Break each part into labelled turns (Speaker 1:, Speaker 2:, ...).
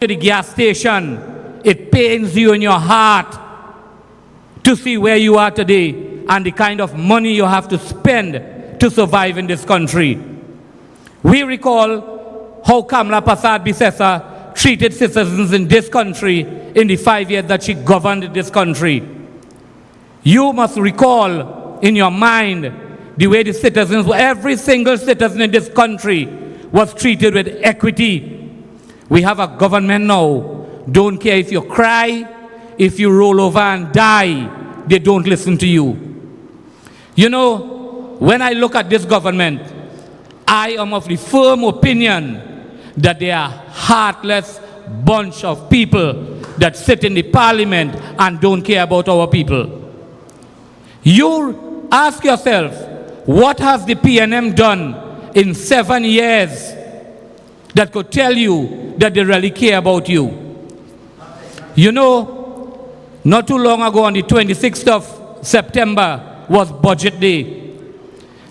Speaker 1: to the gas station, it pains you in your heart to see where you are today and the kind of money you have to spend to survive in this country. We recall how Kamala Prasad Bisesa treated citizens in this country in the 5 years that she governed this country. You must recall in your mind the way the citizens, every single citizen in this country was treated with equity. We have a government now, don't care if you cry, if you roll over and die, they don't listen to you. You know, when I look at this government, I am of the firm opinion that they are heartless bunch of people that sit in the parliament and don't care about our people. You ask yourself, what has the PNM done in 7 years that could tell you that they really care about you? You know, not too long ago on the 26th of September was budget day.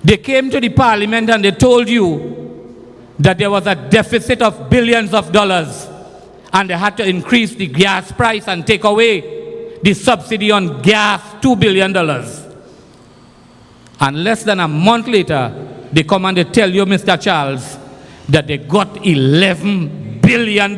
Speaker 1: They came to the parliament and they told you that there was a deficit of billions of dollars and they had to increase the gas price and take away the subsidy on gas, $2 billion. And less than a month later, they come and they tell you, Mr. Charles, that they got $11 billion.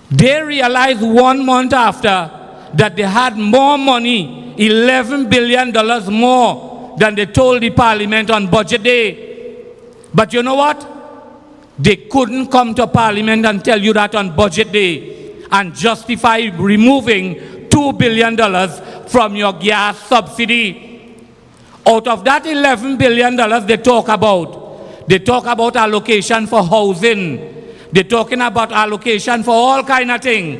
Speaker 1: They realized 1 month after that they had more money, $11 billion more than they told the parliament on budget day. But you know what? They couldn't come to parliament and tell you that on budget day and justify removing $2 billion from your gas subsidy. Out of that $11 billion they talk about allocation for housing. They're talking about allocation for all kind of things.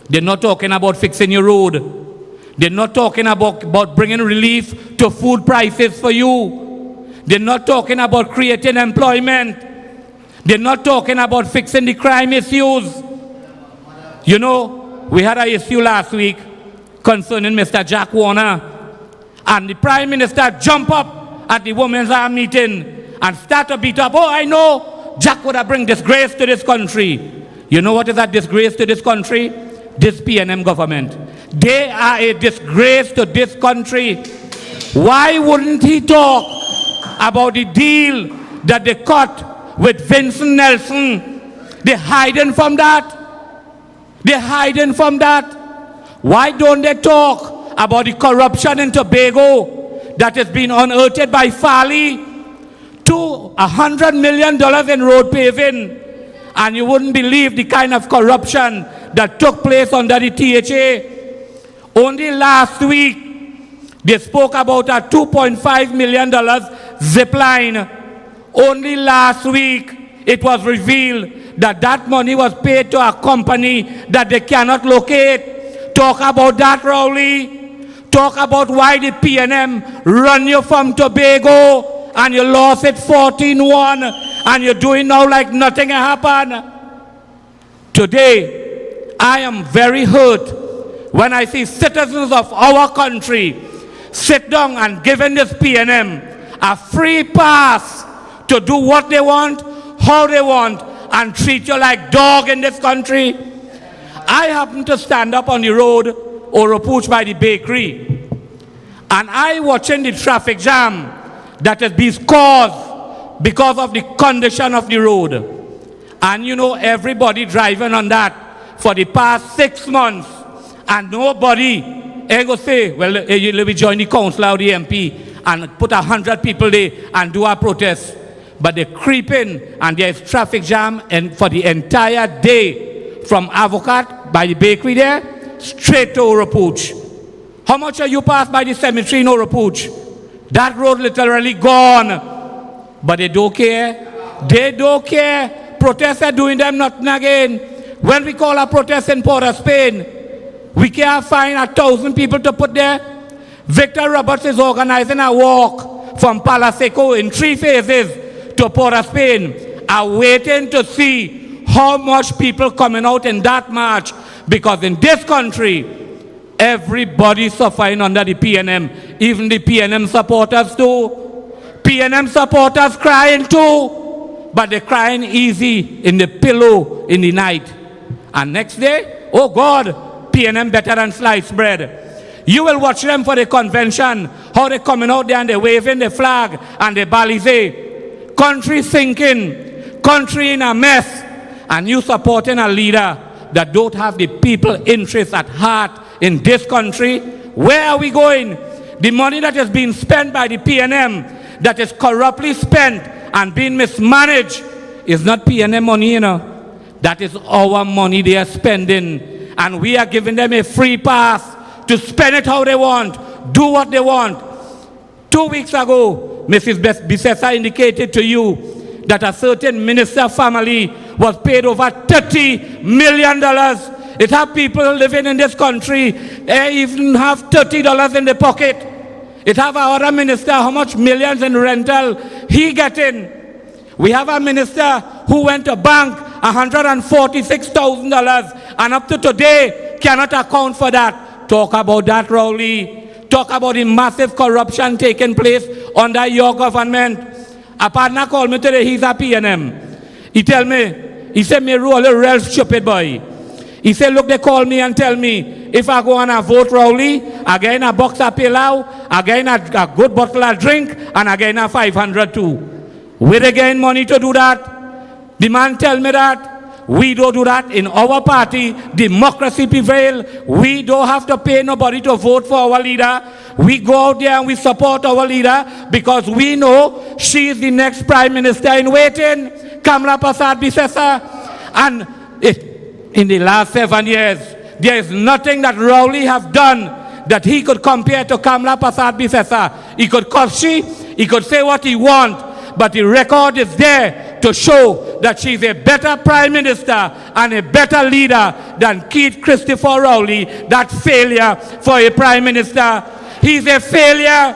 Speaker 1: They're not talking about fixing your road. They're not talking about bringing relief to food prices for you. They're not talking about creating employment. They're not talking about fixing the crime issues. You know, we had an issue last week concerning Mr. Jack Warner. And the Prime Minister jumped up at the Women's Arm meeting and started to beat up. Oh, I know Jack would have bring disgrace to this country. You know what is that disgrace to this country? This PNM government. They are a disgrace to this country. Why wouldn't he talk about the deal that they cut with Vincent Nelson? They're hiding from that. They're hiding from that. Why don't they talk about the corruption in Tobago that has been unearthed by Farley to $100 million in road paving? And you wouldn't believe the kind of corruption that took place under the THA. Only last week, they spoke about a $2.5 million zip line. Only last week, it was revealed that that money was paid to a company that they cannot locate. Talk about that, Rowley. Talk about why the PNM run you from Tobago and you lost it 14-1 and you're doing now like nothing happened. Today, I am very hurt when I see citizens of our country sit down and giving this PNM a free pass to do what they want, how they want, and treat you like dog in this country. I happen to stand up on the road or approach by the bakery, and I watching the traffic jam that has been caused because of the condition of the road. And you know, everybody driving on that for the past 6 months, and nobody ever say, well, let me join the council or the MP and put 100 people there and do a protest. But they creep in and there's traffic jam and for the entire day from Avocat by the bakery there straight to Orapooch. How much are you passed by the cemetery in Orapooch? That road literally gone. But they don't care. They don't care. Protests are doing them nothing again. When we call a protest in Port of Spain, we can't find 1,000 people to put there. Victor Roberts is organizing a walk from Palaseco in 3 phases to Port of Spain, are waiting to see how much people coming out in that march. Because in this country, everybody suffering under the PNM, even the PNM supporters too. PNM supporters crying too. but they're crying easy in the pillow in the night. And next day, oh God, P&M better than sliced bread. You will watch them for the convention, how they coming out there and they waving the flag and the balize. Country sinking, country in a mess, and you supporting a leader that don't have the people interest at heart in this country. Where are we going? The money that is being spent by the P&M, that is corruptly spent and being mismanaged, is not P&M money, you know. That is our money they are spending, and we are giving them a free pass to spend it how they want, do what they want. 2 weeks ago, Mrs. Bisesa indicated to you that a certain minister family was paid over $30 million. It have people living in this country, they even have $30 in the pocket. It have our other minister, how much millions in rental he getting. We have a minister who went to bank $146,000 and up to today cannot account for that. Talk about that, Rowley. Talk about the massive corruption taking place under your government. A partner called me today, he's a P&M. He tell me, he said, me Rowley, real stupid boy. He said, look, they call me and tell me, if I go and I vote Rowley, I get a box of pilau, I get a good bottle of drink, and I get a 500 too. Where they gain money to do that? The man tell me that. We don't do that in our party. Democracy prevail. We don't have to pay nobody to vote for our leader. We go out there and we support our leader because we know she is the next Prime Minister in waiting, Kamla Prasad Bisesa. And in the last 7 years, there is nothing that Rowley have done that he could compare to Kamla Prasad Bisesa. He could curse, he could say what he wants, but the record is there to show that she's a better Prime Minister and a better leader than Keith Christopher Rowley, that failure for a Prime Minister. He's a failure.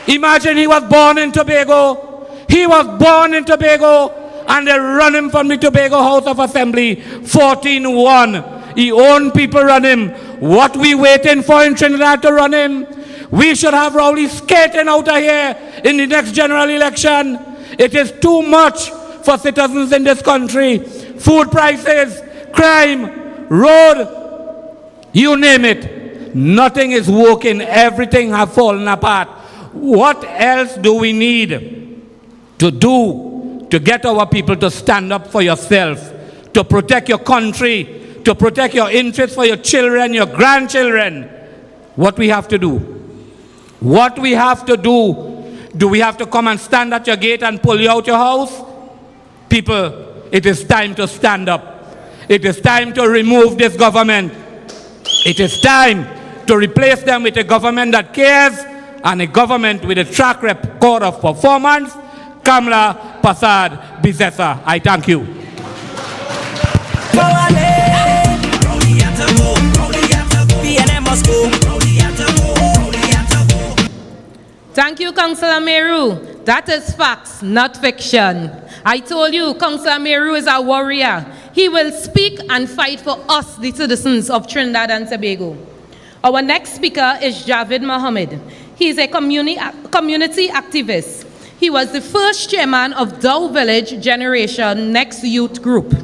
Speaker 1: Imagine he was born in Tobago. He was born in Tobago and they run him from the Tobago House of Assembly 14-1. He own people run him. What we waiting for in Trinidad to run him? We should have Rowley skating out of here in the next general election. It is too much for citizens in this country. Food prices, crime, road, you name it. Nothing is working. Everything has fallen apart. What else do we need to do to get our people to stand up for yourself, to protect your country, to protect your interests for your children, your grandchildren? What we have to do? What we have to do? Do we have to come and stand at your gate and pull you out your house? People, it is time to stand up. It is time to remove this government. It is time to replace them with a government that cares and a government with a track record of performance. Kamla Prasad Bisesa. I thank you.
Speaker 2: Thank you, Councillor Meru. That is facts, not fiction. I told you, Councillor Meru is a warrior. He will speak and fight for us, the citizens of Trinidad and Tobago. Our next speaker is Javid Mohammed. He is a community activist. He was the first chairman of Dow Village Generation Next Youth Group.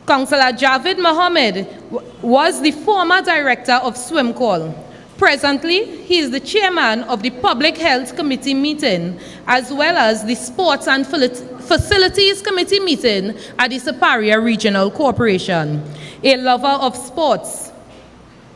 Speaker 2: Councillor Javid Mohammed was the former director of Swimcall. Presently, he is the chairman of the Public Health Committee meeting, as well as the Sports and Facilities Committee meeting at the Superior Regional Corporation. A lover of sports.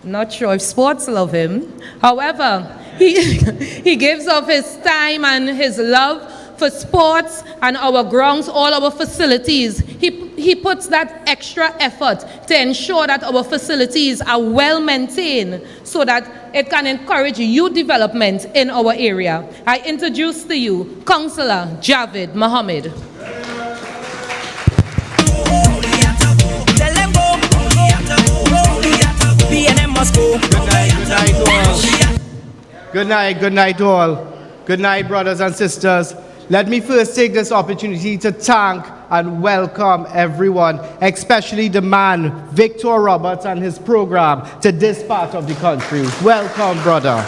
Speaker 2: Not sure if sports love him. However, he gives of his time and his love for sports and our grounds, all our facilities. He puts that extra effort to ensure that our facilities are well maintained so that it can encourage youth development in our area. I introduce to you Councillor Javid Mohammed.
Speaker 3: Good night all. Good night, brothers and sisters. Let me first take this opportunity to thank and welcome everyone, especially the man, Victor Roberts, and his program to this part of the country. Welcome, brother.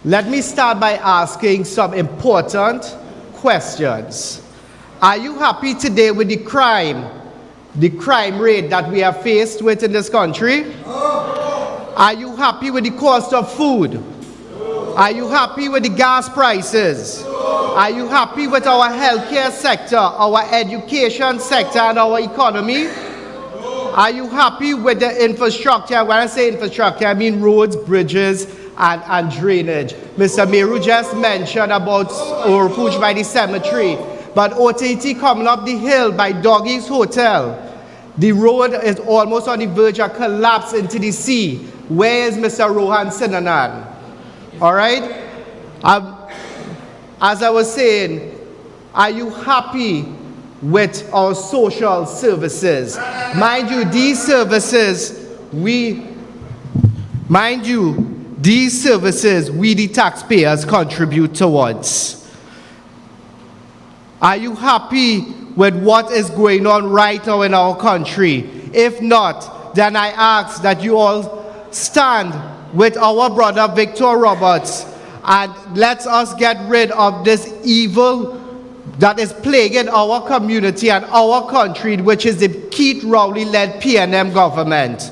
Speaker 3: let me start by asking some important questions. Are you happy today with the crime rate that we are faced with in this country? Are you happy with the cost of food? Are you happy with the gas prices? Are you happy with our healthcare sector, our education sector, and our economy? Are you happy with the infrastructure? When I say infrastructure, I mean roads, bridges, and drainage. Mr. Meru just mentioned about Orpuj by the cemetery, but OTT coming up the hill by Doggy's Hotel, the road is almost on the verge of collapse into the sea. Where is Mr. Rohan Sinanan? All right? As I was saying, are you happy with our social services? Mind you, these services, we the taxpayers contribute towards. Are you happy with what is going on right now in our country? If not, then I ask that you all stand with our brother Victor Roberts and let us get rid of this evil that is plaguing our community and our country, which is the Keith Rowley-led PNM government.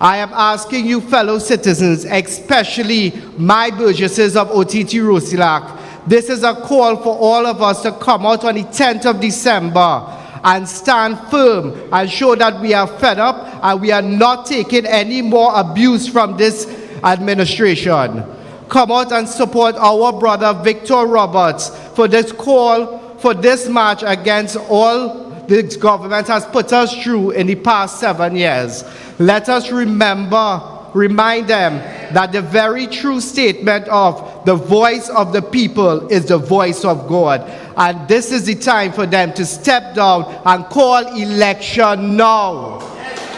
Speaker 3: I am asking you, fellow citizens, especially my burgesses of OTT Rosilak, this is a call for all of us to come out on the 10th of December and stand firm and show that we are fed up and we are not taking any more abuse from this administration. Come out and support our brother Victor Roberts for this call, for this march against all this government has put us through in the past 7 years. Let us remind them that the very true statement of the voice of the people is the voice of God. And this is the time for them to step down and call election now.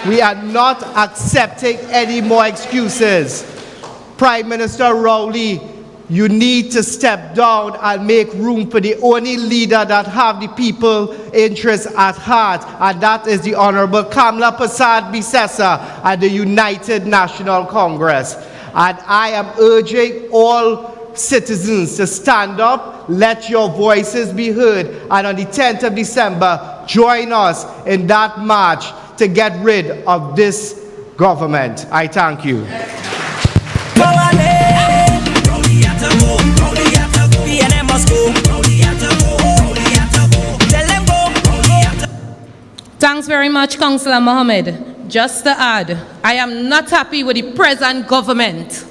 Speaker 3: We are not accepting any more excuses. Prime Minister Rowley, you need to step down and make room for the only leader that have the people interests at heart, and that is the Honorable Kamla Prasad Bisesa and the United National Congress. And I am urging all citizens to stand up, let your voices be heard, and on the 10th of December, join us in that march to get rid of this government. I thank you.
Speaker 2: Thanks very much, Councillor Mohammed. Just to add, I am not happy with the present government.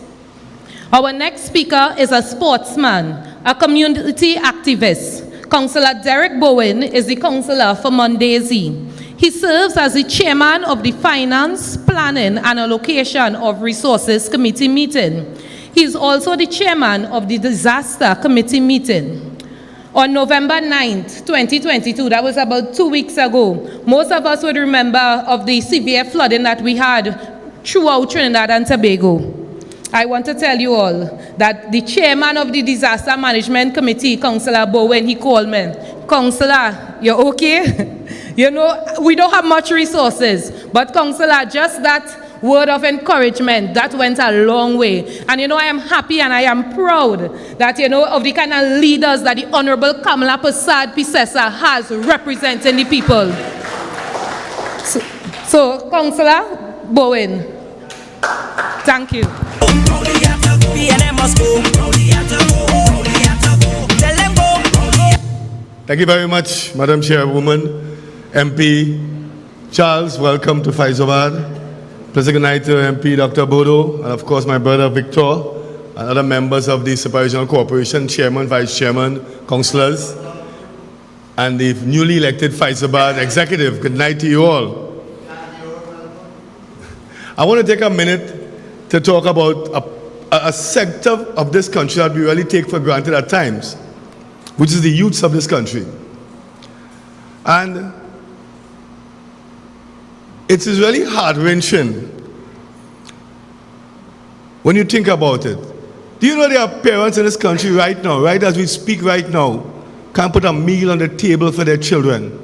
Speaker 2: Our next speaker is a sportsman, a community activist. Councillor Derek Bowen is the councillor for Mondaisy. He serves as the chairman of the Finance, Planning and Allocation of Resources Committee meeting. He is also the chairman of the Disaster Committee meeting. On November 9th, 2022, that was about 2 weeks ago, most of us would remember of the severe flooding that we had throughout Trinidad and Tobago. I want to tell you all that the chairman of the Disaster Management Committee, Councillor Bowen, he called me, Councillor, you're okay? You know, we don't have much resources, but Councillor, just that word of encouragement, that went a long way. And you know, I am happy and I am proud that, you know, of the kind of leaders that the Honorable Kamla Prasad Bisesa has representing the people. So Councillor Bowen, thank you.
Speaker 4: Thank you very much, Madam Chairwoman. MP Charles, welcome to Fyzabad. Pleasant good night to MP Dr. Bodo, and of course my brother Victor, and other members of the Super-Regional Corporation, Chairman, Vice Chairman, Councillors, and the newly elected Fyzabad Executive. Good night to you all. I want to take a minute to talk about a sector of this country that we really take for granted at times, which is the youths of this country. And it is really heart-wrenching when you think about it. Do you know there are parents in this country right now, right as we speak right now, can't put a meal on the table for their children?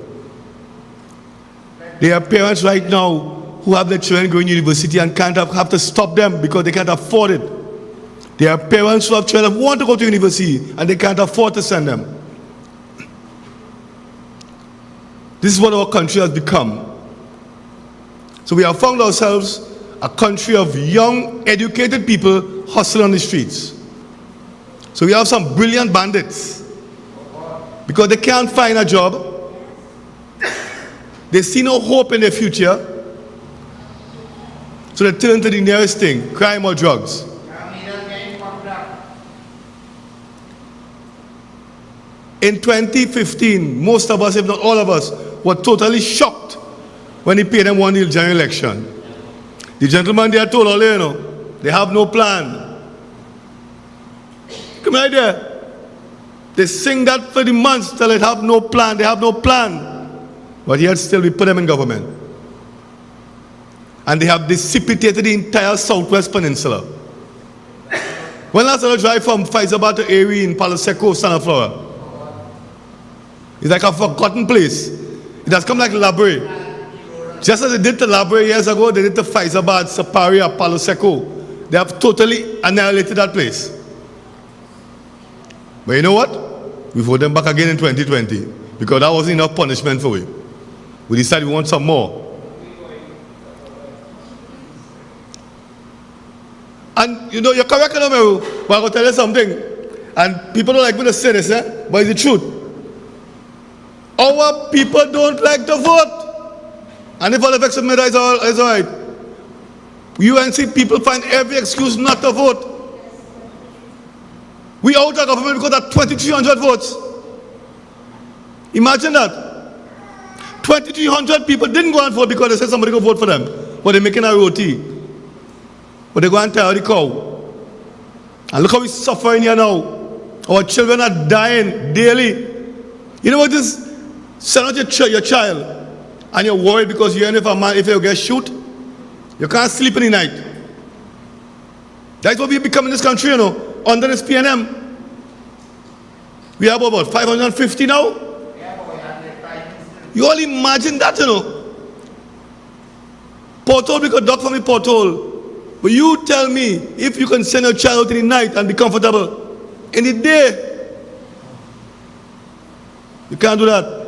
Speaker 4: There are parents right now who have their children going to university and can't have to stop them because they can't afford it. There are parents who have children who want to go to university and they can't afford to send them. This is what our country has become. So we have found ourselves a country of young, educated people hustling on the streets. So we have some brilliant bandits because they can't find a job. They see no hope in their future. So they turn to the nearest thing, crime or drugs. In 2015, most of us, if not all of us, were totally shocked when the PNM won the general election. The gentleman there told all you know, they have no plan. Come right there. They sing that for the months till they have no plan, they have no plan. But yet still we put them in government. And they have dissipated the entire Southwest Peninsula. When last time I drive from Fyzabad to Erie in Palo Seco, Santa Flora? It's like a forgotten place. It has come like Labre. Just as they did to Labre years ago, they did to Fyzabad, Saparia, Palo Seco. They have totally annihilated that place. But you know what? We voted them back again in 2020 because that wasn't enough punishment for we. We decided we want some more. And you know, you're correct, but I'm going to tell you something. And people don't like me to say this, but it's the truth. Our people don't like to vote. And if all the exception is all right. UNC people find every excuse not to vote. We out of government because of 2,300 votes. Imagine that. 2,300 people didn't go and vote because they said somebody go vote for them. But they're making a roti. But they go and tell the cow. And look how we're suffering here now. Our children are dying daily. You know what this? Send out your child and you're worried because you're if a man, if you get shoot, you can't sleep in the night. That's what we become in this country, you know, under this PNM. We have about 550 now. You all imagine that, you know. Porthole, we could duck from the porthole. But you tell me if you can send your child out in the night and be comfortable. In the day, you can't do that.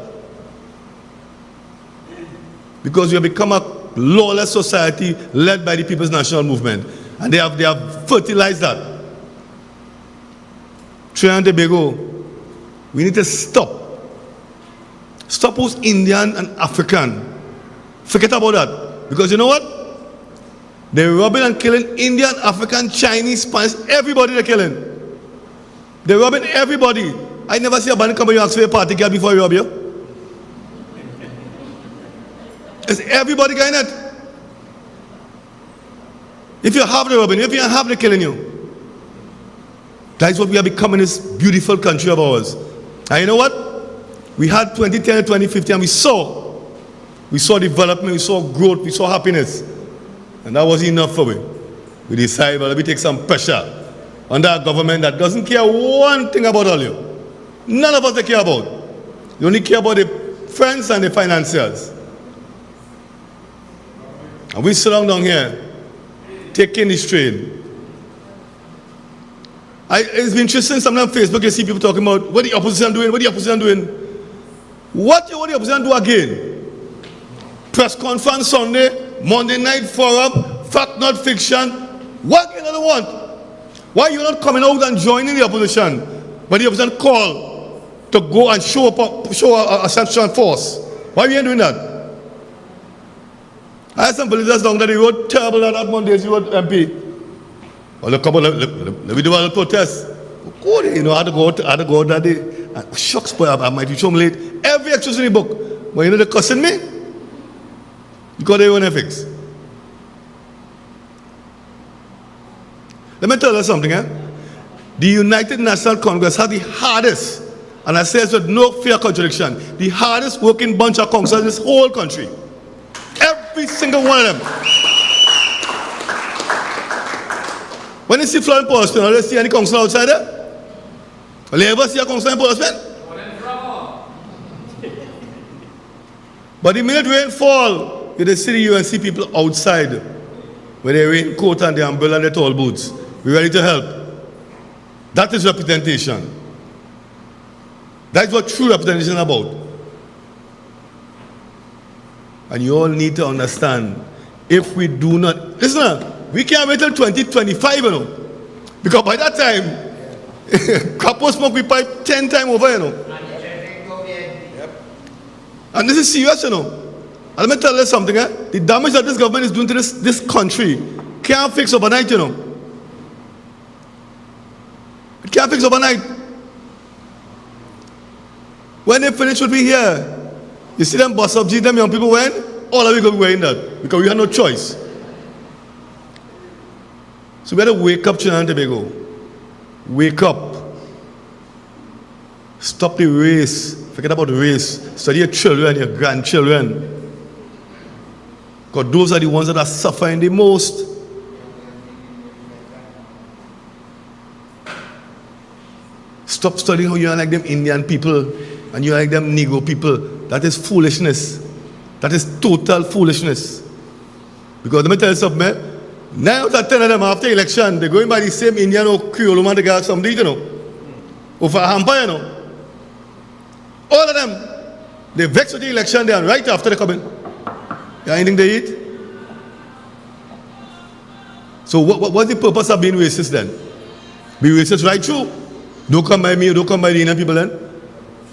Speaker 4: Because we have become a lawless society led by the People's National Movement. And they have fertilized that. Trinidad and Tobago, we need to stop. Stop who's Indian and African. Forget about that. Because you know what? They're robbing and killing Indian, African, Chinese, Spanish, everybody they're killing. They're robbing everybody. I never see a bandit come and ask for a party girl before you rob you. Is everybody getting it? If you have the robbing, if you don't have the killing you. That's what we are becoming, this beautiful country of ours. And you know what? We had 2010 and 2015 and we saw development, we saw growth, we saw happiness. And that wasn't enough for me. We decided, well, let me take some pressure under a government that doesn't care one thing about all you. None of us they care about. They only care about the friends and the financiers. And we sit down here, taking this train. It's been interesting, sometimes on Facebook you see people talking about what the opposition doing, what the opposition doing. What the opposition do again? Press conference Sunday, Monday night forum, fact not fiction. What do you want? Why are you not coming out and joining the opposition? But the opposition call to go and show a central force. Why are you doing that? I had some villagers down there, they wrote terrible that Monday, they wrote MP. Well, let me do a little protest. Good, you know, I had to go out that day. Shucks, boy, I might be home late. Every excuse in the book. But you know they're cussing me? Because they want to fix. Let me tell you something, The United National Congress has the hardest, and I say this with no fear contradiction, the hardest working bunch of councillors in this whole country. Every single one of them. When you see Florence Portsmouth, do you see any councillor outside there? Will you ever see a councillor in Portsmouth? But the minute rain fall, you see the UNC people outside with their raincoat and their umbrella and their tall boots. We're ready to help. That is representation. That is what true representation is about. And you all need to understand, if we do not, listen, we can't wait till 2025, you know. Because by that time, couple smoke we pipe 10 times over, you know. And this is serious, you know. And let me tell you something, the damage that this government is doing to this country can't fix overnight, you know. It can't fix overnight. When they finish with me here, you see them bust up, them young people wearing, all of you going to be wearing that because we have no choice. So we have to wake up, Trinidad and Tobago. Wake up. Stop the race. Forget about the race. Study your children, your grandchildren. Because those are the ones that are suffering the most. Stop studying how you are like them Indian people and you are like them Negro people. That is foolishness. That is total foolishness. Because let me tell you something, man. 9 out of 10 of them after election, they're going by the same Indian or Creole man they got somebody, you know. Over a hamper, you know. All of them, they vex with the election there and right after they come in. You have anything to eat? So what's the purpose of being racist then? Be racist right through. Don't come by me, don't come by the Indian people then.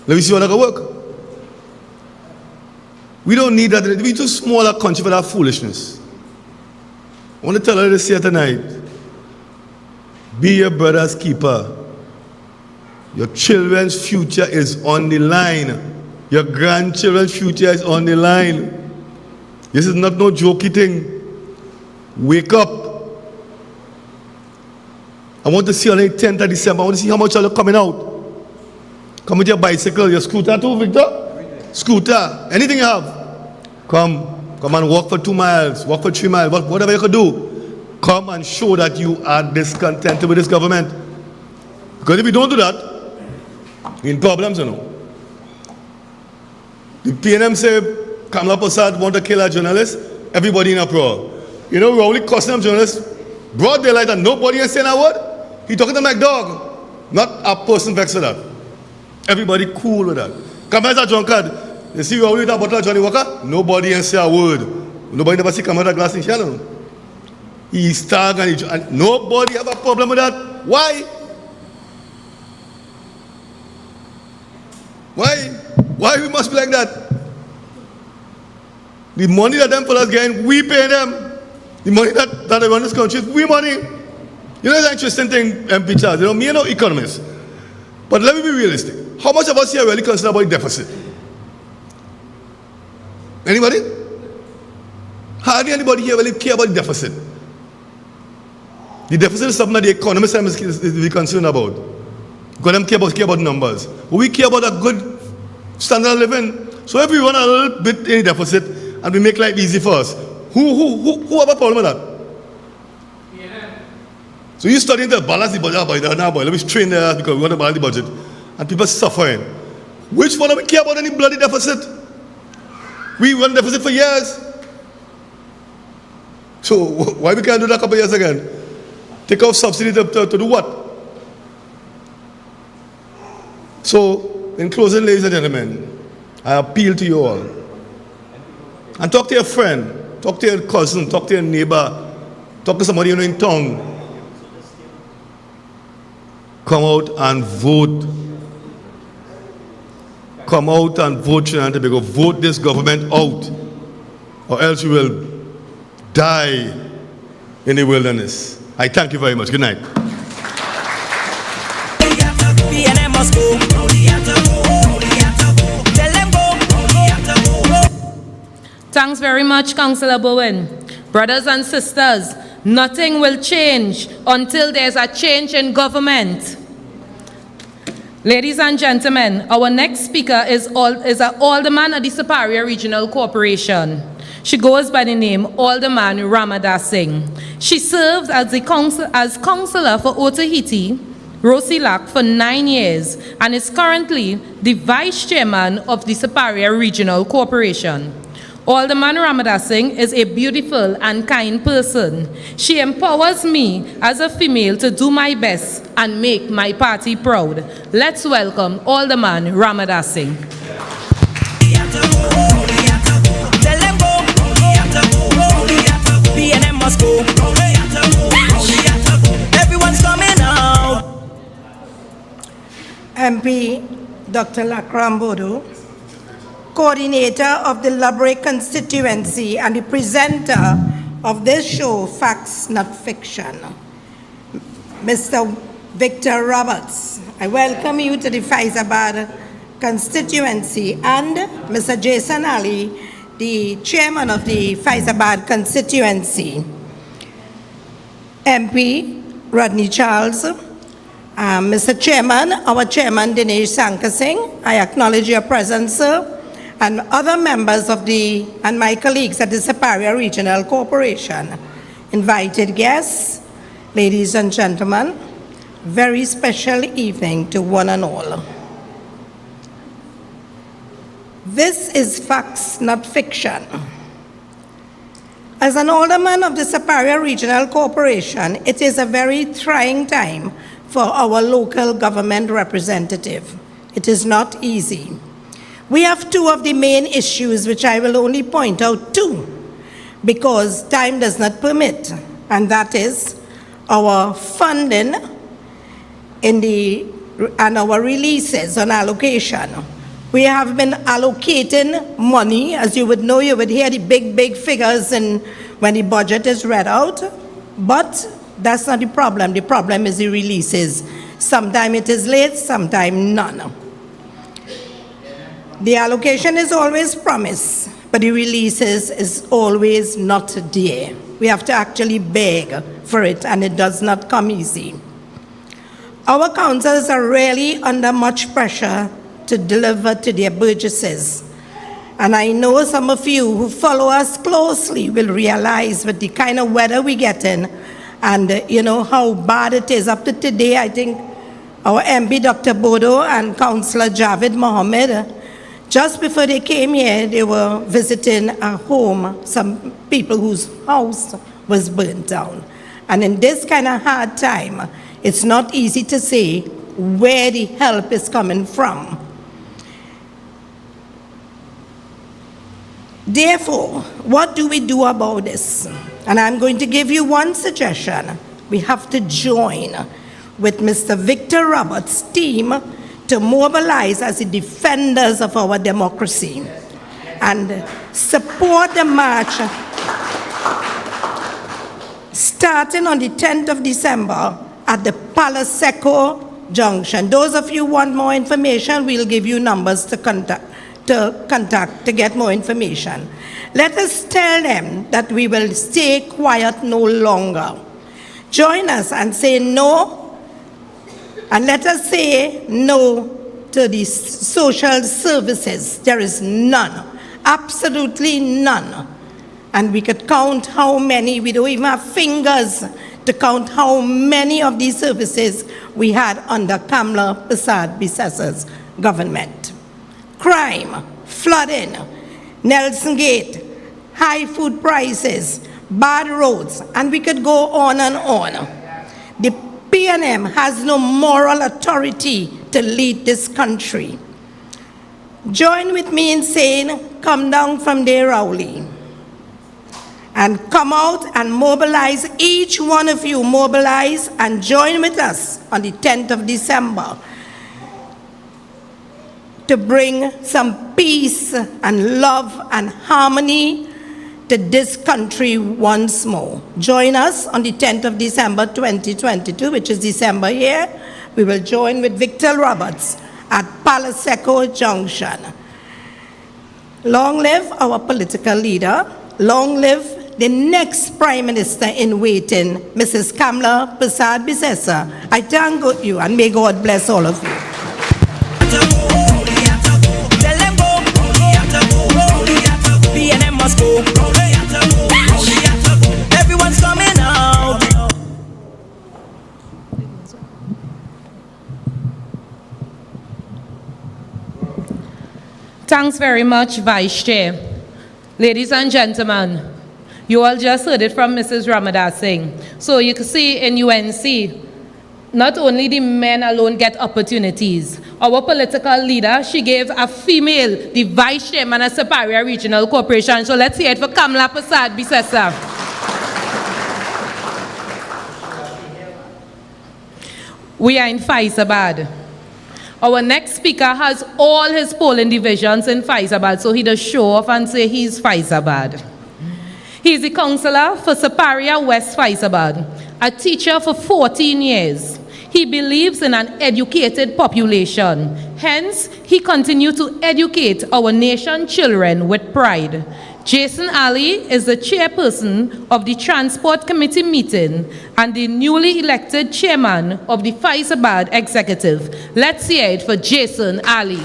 Speaker 4: Let me see how that can work. We don't need that. We're too small a country for that foolishness. I want to tell her this here tonight. Be your brother's keeper. Your children's future is on the line. Your grandchildren's future is on the line. This is not no jokey thing. Wake up. I want to see on the 10th of December. I want to see how much are coming out. Come with your bicycle, your scooter too, Victor? Scooter, anything you have. Come and walk for 2 miles, walk for 3 miles, whatever you could do. Come and show that you are discontented with this government. Because if you don't do that, you're in problems, you know. The PNM say Kamala Prasad want to kill a journalist, everybody in uproar. You know, we're only costing them journalists broad daylight and nobody is saying a word. He talking to them like dog. Not a person vexed with that. Everybody cool with that. Kamala is a drunkard. You see, we only with a bottle of Johnny Walker, nobody can say a word. Nobody never see Kamala glass in shadow. He's tag and nobody have a problem with that. Why? Why we must be like that? The money that them fellas getting, we pay them. The money that they run this country, we money. You know, it's an interesting thing, MP Charles. You know, me and no economist. But let me be realistic. How much of us here really concerned about the deficit? Anybody? Hardly anybody here really care about the deficit. The deficit is something that the economists is concerned about. Because them care about numbers. But we care about a good standard of living. So if we run a little bit in the deficit and we make life easy for us, who have a problem with that? Yeah. So you're studying to balance the budget, now boy, let me strain there because we want to balance the budget. And people suffering. Which one do we care about any bloody deficit? We run deficit for years. So why we can't do that a couple of years again? Take off subsidy to do what? So, in closing, ladies and gentlemen, I appeal to you all. And talk to your friend, talk to your cousin, talk to your neighbor, talk to somebody you know in town. Come out and vote. Come out and vote Trinidad and Tobago. Vote this government out, or else you will die in the wilderness. I thank you very much. Good night.
Speaker 2: Thanks very much, Councillor Bowen. Brothers and sisters, nothing will change until there's a change in government. Ladies and gentlemen, our next speaker is an alderman of the Superior Regional Corporation. She goes by the name Alderman Ramadas Singh. She served as councillor for Otahiti, Rosilak for 9 years and is currently the vice chairman of the Superior Regional Corporation. Alderman Ramada Singh is a beautiful and kind person. She empowers me as a female to do my best and make my party proud. Let's welcome Alderman Ramada Singh.
Speaker 5: Everyone's coming out. MP Dr. Lakram Bodo, coordinator of the Lubric constituency and the presenter of this show, Facts Not Fiction. Mr. Victor Roberts, I welcome you to the Fyzabad constituency, and Mr. Jason Ali, the chairman of the Fyzabad constituency. MP Rodney Charles, Mr. Chairman, our chairman Dinesh Sankar Singh, I acknowledge your presence, sir, and other members of and my colleagues at the Superior Regional Corporation, invited guests, ladies and gentlemen, very special evening to one and all. This is Facts Not Fiction. As an alderman of the Superior Regional Corporation, it is a very trying time for our local government representative. It is not easy. We have two of the main issues which I will only point out two because time does not permit, and that is our funding and our releases on allocation. We have been allocating money. As you would know, you would hear the big figures when the budget is read out, but that's not the problem. The problem is the releases. Sometimes it is late, sometimes none. The allocation is always promised, but the releases is always not there. We have to actually beg for it, and it does not come easy. Our councils are really under much pressure to deliver to their burgesses. And I know some of you who follow us closely will realize with the kind of weather we get in and you know how bad it is. Up to today, I think our MP Dr. Bodo and Councillor Javed Mohammed, just before they came here, they were visiting a home, some people whose house was burnt down. And in this kind of hard time, it's not easy to say where the help is coming from. Therefore, what do we do about this? And I'm going to give you one suggestion. We have to join with Mr. Victor Roberts' team to mobilize as the defenders of our democracy and support the march starting on the 10th of December at the Palace Seco Junction. Those of you who want more information, we'll give you numbers to contact to get more information. Let us tell them that we will stay quiet no longer. Join us and say no, and let us say no to the social services. There is none, absolutely none. And we could count how many, we don't even have fingers to count how many of these services we had under Kamla Persad-Bissessa's government. Crime, flooding, Nelson Gate, high food prices, bad roads, and we could go on and on. The PNM has no moral authority to lead this country. Join with me in saying, come down from there, Rowley, and come out and mobilize. Each one of you mobilize and join with us on the 10th of December to bring some peace and love and harmony to this country once more. Join us on the 10th of December 2022, which is December here. We will join with Victor Roberts at Palace Seco Junction. Long live our political leader. Long live the next Prime Minister in waiting, Mrs. Kamla Persad-Bissessa. I thank you and may God bless all of you. Everyone's coming out.
Speaker 2: Thanks very much, Vice Chair. Ladies and gentlemen, you all just heard it from Mrs. Ramadas Singh. So you can see in UNC, not only the men alone get opportunities. Our political leader, she gave a female the vice chairman of Superior Regional Corporation. So let's hear it for Kamla Prasad Bisesa. We are in Fyzabad. Our next speaker has all his polling divisions in Fyzabad, so he does show off and say he's Fyzabad. He is the councillor for Superior West Fyzabad, a teacher for 14 years. He believes in an educated population. Hence, he continues to educate our nation's children with pride. Jason Ali is the chairperson of the Transport Committee meeting and the newly elected chairman of the Fyzabad Executive. Let's hear it for Jason Ali.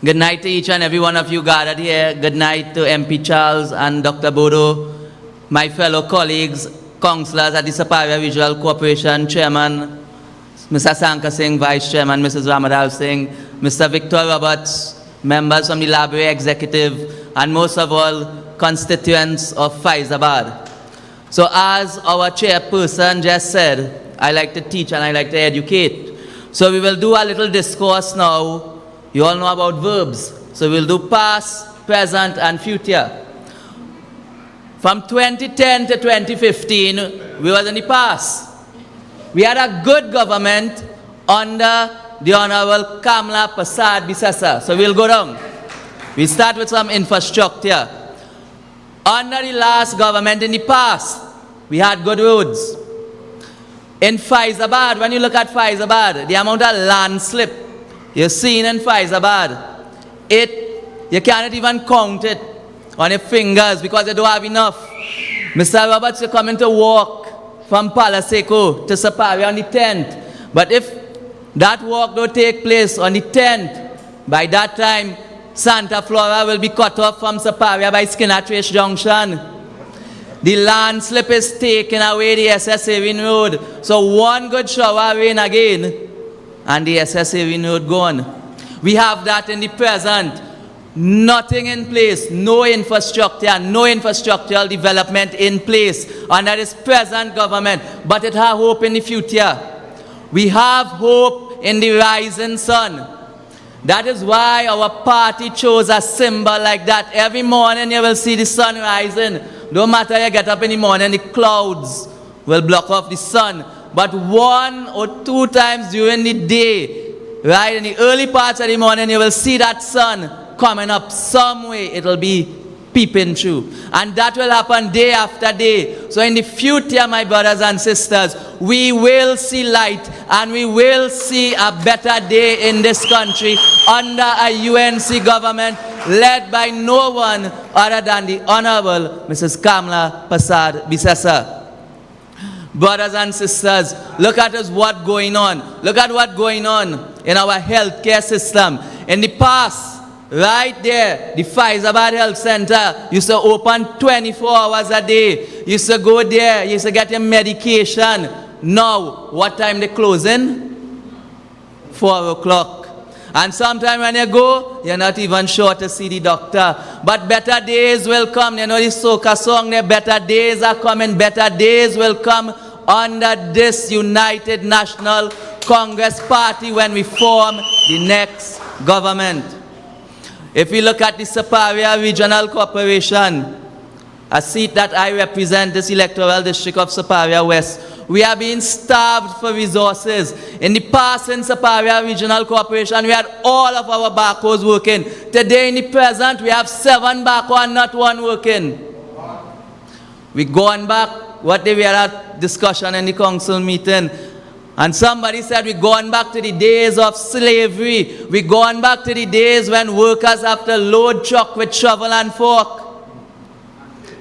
Speaker 6: Good night to each and every one of you gathered here. Good night to MP Charles and Dr. Bodo, my fellow colleagues, councillors at the Superior Regional Corporation, Chairman, Mr. Sankar Singh, Vice Chairman, Mrs. Ramadal Singh, Mr. Victor Roberts, members from the Library Executive, and most of all, constituents of Fyzabad. So as our chairperson just said, I like to teach and I like to educate. So we will do a little discourse now. You all know about verbs. So we'll do past, present, and future. From 2010 to 2015, we was in the past. We had a good government under the Honorable Kamla Prasad Bisesa. So we'll go down. We'll start with some infrastructure. Under the last government in the past, we had good roads. In Fyzabad, when you look at Fyzabad, the amount of landslip you're seeing in Fyzabad, you cannot even count it on your fingers because you don't have enough. Mr. Roberts, you're coming to walk from Palaseco to Superior on the 10th. But if that walk don't take place on the 10th, by that time, Santa Flora will be cut off from Superior by Skinner-Trace Junction. The landslip is taking away the SS Saving Road. So one good shower rain again, and the SS Saving Road gone. We have that in the present. Nothing in place, no infrastructure, no infrastructural development in place under this present government. But it has hope in the future. We have hope in the rising sun. That is why our party chose a symbol like that. Every morning you will see the sun rising. No matter you get up in the morning, the clouds will block off the sun. But 1 or 2 times during the day, right in the early parts of the morning, you will see that sun coming up some way. It will be peeping through. And that will happen day after day. So in the future, my brothers and sisters, we will see light and we will see a better day in this country under a UNC government led by no one other than the Honorable Mrs. Kamla Prasad Bisesa. Brothers and sisters, look at us what's going on. Look at what's going on in our healthcare system. In the past, right there, the Fyzabad Health Center used to open 24 hours a day. You used to go there, you used to get your medication. Now, what time they closing? 4 o'clock. And sometime when you go, you're not even sure to see the doctor. But better days will come. You know the soca song there, better days are coming, better days will come under this United National Congress Party when we form the next government. If we look at the Superior Regional Corporation, a seat that I represent, this electoral district of Superior West, we are being starved for resources. In the past, in Superior Regional Corporation, we had all of our backhoes working. Today, in the present, we have 7 backhoes and not 1 working. We gone back, what day we had a discussion in the council meeting, and somebody said we're going back to the days of slavery. We're going back to the days when workers have to load truck with shovel and fork.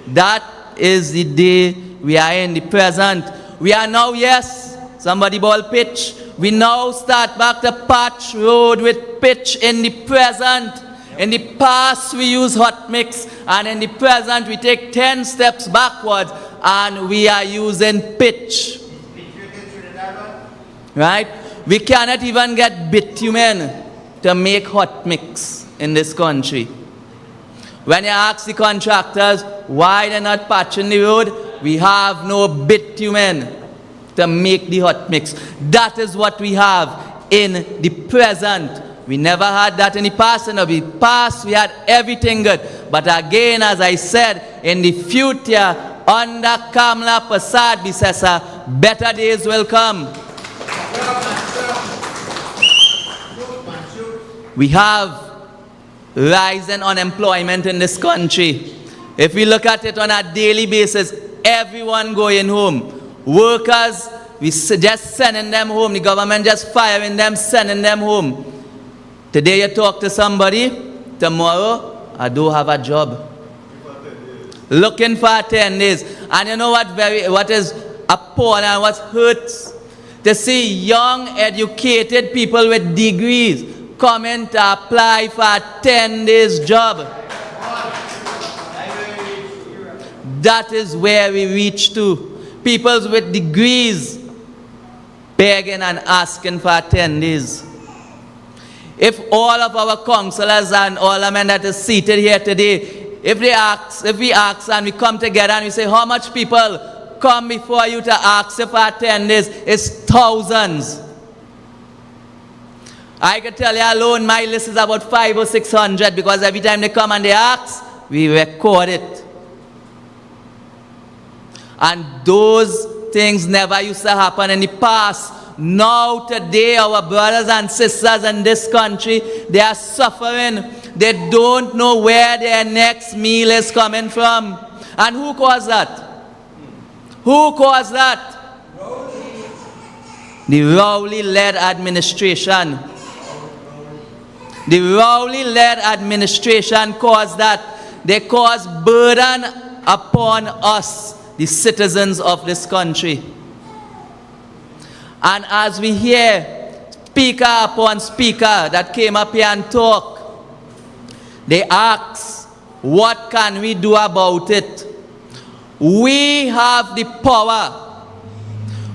Speaker 6: That is the day we are in, the present. We are now, yes, somebody ball pitch. We now start back to patch road with pitch in the present. In the past, we use hot mix, and in the present, we take 10 steps backwards and we are using pitch. Right? We cannot even get bitumen to make hot mix in this country. When you ask the contractors why they're not patching the road, we have no bitumen to make the hot mix. That is what we have in the present. We never had that in the past. In the past, we had everything good. But again, as I said, in the future, under Kamala Prasad Bisesa, better days will come. We have rising unemployment in this country. If we look at it on a daily basis, everyone going home. Workers, we just sending them home. The government just firing them, sending them home. Today you talk to somebody, tomorrow, I do have a job. Looking for 10 days. And you know what is appalling and what hurts? To see young, educated people with degrees coming to apply for a 10 days job. That is where we reach to. People with degrees begging and asking for 10 days. If all of our councillors and all the men that is seated here today, if we ask and we come together and we say, how much people come before you to ask you for 10 days? It's thousands. I can tell you alone, my list is about 500 or 600 because every time they come and they ask, we record it. And those things never used to happen in the past. Now, today, our brothers and sisters in this country, they are suffering. They don't know where their next meal is coming from. And who caused that? Who caused that? The Rowley-led administration. The Rowley-led administration caused that. They caused burden upon us, the citizens of this country. And as we hear speaker upon speaker that came up here and talk, they ask, what can we do about it? We have the power.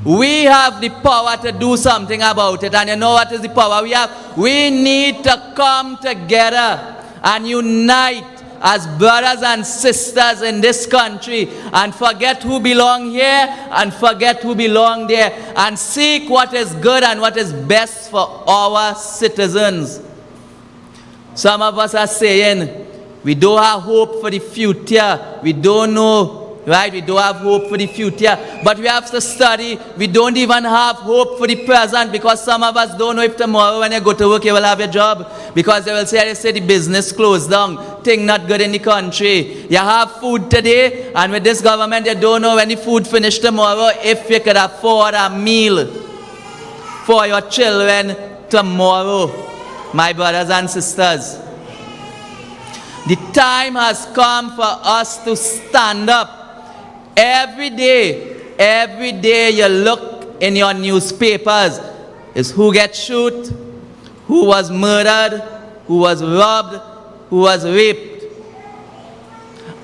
Speaker 6: We have the power to do something about it. And you know what is the power we have? We need to come together and unite as brothers and sisters in this country and forget who belong here and forget who belong there and seek what is good and what is best for our citizens. Some of us are saying we don't have hope for the future. We don't know. Right? We don't have hope for the future. But we have to study. We don't even have hope for the present because some of us don't know if tomorrow when you go to work you will have a job. Because they will say the business closed down. Thing not good in the country. You have food today and with this government you don't know when the food finish tomorrow if you could afford a meal for your children tomorrow. My brothers and sisters. The time has come for us to stand up. Every day you look in your newspapers is who gets shot, who was murdered, who was robbed, who was raped.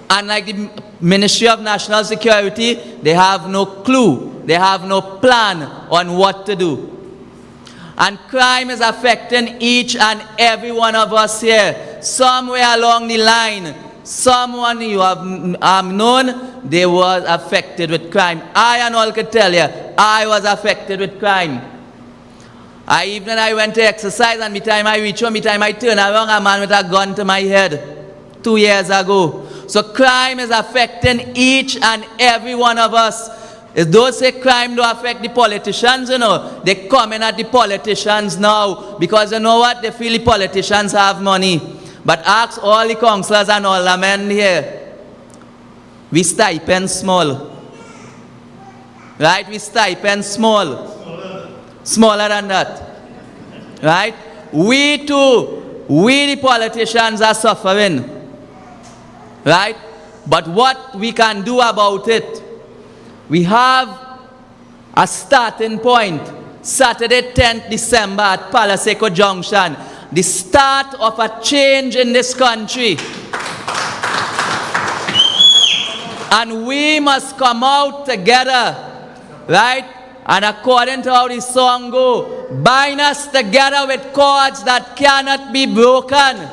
Speaker 6: And like the Ministry of National Security, they have no clue, they have no plan on what to do. And crime is affecting each and every one of us here. Somewhere along the line, someone you have known, they was affected with crime. I and all could tell you, I was affected with crime. I went to exercise and by the time I reach home, by the time I turn around, a man with a gun to my head 2 years ago. So crime is affecting each and every one of us. If those say crime don't affect the politicians, they come in at the politicians now because you know what? They feel the politicians have money. But ask all the councillors and all the men here. We stipend small. Right? We stipend small. Smaller than that. Right? We too, we the politicians are suffering. Right? But what we can do about it, we have a starting point. Saturday 10th December at Palaseco Junction. The start of a change in this country. And we must come out together, right? And according to how the song go, bind us together with cords that cannot be broken.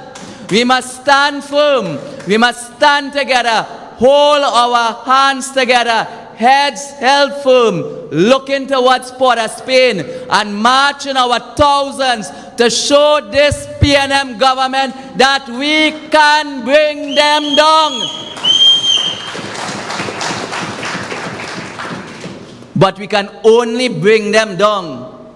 Speaker 6: We must stand firm. We must stand together, hold our hands together, heads held firm, looking towards Port of Spain, and march in our thousands to show this PNM government that we can bring them down. But we can only bring them down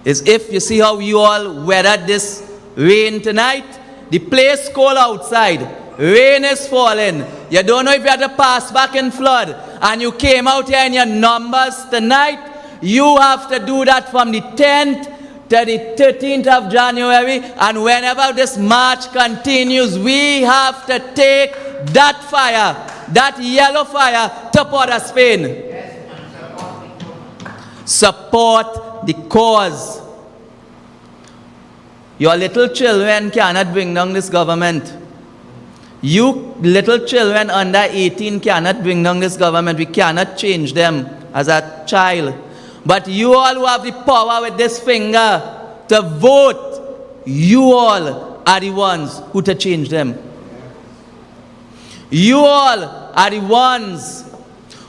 Speaker 6: is if you see how you all weathered this rain tonight. The place cold outside. Rain is falling. You don't know if you had to pass back in flood. And you came out here in your numbers tonight. You have to do that from the 10th to the 13th of January. And whenever this march continues, we have to take that fire, that yellow fire, to Port of Spain. Support the cause. Your little children cannot bring down this government. You little children under 18 cannot bring down this government. We cannot change them as a child. But you all who have the power with this finger to vote, you all are the ones who to change them. You all are the ones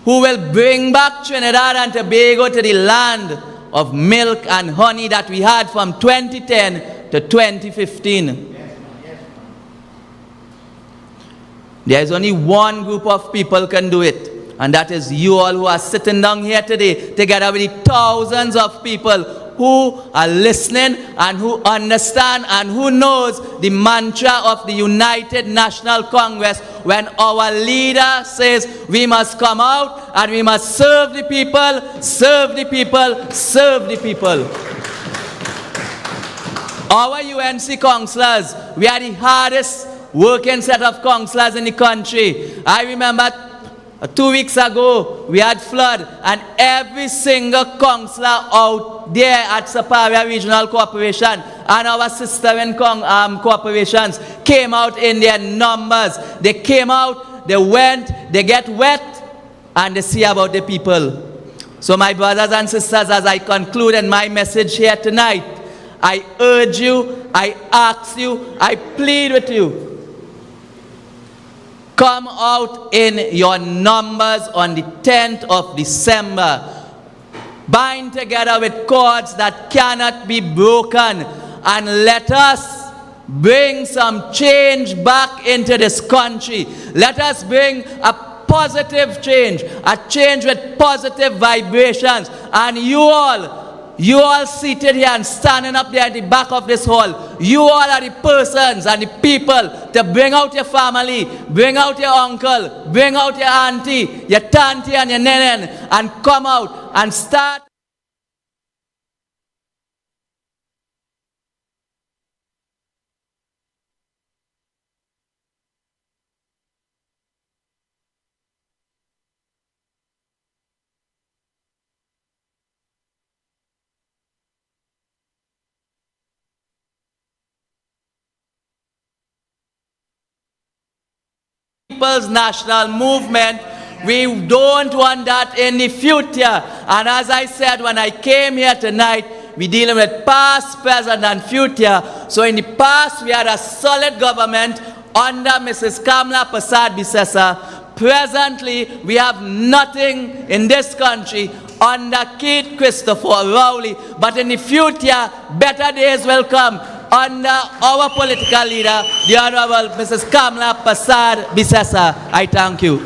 Speaker 6: who will bring back Trinidad and Tobago to the land of milk and honey that we had from 2010 to 2015. There is only one group of people can do it, and that is you all who are sitting down here today together with the thousands of people who are listening and who understand and who knows the mantra of the United National Congress when our leader says we must come out and we must serve the people, serve the people, serve the people. Our UNC councillors, we are the hardest working set of councillors in the country. I remember 2 weeks ago, we had flood, and every single councillor out there at Superior Regional Corporation and our sister corporations came out in their numbers. They came out, they went, they get wet, and they see about the people. So my brothers and sisters, as I conclude in my message here tonight, I urge you, I ask you, I plead with you, come out in your numbers on the 10th of December. Bind together with cords that cannot be broken, and let us bring some change back into this country. Let us bring a positive change, a change with positive vibrations. And you all seated here and standing up there at the back of this hall, you all are the persons and the people to bring out your family, bring out your uncle, bring out your auntie, your tanti and your nenen, and come out and start. People's National Movement. We don't want that in the future. And as I said when I came here tonight, we're dealing with past, present, and future. So in the past, we had a solid government under Mrs. Kamla Persad-Bissessar. Presently, we have nothing in this country under Keith Christopher Rowley. But in the future, better days will come under our political leader, the Honorable Mrs. Kamla Persad-Bissessar. I thank you.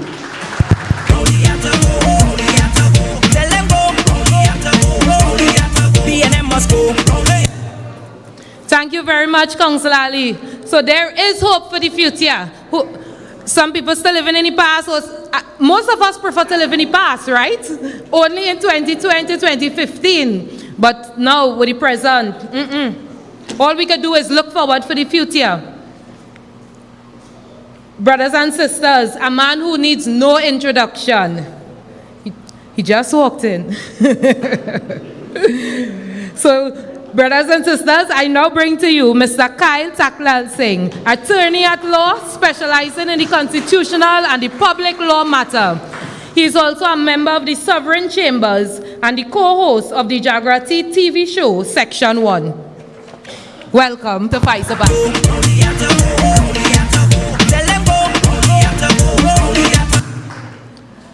Speaker 2: Thank you very much, Councillor Ali. So there is hope for the future. Some people still living in the past. Most of us prefer to live in the past, right? Only in 2020, 2015. But now, with the present, all we can do is look forward for the future. Brothers and sisters, a man who needs no introduction. He just walked in. So Brothers and sisters, I now bring to you Mr. Kyle Taklal Singh, attorney at law specializing in the constitutional and the public law matter. He is also a member of the Sovereign Chambers and the co-host of the Jagrati TV show, Section 1. Welcome to Fyzabad.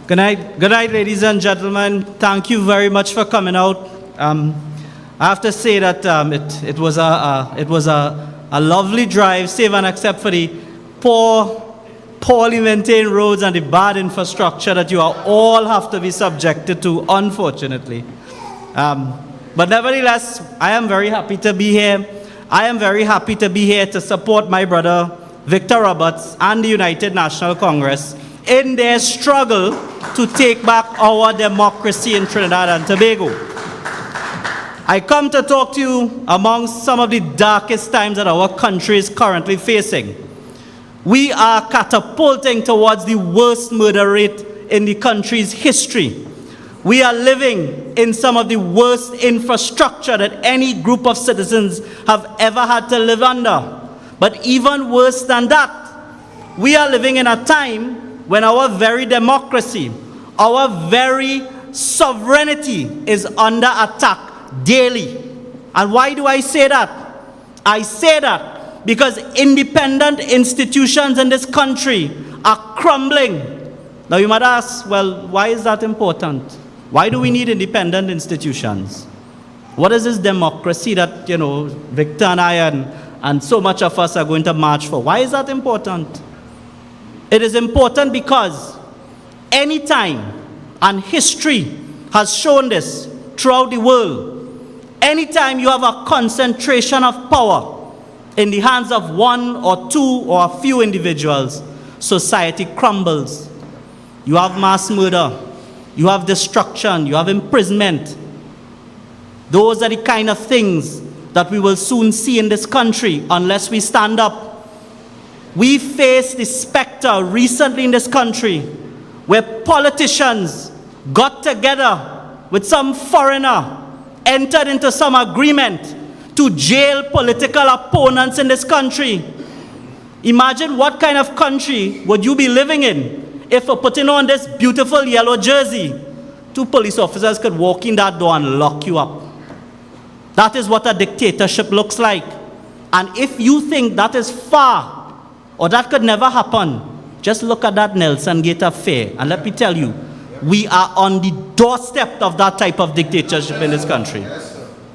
Speaker 7: Good night, ladies and gentlemen. Thank you very much for coming out. I have to say that it was a lovely drive, save and except for the poorly maintained roads and the bad infrastructure that you all have to be subjected to, unfortunately. But nevertheless, I am very happy to be here. I am very happy to be here to support my brother, Victor Roberts, and the United National Congress in their struggle to take back our democracy in Trinidad and Tobago. I come to talk to you amongst some of the darkest times that our country is currently facing. We are catapulting towards the worst murder rate in the country's history. We are living in some of the worst infrastructure that any group of citizens have ever had to live under. But even worse than that, we are living in a time when our very democracy, our very sovereignty is under attack daily. And why do I say that? I say that because independent institutions in this country are crumbling. Now you might ask, well, why is that important? Why do we need independent institutions? What is this democracy that, Victor and I and so much of us are going to march for? Why is that important? It is important because any time, and history has shown this throughout the world, anytime you have a concentration of power in the hands of one or two or a few individuals, society crumbles. You have mass murder, you have destruction, you have imprisonment. Those are the kind of things that we will soon see in this country unless we stand up. We faced the specter recently in this country where politicians got together with some foreigner, entered into some agreement to jail political opponents in this country. Imagine what kind of country would you be living in if for putting on this beautiful yellow jersey, 2 police officers could walk in that door and lock you up. That is what a dictatorship looks like. And if you think that is far, or that could never happen, just look at that Nelson Gate affair, and let me tell you, we are on the doorstep of that type of dictatorship in this country.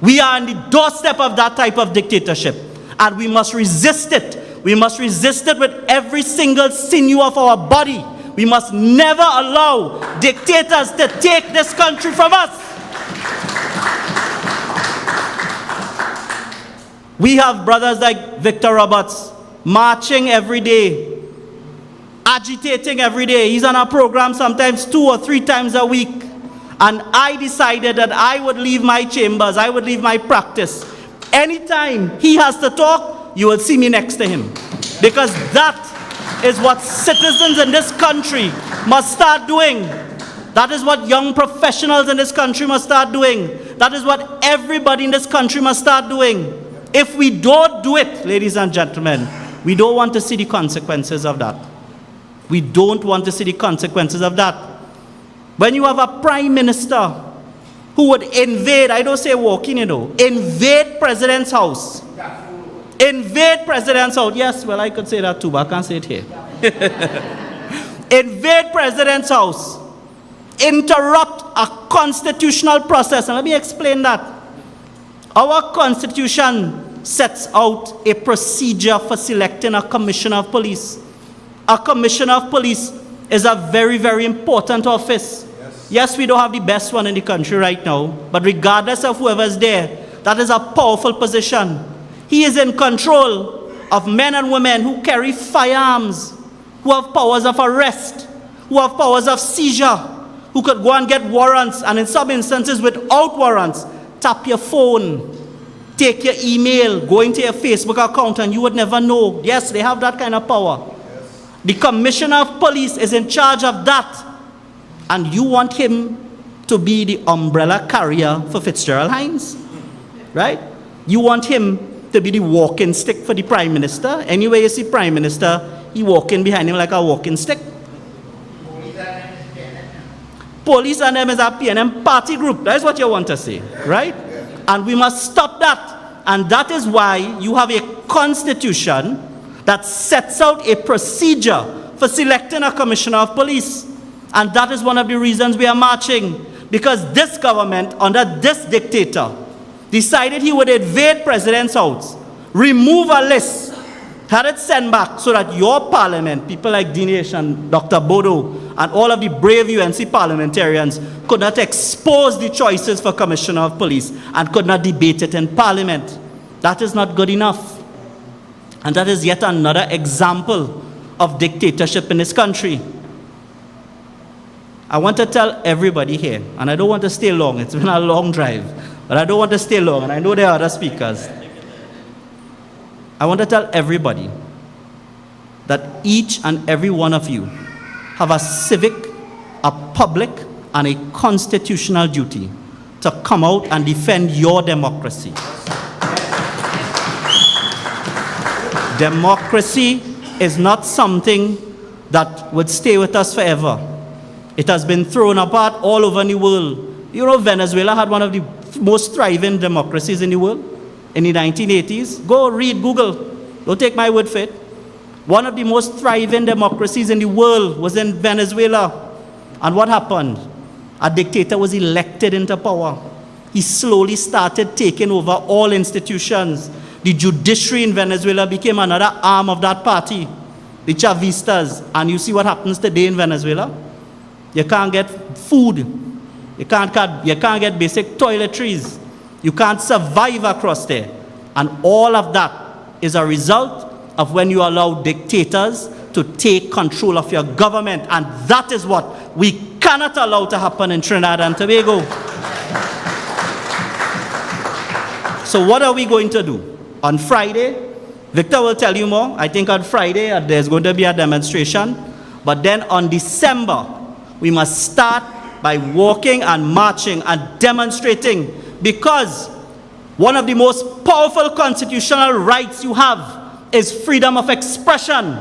Speaker 7: We are on the doorstep of that type of dictatorship, and we must resist it. We must resist it with every single sinew of our body. We must never allow dictators to take this country from us. We have brothers like Victor Roberts marching every day, agitating every day. He's on a program sometimes 2 or 3 times a week. And I decided that I would leave my chambers, I would leave my practice. Anytime he has to talk, you will see me next to him. Because that is what citizens in this country must start doing. That is what young professionals in this country must start doing. That is what everybody in this country must start doing. If we don't do it, ladies and gentlemen, we don't want to see the consequences of that. We don't want to see the consequences of that. When you have a prime minister who would invade, I don't say walk in, invade president's house. Invade president's house. Yes, well, I could say that too, but I can't say it here. Invade president's house. Interrupt a constitutional process. And let me explain that. Our constitution sets out a procedure for selecting a commissioner of police. A commissioner of police is a very, very important office. Yes, we don't have the best one in the country right now, but regardless of whoever is there, that is a powerful position. He is in control of men and women who carry firearms, who have powers of arrest, who have powers of seizure, who could go and get warrants, and in some instances without warrants, tap your phone, take your email, go into your Facebook account, and you would never know. Yes, they have that kind of power. Yes. The commissioner of police is in charge of that. And you want him to be the umbrella carrier for Fitzgerald Hines, right? You want him to be the walking stick for the Prime Minister. Anywhere you see Prime Minister, he walking behind him like a walking stick. Police and them is a PNM party group. That is what you want to say, right? And we must stop that. And that is why you have a constitution that sets out a procedure for selecting a commissioner of police. And that is one of the reasons we are marching. Because this government, under this dictator, decided he would invade President's house, remove a list, had it sent back so that your parliament, people like Dinesh and Dr. Bodo, and all of the brave UNC parliamentarians could not expose the choices for Commissioner of Police and could not debate it in Parliament. That is not good enough. And that is yet another example of dictatorship in this country. I want to tell everybody here, and I don't want to stay long, it's been a long drive, but I don't want to stay long, and I know there are other speakers. I want to tell everybody that each and every one of you have a civic, a public, and a constitutional duty to come out and defend your democracy. Democracy is not something that would stay with us forever. It has been thrown apart all over the world. You know, Venezuela had one of the most thriving democracies in the world in the 1980s. Go read, Google. Don't take my word for it. One of the most thriving democracies in the world was in Venezuela. And what happened? A dictator was elected into power. He slowly started taking over all institutions. The judiciary in Venezuela became another arm of that party, the Chavistas. And you see what happens today in Venezuela? You can't get food. You can't get basic toiletries. You can't survive across there. And all of that is a result of when you allow dictators to take control of your government. And that is what we cannot allow to happen in Trinidad and Tobago. So what are we going to do? On Friday, Victor will tell you more. I think on Friday there's going to be a demonstration. But then on December, we must start by walking and marching and demonstrating, because one of the most powerful constitutional rights you have is freedom of expression,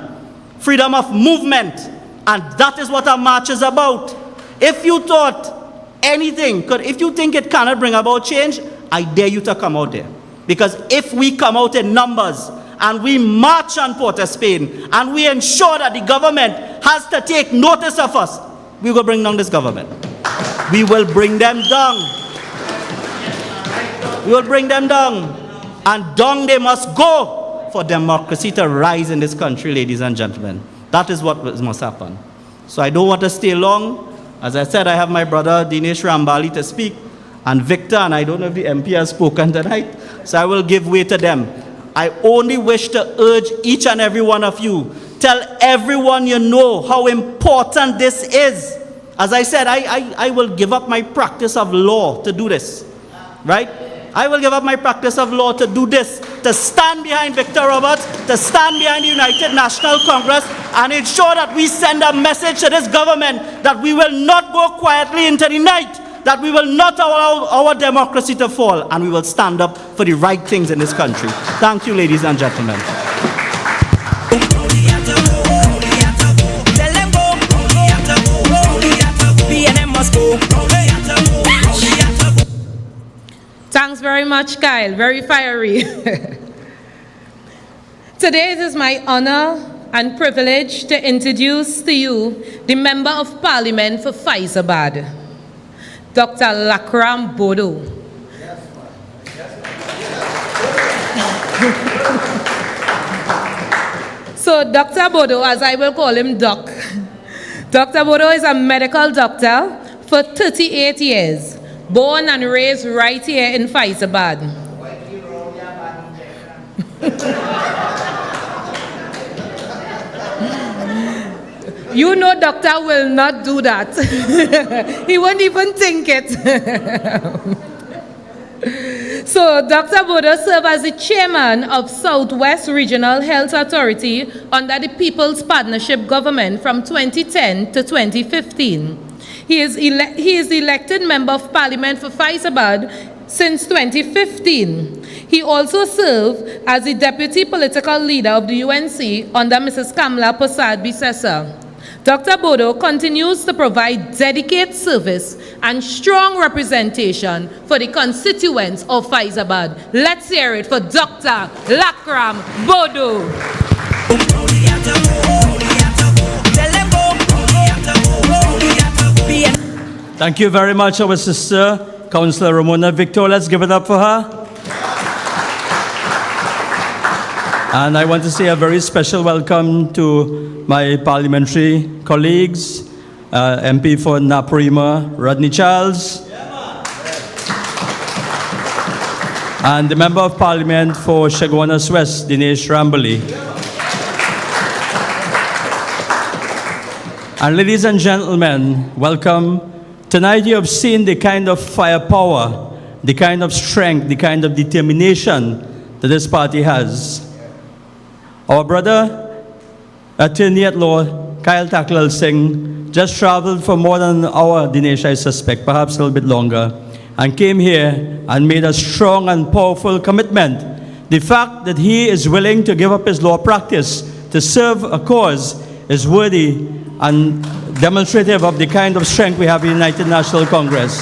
Speaker 7: freedom of movement, and that is what our march is about. If you thought anything if you think it cannot bring about change, I dare you to come out there. Because if we come out in numbers and we march on Port of Spain and we ensure that the government has to take notice of us, we will bring down this government. We will bring them down. We will bring them down. And down they must go for democracy to rise in this country, ladies and gentlemen. That is what must happen. So I don't want to stay long. As I said, I have my brother Dinesh Rambali to speak, and Victor, and I don't know if the MP has spoken tonight, so I will give way to them. I only wish to urge each and every one of you, tell everyone you know how important this is. As I said, I will give up my practice of law to do this, right? I will give up my practice of law to do this, to stand behind Victor Roberts, to stand behind the United National Congress, and ensure that we send a message to this government that we will not go quietly into the night, that we will not allow our democracy to fall, and we will stand up for the right things in this country. Thank you, ladies and gentlemen.
Speaker 2: Thanks very much, Kyle. Very fiery. Today it is my honor and privilege to introduce to you the Member of Parliament for Fyzabad, Dr. Lakram Bodo. So Dr. Bodo, as I will call him Doc, Dr. Bodo is a medical doctor for 38 years, born and raised right here in Fyzabad. You know doctor will not do that. He won't even think it. So Dr. Bodo served as the chairman of Southwest Regional Health Authority under the People's Partnership Government from 2010 to 2015. He is the elected member of Parliament for Fyzabad since 2015. He also served as the deputy political leader of the UNC under Mrs. Kamla Persad-Bissessar. Dr. Bodo continues to provide dedicated service and strong representation for the constituents of Fyzabad. Let's hear it for Dr. Lakram Bodo.
Speaker 7: Thank you very much, our sister, Councillor Ramona Victor. Let's give it up for her. And I want to say a very special welcome to my parliamentary colleagues, MP for Naparima, Rodney Charles, and the Member of Parliament for Chaguanas West, Dinesh Ramboli. And ladies and gentlemen, welcome. Tonight you have seen the kind of firepower, the kind of strength, the kind of determination that this party has. Our brother, attorney at law, Kyle Taklal Singh, just traveled for more than an hour, Dinesh, I suspect, perhaps a little bit longer, and came here and made a strong and powerful commitment. The fact that he is willing to give up his law practice to serve a cause is worthy and demonstrative of the kind of strength we have in the United National Congress.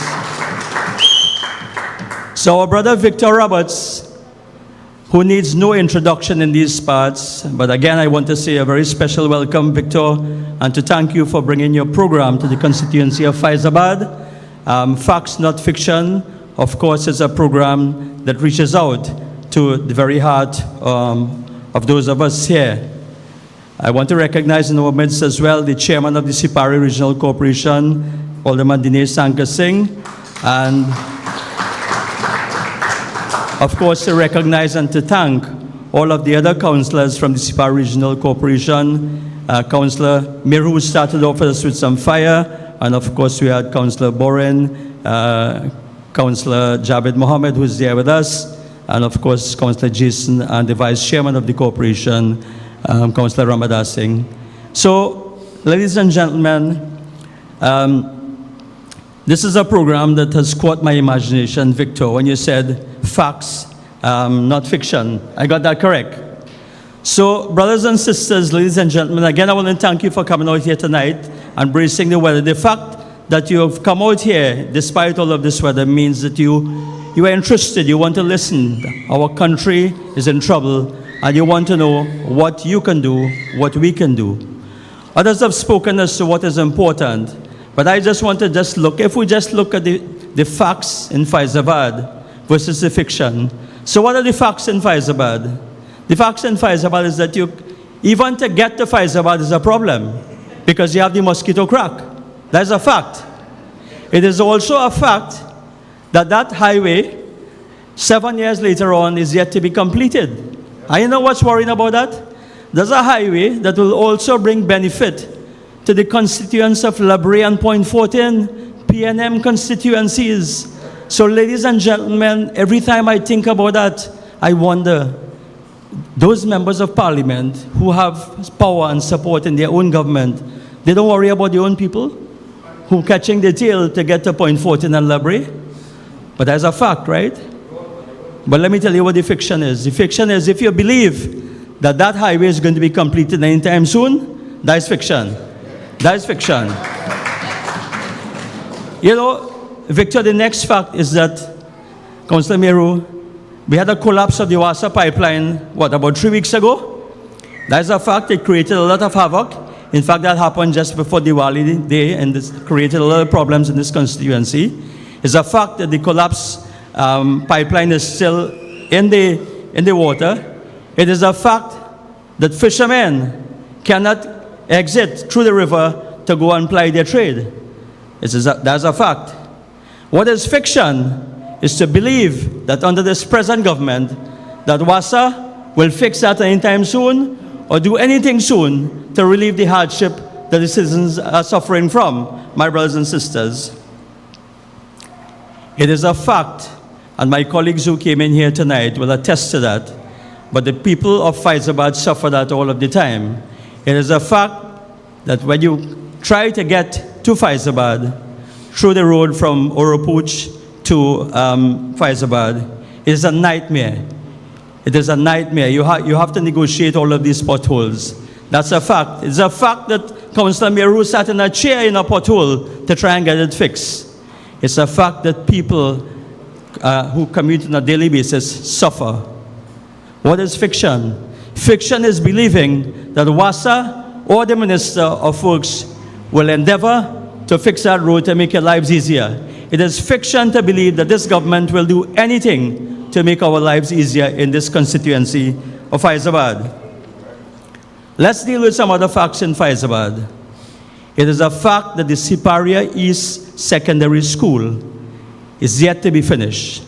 Speaker 7: So our brother Victor Roberts, who needs no introduction in these parts, but again I want to say a very special welcome, Victor, and to thank you for bringing your program to the constituency of Fyzabad. Facts Not Fiction, of course, is a program that reaches out to the very heart of those of us here. I want to recognize in our midst as well the chairman of the Sipari Regional Corporation, Alderman Dinesh Sankar Singh, and of course to recognize and to thank all of the other councillors from the Sipari Regional Corporation. Councillor Miru, who started off us with some fire, and of course we had Councillor Boren, Councillor Javed Mohammed, who is there with us, and of course Councillor Jason and the vice chairman of the corporation, Councillor Ramadas Singh. So, ladies and gentlemen, this is a program that has caught my imagination, Victor, when you said facts, not fiction. I got that correct. So, brothers and sisters, ladies and gentlemen, again, I want to thank you for coming out here tonight and bracing the weather. The fact that you have come out here, despite all of this weather, means that you are interested, you want to listen. Our country is in trouble, and you want to know what you can do, what we can do. Others have spoken as to what is important, but I just want to look, if we just look at the facts in Fyzabad versus the fiction. So what are the facts in Fyzabad? The facts in Fyzabad is that even to get to Fyzabad is a problem, because you have the mosquito crack. That is a fact. It is also a fact that that highway, 7 years later on, is yet to be completed. And you know what's worrying about that? There's a highway that will also bring benefit to the constituents of Labrie and Point 14, PNM constituencies. So ladies and gentlemen, every time I think about that, I wonder, those members of parliament who have power and support in their own government, they don't worry about their own people who are catching the tail to get to Point 14 and Labrie? But that's a fact, right? But let me tell you what the fiction is. The fiction is if you believe that that highway is going to be completed anytime soon, that is fiction. That is fiction. You know, Victor, the next fact is that, Councillor Meru, we had a collapse of the Wasa pipeline, about 3 weeks ago? That is a fact. It created a lot of havoc. In fact, that happened just before Diwali Day, and this created a lot of problems in this constituency. It's a fact that the collapse pipeline is still in the water. It is a fact that fishermen cannot exit through the river to go and ply their trade. That's a fact. What is fiction is to believe that under this present government, that WASA will fix that anytime soon or do anything soon to relieve the hardship that the citizens are suffering from, my brothers and sisters. It is a fact, and my colleagues who came in here tonight will attest to that, but the people of Fyzabad suffer that all of the time. It is a fact that when you try to get to Fyzabad through the road from Oropuch to Fyzabad, it is a nightmare.
Speaker 8: It is a nightmare. You have to negotiate all of these potholes. That's a fact. It's a fact that Councillor Meru sat in a chair in a pothole to try and get it fixed. It's a fact that people who commute on a daily basis suffer. What is fiction? Fiction is believing that WASA or the Minister of Works will endeavor to fix that road to make your lives easier. It is fiction to believe that this government will do anything to make our lives easier in this constituency of Fyzabad. Let's deal with some other facts in Fyzabad. It is a fact that the Siparia East Secondary School is yet to be finished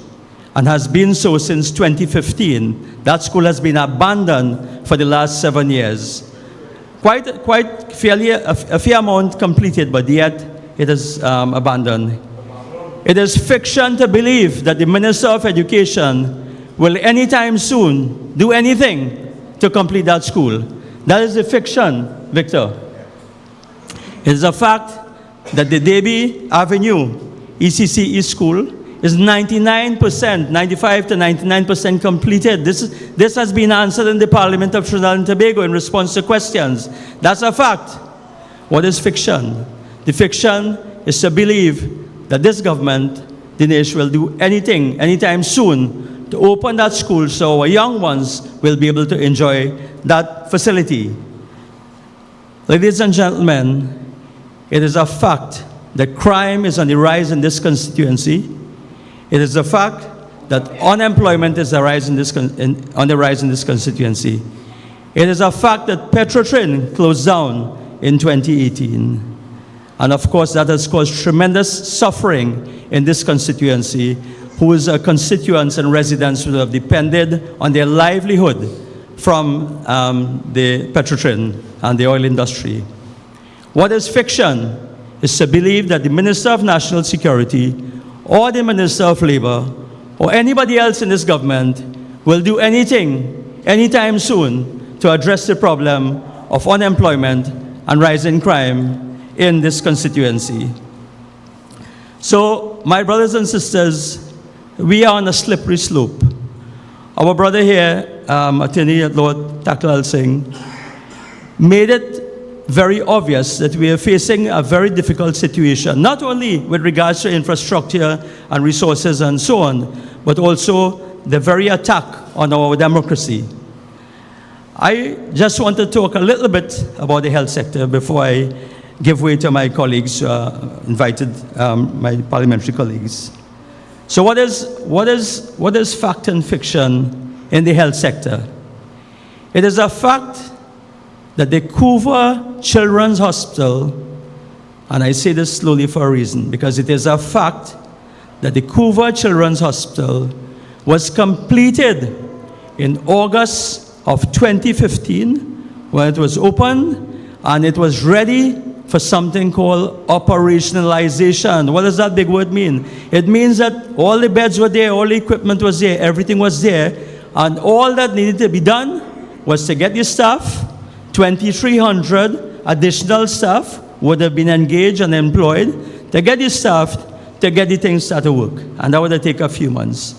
Speaker 8: and has been so since 2015. That school has been abandoned for the last 7 years. Quite fairly, a fair amount completed, but yet it is abandoned. It is fiction to believe that the Minister of Education will anytime soon do anything to complete that school. That is a fiction, Victor. It is a fact that the Davie Avenue ECCE school is 95 to 99% completed. This has been answered in the Parliament of Trinidad and Tobago in response to questions. That's a fact. What is fiction? The fiction is to believe that this government, Dinesh, will do anything, anytime soon, to open that school so our young ones will be able to enjoy that facility. Ladies and gentlemen, it is a fact that crime is on the rise in this constituency. It is a fact that unemployment is on the rise in this constituency. It is a fact that Petrotrin closed down in 2018. And of course, that has caused tremendous suffering in this constituency, whose constituents and residents who have depended on their livelihood from the Petrotrin and the oil industry. What is fiction is to believe that the Minister of National Security or the Minister of Labor or anybody else in this government will do anything anytime soon to address the problem of unemployment and rising crime in this constituency. So, my brothers and sisters, we are on a slippery slope. Our brother here, Attorney Lord Taklal Singh, made it very obvious that we are facing a very difficult situation, not only with regards to infrastructure and resources and so on, but also the very attack on our democracy. I just want to talk a little bit about the health sector before I give way to my colleagues, invited my parliamentary colleagues. So what is fact and fiction in the health sector? It is a fact that the Couva Children's Hospital, and I say this slowly for a reason, because it is a fact that the Couva Children's Hospital was completed in August of 2015 when it was opened, and it was ready for something called operationalization. What does that big word mean? It means that all the beds were there, all the equipment was there, everything was there, and all that needed to be done was to get the staff. 2,300 additional staff would have been engaged and employed to get the staff to get the things started to work. And that would have taken a few months.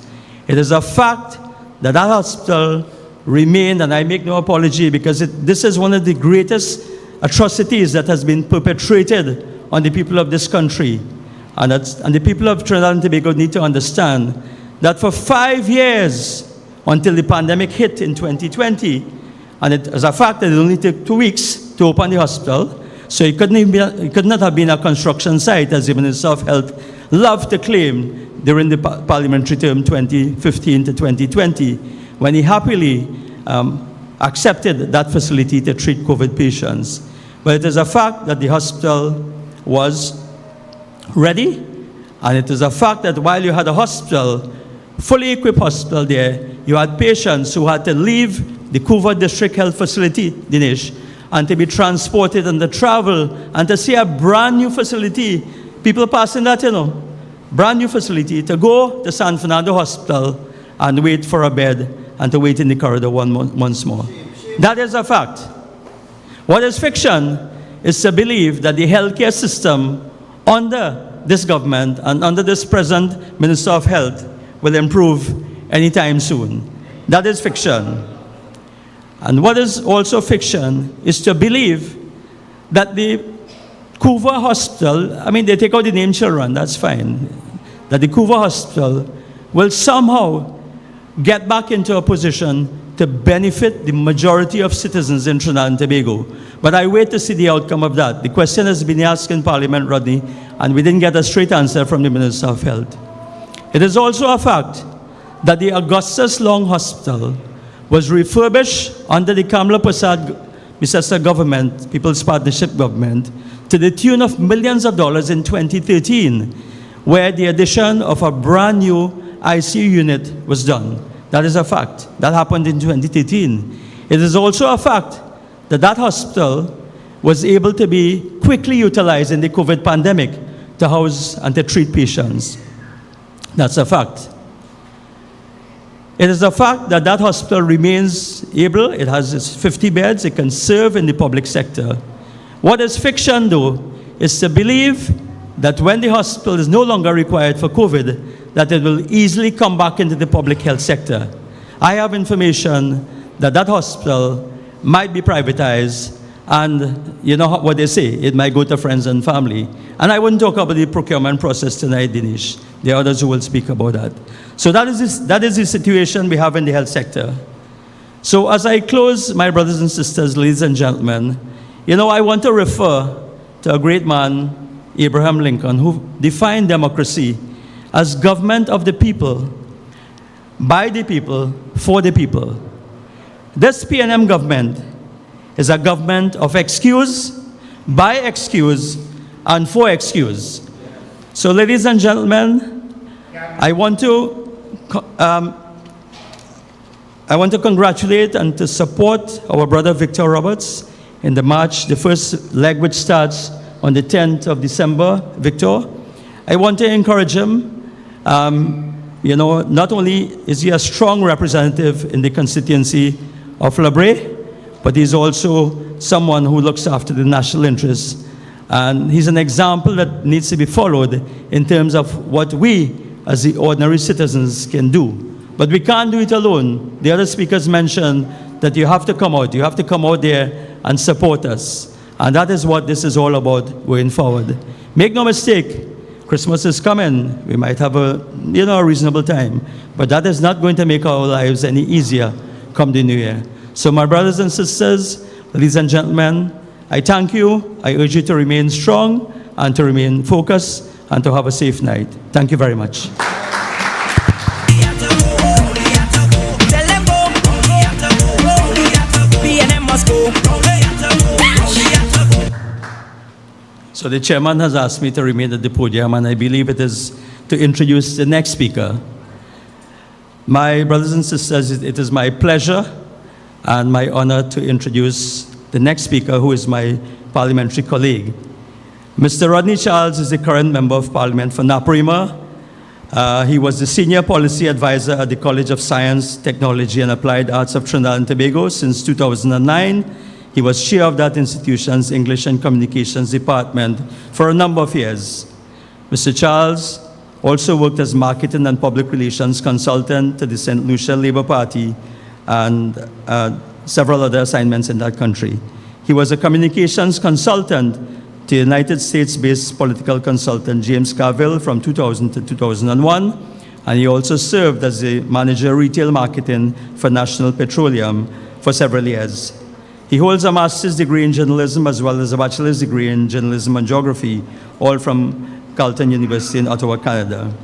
Speaker 8: It is a fact that that hospital remained, and I make no apology because this is one of the greatest atrocities that has been perpetrated on the people of this country. And the people of Trinidad and Tobago need to understand that for 5 years, until the pandemic hit in 2020, and it is a fact that it only took 2 weeks to open the hospital, so it could not have been a construction site, as the Minister of Health loved to claim during the parliamentary term 2015 to 2020, when he happily accepted that facility to treat COVID patients. But it is a fact that the hospital was ready, and it is a fact that while you had a hospital, fully equipped hospital there, you had patients who had to leave the Couva District Health Facility, Dinesh, and to be transported and to travel and to see a brand new facility. People passing that, brand new facility, to go to San Fernando Hospital and wait for a bed and to wait in the corridor once more. That is a fact. What is fiction is to believe that the healthcare system under this government and under this present Minister of Health will improve anytime soon. That is fiction. And what is also fiction is to believe that the Couva Hospital, I mean, they take out the name children, that's fine, that the Couva Hospital will somehow get back into a position to benefit the majority of citizens in Trinidad and Tobago. But I wait to see the outcome of that. The question has been asked in Parliament, Rodney, and we didn't get a straight answer from the Minister of Health. It is also a fact that the Augustus Long Hospital was refurbished under the Kamla Prasad Misesa government, People's Partnership government, to the tune of millions of dollars in 2013, where the addition of a brand new ICU unit was done. That is a fact. That happened in 2013. It is also a fact that that hospital was able to be quickly utilized in the COVID pandemic to house and to treat patients. That's a fact. It is a fact that that hospital remains able. It has its 50 beds. It can serve in the public sector. What is fiction, though, is to believe that when the hospital is no longer required for COVID, that it will easily come back into the public health sector. I have information that that hospital might be privatized, and you know what they say, it might go to friends and family. And I wouldn't talk about the procurement process tonight, Dinesh. There are others who will speak about that. So that is the situation we have in the health sector. So as I close, my brothers and sisters, ladies and gentlemen, you know, I want to refer to a great man, Abraham Lincoln, who defined democracy as government of the people, by the people, for the people. This PNM government is a government of excuse, by excuse, and for excuse. So, ladies and gentlemen, I want to congratulate and to support our brother Victor Roberts in the march, the first leg which starts on the 10th of December, Victor. I want to encourage him. You know, not only is he a strong representative in the constituency of Labre, but he's also someone who looks after the national interests. And he's an example that needs to be followed in terms of what we, as the ordinary citizens, can do. But we can't do it alone. The other speakers mentioned that you have to come out. You have to come out there and support us. And that is what this is all about going forward. Make no mistake, Christmas is coming. We might have a reasonable time. But that is not going to make our lives any easier come the new year. So my brothers and sisters, ladies and gentlemen, I thank you. I urge you to remain strong and to remain focused and to have a safe night. Thank you very much. So the chairman has asked me to remain at the podium, and I believe it is to introduce the next speaker. My brothers and sisters, it is my pleasure and my honor to introduce the next speaker, who is my parliamentary colleague. Mr. Rodney Charles is the current Member of Parliament for Naparima. He was the Senior Policy Advisor at the College of Science, Technology and Applied Arts of Trinidad and Tobago since 2009. He was chair of that institution's English and Communications Department for a number of years. Mr. Charles also worked as marketing and public relations consultant to the St. Lucia Labour Party and several other assignments in that country. He was a communications consultant to United States-based political consultant James Carville from 2000 to 2001, and he also served as the manager of retail marketing for National Petroleum for several years. He holds a master's degree in journalism as well as a bachelor's degree in journalism and geography, all from Carleton University in Ottawa, Canada.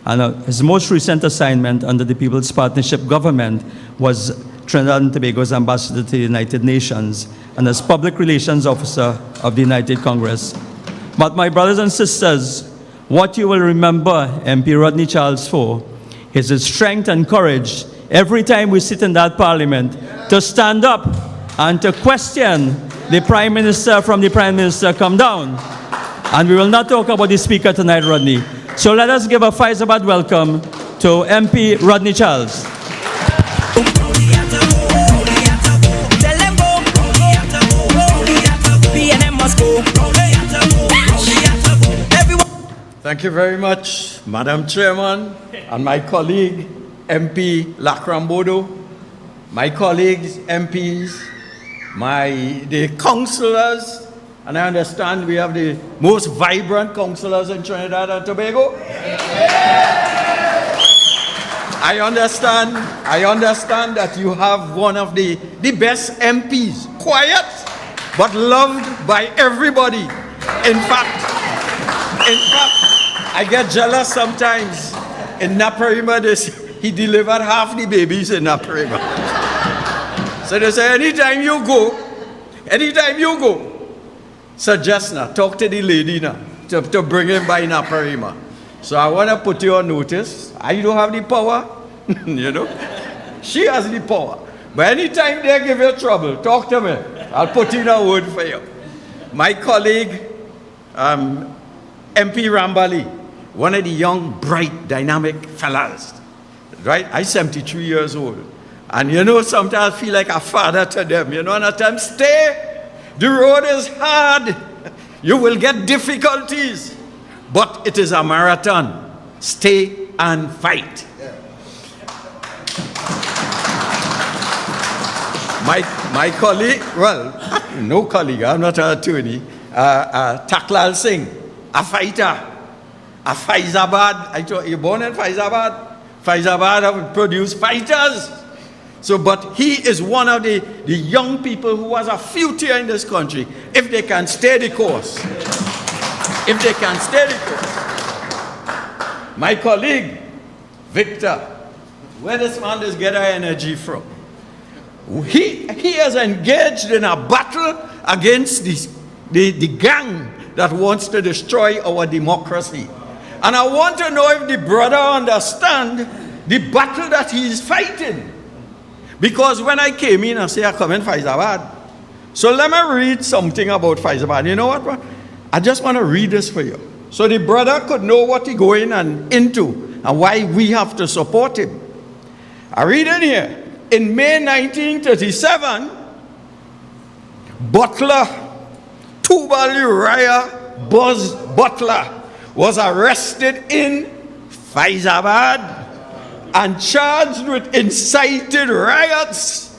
Speaker 8: And his most recent assignment under the People's Partnership government was Trinidad and Tobago's ambassador to the United Nations and as public relations officer of the United Congress. But my brothers and sisters, what you will remember MP Rodney Charles for is his strength and courage every time we sit in that parliament to stand up and to question the Prime Minister from the Prime Minister come down. And we will not talk about the speaker tonight, Rodney. So let us give a Fyzabad welcome to MP Rodney Charles.
Speaker 9: Thank you very much, Madam Chairman, and my colleague, MP Lakram Bodo, my colleagues, MPs, the councillors, and I understand we have the most vibrant councillors in Trinidad and Tobago. I understand that you have one of the best MPs, quiet, but loved by everybody. In fact, I get jealous sometimes. In Naparima, he delivered half the babies in Naparima. So they say, anytime you go, suggest now, talk to the lady now, to bring him by Naparima. So I want to put you on notice. I don't have the power, you know. She has the power. But anytime they give you trouble, talk to me. I'll put in a word for you. My colleague, MP Rambali, one of the young, bright, dynamic fellas, right? I'm 73 years old. And you know, sometimes I feel like a father to them. You know, and at times, stay. The road is hard. You will get difficulties. But it is a marathon. Stay and fight. My colleague, well, no colleague, I'm not an attorney, Taklal Singh, a fighter, a Fyzabad. I told you, born in Fyzabad. Fyzabad have produced fighters. So, but he is one of the young people who has a future in this country, if they can stay the course. If they can stay the course. My colleague, Victor, where this man is getting energy from? He has engaged in a battle against the gang that wants to destroy our democracy. And I want to know if the brother understands the battle that he is fighting. Because when I came in, I say, I come in Fyzabad. So let me read something about Fyzabad. You know what, bro? I just want to read this for you. So the brother could know what he's going into and why we have to support him. I read in here. In May 1937, Butler, Tubal Uriah Buzz Butler, was arrested in Fyzabad and charged with incited riots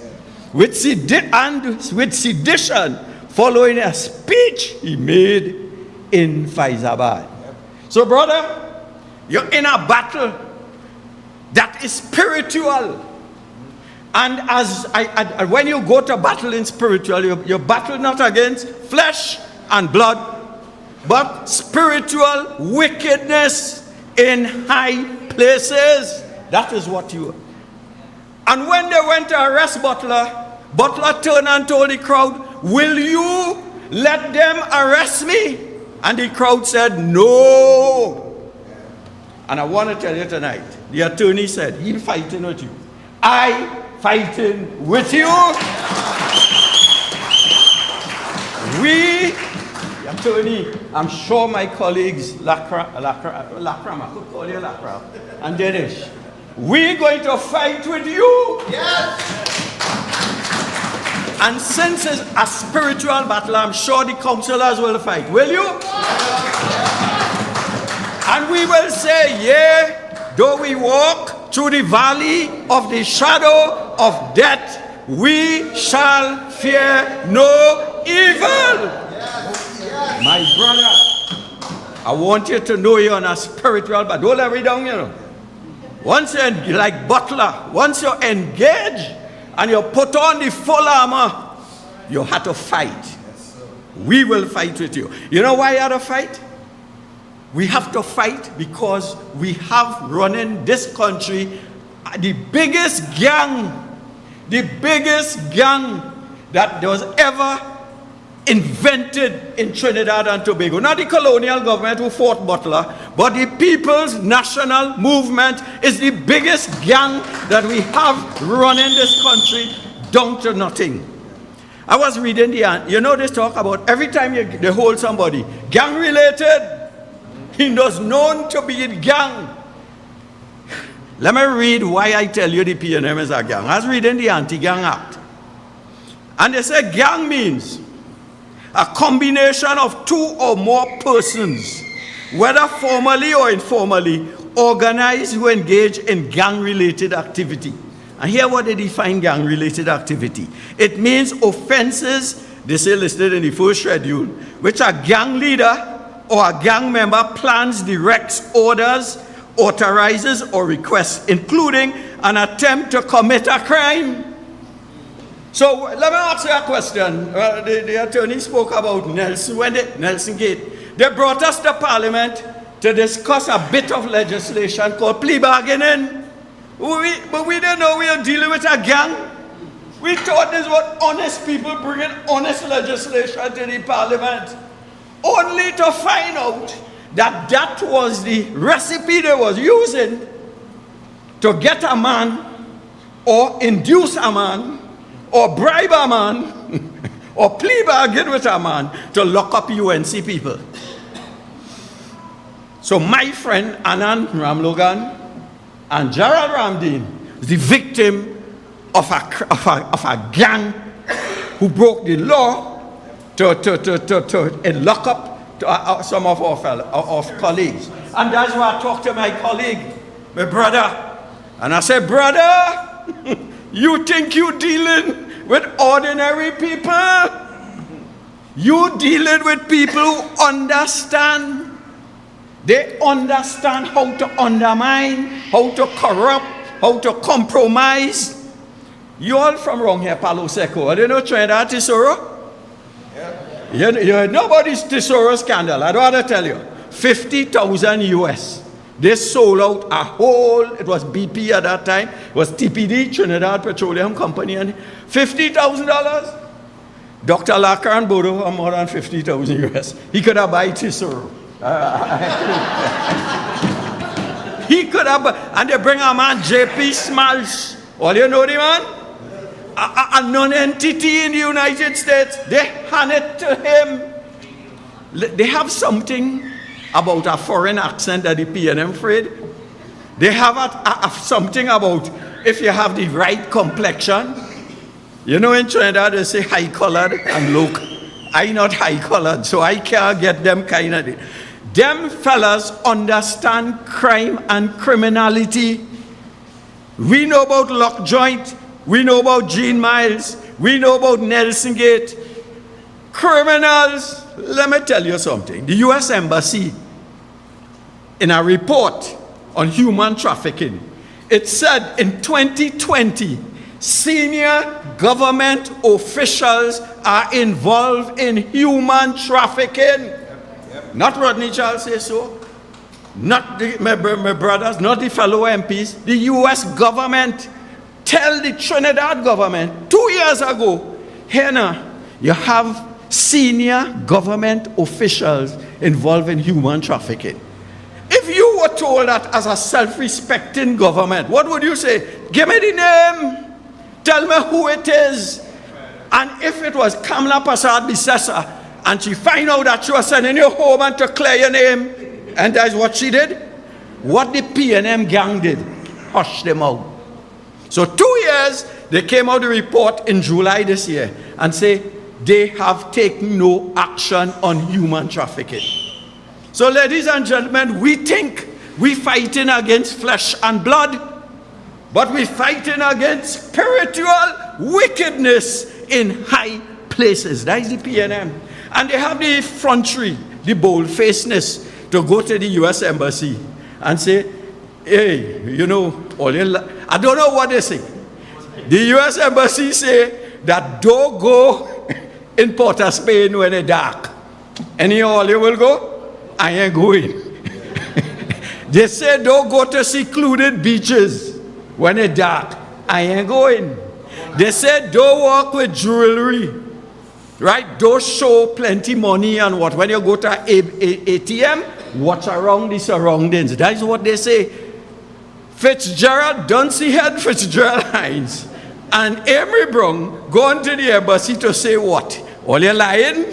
Speaker 9: with sedition following a speech he made in Fyzabad. So, brother, you're in a battle that is spiritual. And when you go to battle in spiritual, you battle not against flesh and blood, but spiritual wickedness in high places. That is what you are. And when they went to arrest Butler, Butler turned and told the crowd, will you let them arrest me? And the crowd said, no. And I want to tell you tonight, the attorney said, he's fighting with you. I fighting with you. We, attorney, I'm sure my colleagues, Lakram, I could call you Lakram, and Dinesh, we're going to fight with you. Yes. And since it's a spiritual battle, I'm sure the councillors will fight. Will you? And we will say, yea, though we walk through the valley of the shadow of death, we shall fear no evil. My brother, I want you to know you're on a spiritual battle. Don't let me down, you know. Once you're like Butler, once you're engaged and you put on the full armor, you have to fight. We will fight with you. You know why you have to fight? We have to fight because we have running this country the biggest gang that was ever invented in Trinidad and Tobago. Not the colonial government who fought Butler, but the People's National Movement is the biggest gang that we have running this country down to nothing. I was reading you know this talk about every time they hold somebody, gang related, he was known to be in gang. Let me read why I tell you the PNM is a gang. I was reading the Anti-Gang Act. And they say gang means a combination of two or more persons, whether formally or informally, organized who engage in gang-related activity. And here what they define gang-related activity. It means offenses, they say listed in the first schedule, which a gang leader or a gang member plans, directs, orders, authorizes, or requests, including an attempt to commit a crime. So let me ask you a question. The attorney spoke about Nelson Gate. They brought us to Parliament to discuss a bit of legislation called plea bargaining. But we didn't know we were dealing with a gang. We thought this was honest people bringing honest legislation to the Parliament, only to find out that that was the recipe they was using to get a man, or induce a man, or bribe a man, or plea bargain with a man to lock up UNC people. So my friend Anand Ramlogan and Gerald Ramdeen is the victim of a gang who broke the law to lock up some of our colleagues. And that's why I talked to my colleague, my brother. And I said, brother, you think you're dealing with ordinary people? You dealing with people who understand. They understand how to undermine, how to corrupt, how to compromise. You all from wrong here, Palo Seco. I don't know Trinidad Tesoro? Yeah. You heard nobody's Tesoro scandal. I don't want to tell you. 50,000 US. They sold out a whole, it was BP at that time, it was TPD, Trinidad Petroleum Company, and $50,000. Dr. Lakaran Bodo more than 50,000 US. He could have bought Tesoro. He could have, and they bring a man, JP Smalls. All you know the man? A non-entity in the United States. They hand it to him. They have something about a foreign accent that the PNM afraid. They have something about if you have the right complexion. You know in Trinidad they say high-colored and low. I'm not high-colored, so I can't get them kind of thing. Them fellas understand crime and criminality. We know about Lockjoint. We know about Gene Miles. We know about Nelson Gate. Criminals. Let me tell you something. The U.S. Embassy, in a report on human trafficking, it said in 2020, senior government officials are involved in human trafficking. Not Rodney Charles says so, not my brothers, not the fellow MPs, the US government. Tell the Trinidad government 2 years ago, here now, you have senior government officials involved in human trafficking. If you were told that as a self-respecting government, what would you say? Give me the name, tell me who it is. And if it was Kamla Prasad Bisesa, and she find out that she was sending you home and to clear your name, and that's what she did. What the PNM gang did, hush them out. So 2 years, they came out the report in July this year and say they have taken no action on human trafficking. So ladies and gentlemen, we think we're fighting against flesh and blood, but we're fighting against spiritual wickedness in high places. That is the PNM. And they have the effrontery, the bold-facedness to go to the U.S. Embassy and say, hey, you know, I don't know what they say. The U.S. Embassy say that don't go in Port of Spain when it's dark. Any all you will go? I ain't going. They say don't go to secluded beaches when it's dark. I ain't going. They say don't walk with jewelry. Right? Don't show plenty money and what. When you go to ATM, watch around the surroundings. That is what they say. Fitzgerald Dunsehead, Fitzgerald Hines, and Amory Brown going to the embassy to say what? All you lying?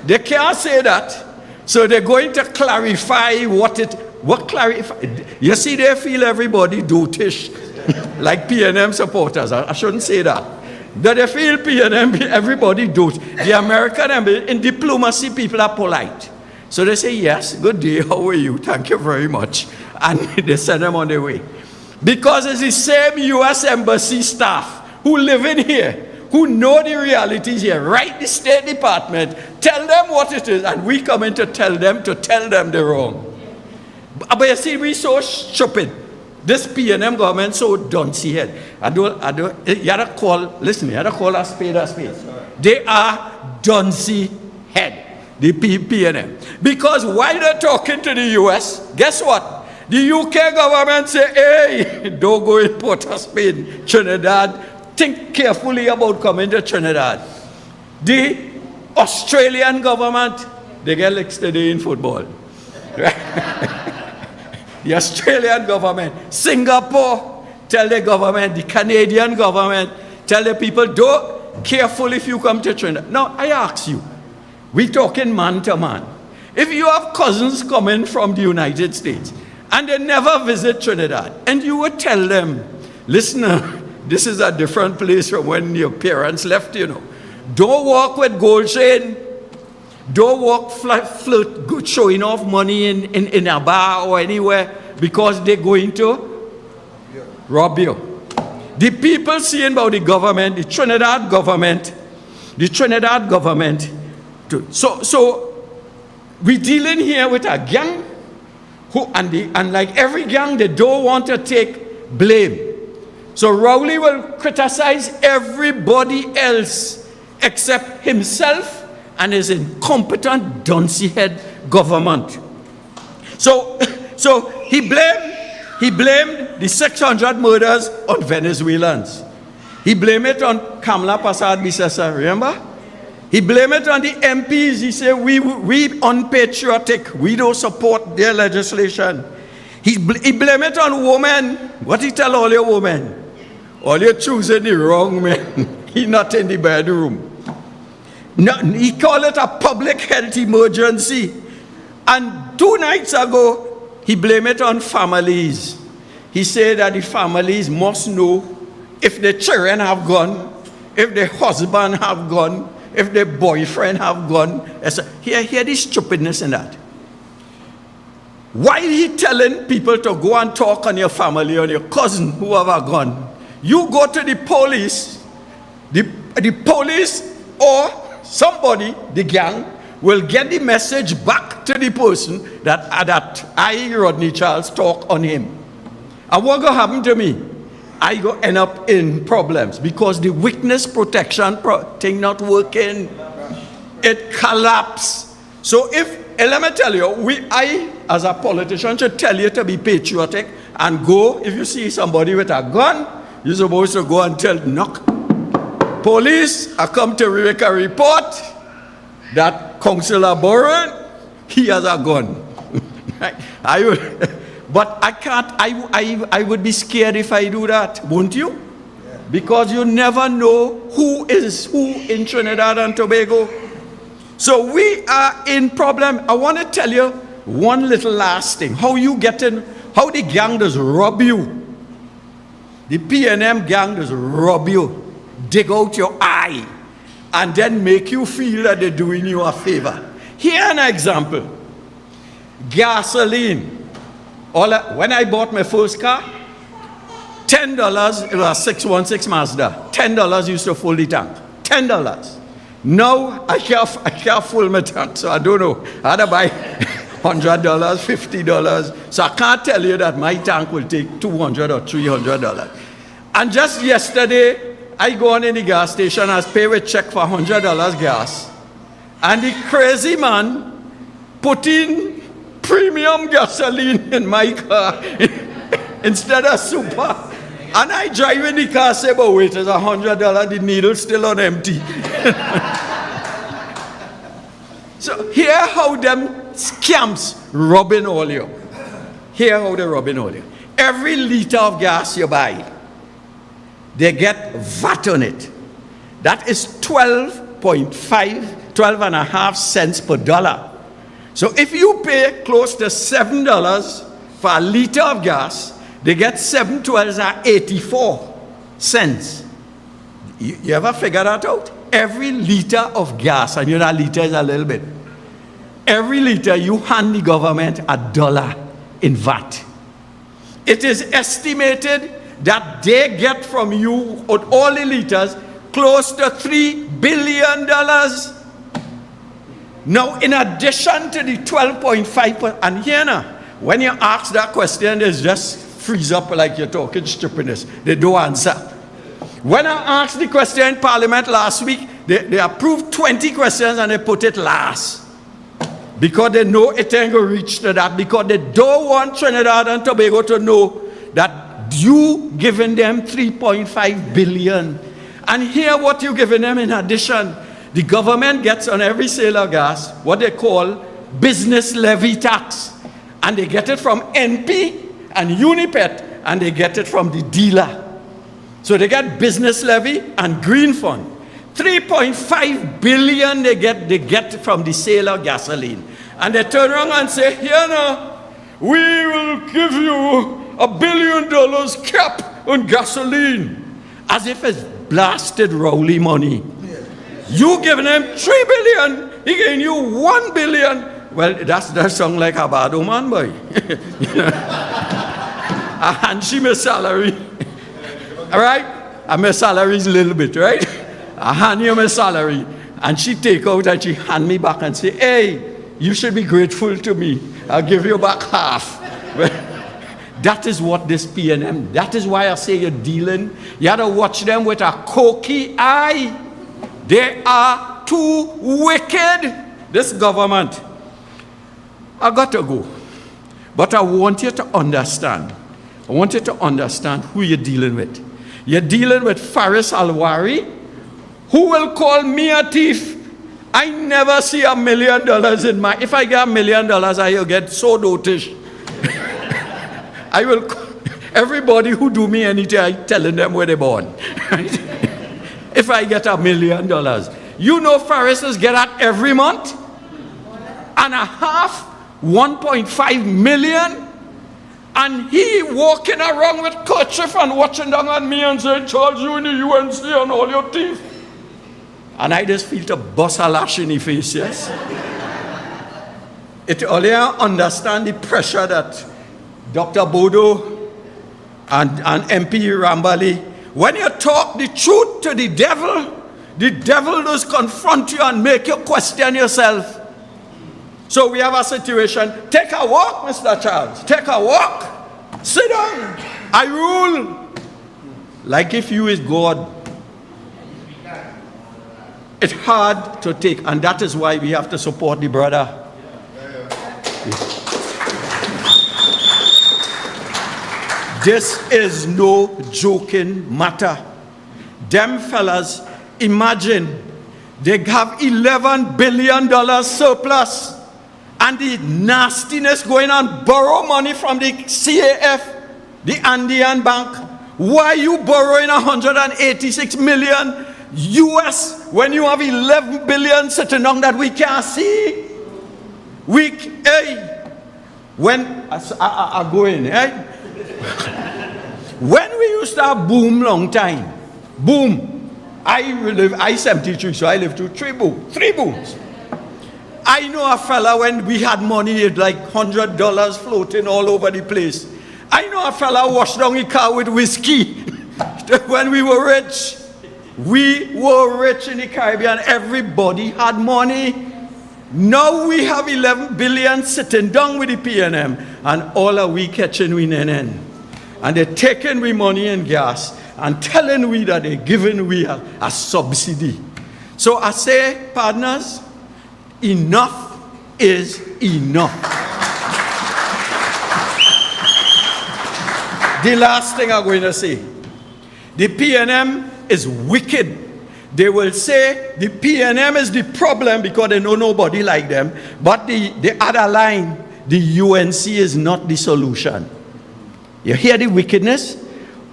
Speaker 9: They can't say that. So they're going to clarify what clarify. You see, they feel everybody dotish, like PNM supporters. I shouldn't say that. That they feel PNM, everybody does. The American, in diplomacy, people are polite. So they say, yes, good day, how are you? Thank you very much. And they send them on their way. Because it's the same U.S. Embassy staff who live in here, who know the realities here, write the State Department, tell them what it is, and we come in to tell them they're wrong. But you see, we so stupid. This P&M government so duncy head. You had to call, listen, you had to call a spade a spade. They are duncy head, the P&M. Because while they're talking to the US, guess what? The UK government say, hey, don't go in Port of Spain, Trinidad. Think carefully about coming to Trinidad. The Australian government, they get licks today in football. The Australian government, Singapore, tell the government, the Canadian government, tell the people, don't, careful if you come to Trinidad. Now, I ask you, we talking man to man. If you have cousins coming from the United States, and they never visit Trinidad, and you would tell them, listen, this is a different place from when your parents left, you know. Don't walk with gold chain. Don't walk flirt, showing off money in a bar or anywhere, because they're going to rob you. The people seeing about the government, the Trinidad government, so we're dealing here with a gang who, and like every gang, they don't want to take blame. So Rowley will criticize everybody else except himself and his incompetent, duncy-head government. So he blamed the 600 murders on Venezuelans. He blamed it on Kamala Persad-Bissessar, remember? He blamed it on the MPs. He said, we unpatriotic, we don't support their legislation. He blamed it on women. What he tell all your women? All you're choosing the wrong man. He not in the bedroom. No, he called it a public health emergency. And 2 nights ago, he blamed it on families. He said that the families must know if the children have gone, if the husband have gone, if the boyfriend have gone. Hear the stupidness in that. Why he telling people to go and talk on your family, on your cousin, whoever gone? You go to the police, the police or somebody, the gang, will get the message back to the person that I, Rodney Charles, talk on him. And what going to happen to me? I go end up in problems because the witness protection thing not working. It collapsed. So let me tell you, I as a politician should tell you to be patriotic and go. If you see somebody with a gun, you're supposed to go and tell, knock. Police, I come to make a report that Councillor Boren, he has a gun. But I can't, I would be scared if I do that, won't you? Because you never know who is who in Trinidad and Tobago. So we are in problem. I want to tell you one little last thing. How the gang does rob you. The P&M gang does rob you, dig out your eye, and then make you feel that they're doing you a favor. Here an example. Gasoline. When I bought my first car, $10, it was a 616 Mazda. $10 used to fill the tank. $10. Now I can't fill my tank, so I don't know. I had to buy $100, $50. So I can't tell you that my tank will take $200 or $300. And just yesterday, I go on in the gas station, I pay with check for $100 gas. And the crazy man put in premium gasoline in my car instead of super. And I drive in the car, say, but wait, it's $100, the needle's still on empty. So here how them scams robbing all you. Here how they robbing all you. Every liter of gas you buy, they get VAT on it. That is 12.5 cents per dollar. So if you pay close to $7 for a liter of gas, they get 7 12s are 84 cents. You ever figure that out? Every liter of gas, and you know a liter is a little bit. Every liter you hand the government $1 in VAT. It is estimated that they get from you, all the liters, close to $3 billion. Now, in addition to the 12.5%, and here now, when you ask that question, they just freeze up like you're talking stupidness. They don't answer. When I asked the question in Parliament last week, they approved 20 questions and they put it last. Because they know it ain't going to reach to that. Because they don't want Trinidad and Tobago to know that you giving them 3.5 billion. And here what you giving them in addition. The government gets on every sale of gas what they call business levy tax. And they get it from NP and Unipet, and they get it from the dealer. So they get business levy and green fund. 3.5 billion they get from the sale of gasoline. And they turn around and say, here now, we will give you $1 billion cap on gasoline. As if it's blasted Rowley money. You giving them 3 billion, he giving you 1 billion. Well, that sound like a bad man, boy. And she my salary. All right? And my salary is a little bit, right? I hand you my salary. And she take out and she hand me back and say, hey, you should be grateful to me. I'll give you back half. Well, that is what this PNM, that is why I say you're dealing. You have to watch them with a cocky eye. They are too wicked. This government. I got to go. But I want you to understand. I want you to understand who you're dealing with. You're dealing with Faris Alwari, who will call me a thief. I never see $1 million in my... If I get $1 million, I will get so dotish. I will... Everybody who do me anything, I telling them where they're born. Right? If I get $1 million. You know Faris get that every month? And a half, 1.5 million. And he walking around with kerchief and watching down on me and saying, Charles, you in the UNC and all your teeth. And I just feel to bust a lash in the face, yes? It only understand the pressure that Dr. Bodo and MP Rambali, when you talk the truth to the devil does confront you and make you question yourself. So we have a situation. Take a walk, Mr. Charles. Take a walk. Sit down. I rule. Like if you is God. It's hard to take, and that is why we have to support the brother. This is no joking matter. Them fellas, imagine, they have $11 billion surplus. And the nastiness going on, borrow money from the CAF, the Andean Bank. Why are you borrowing 186 million US when you have 11 billion sitting down that we can't see? When I go in, when we used to have boom long time, boom. I 73, so I lived through three booms. I know a fella when we had money, it like $100 floating all over the place. I know a fella washed down his car with whiskey when we were rich. We were rich in the Caribbean. Everybody had money. Now we have 11 billion sitting down with the PNM, and all are we catching we NN. And they're taking we money and gas and telling we that they're giving we a subsidy. So I say, partners, enough is enough. The last thing I'm going to say, the PNM is wicked. They will say the PNM is the problem because they know nobody like them. But the other line, the UNC is not the solution. You hear the wickedness?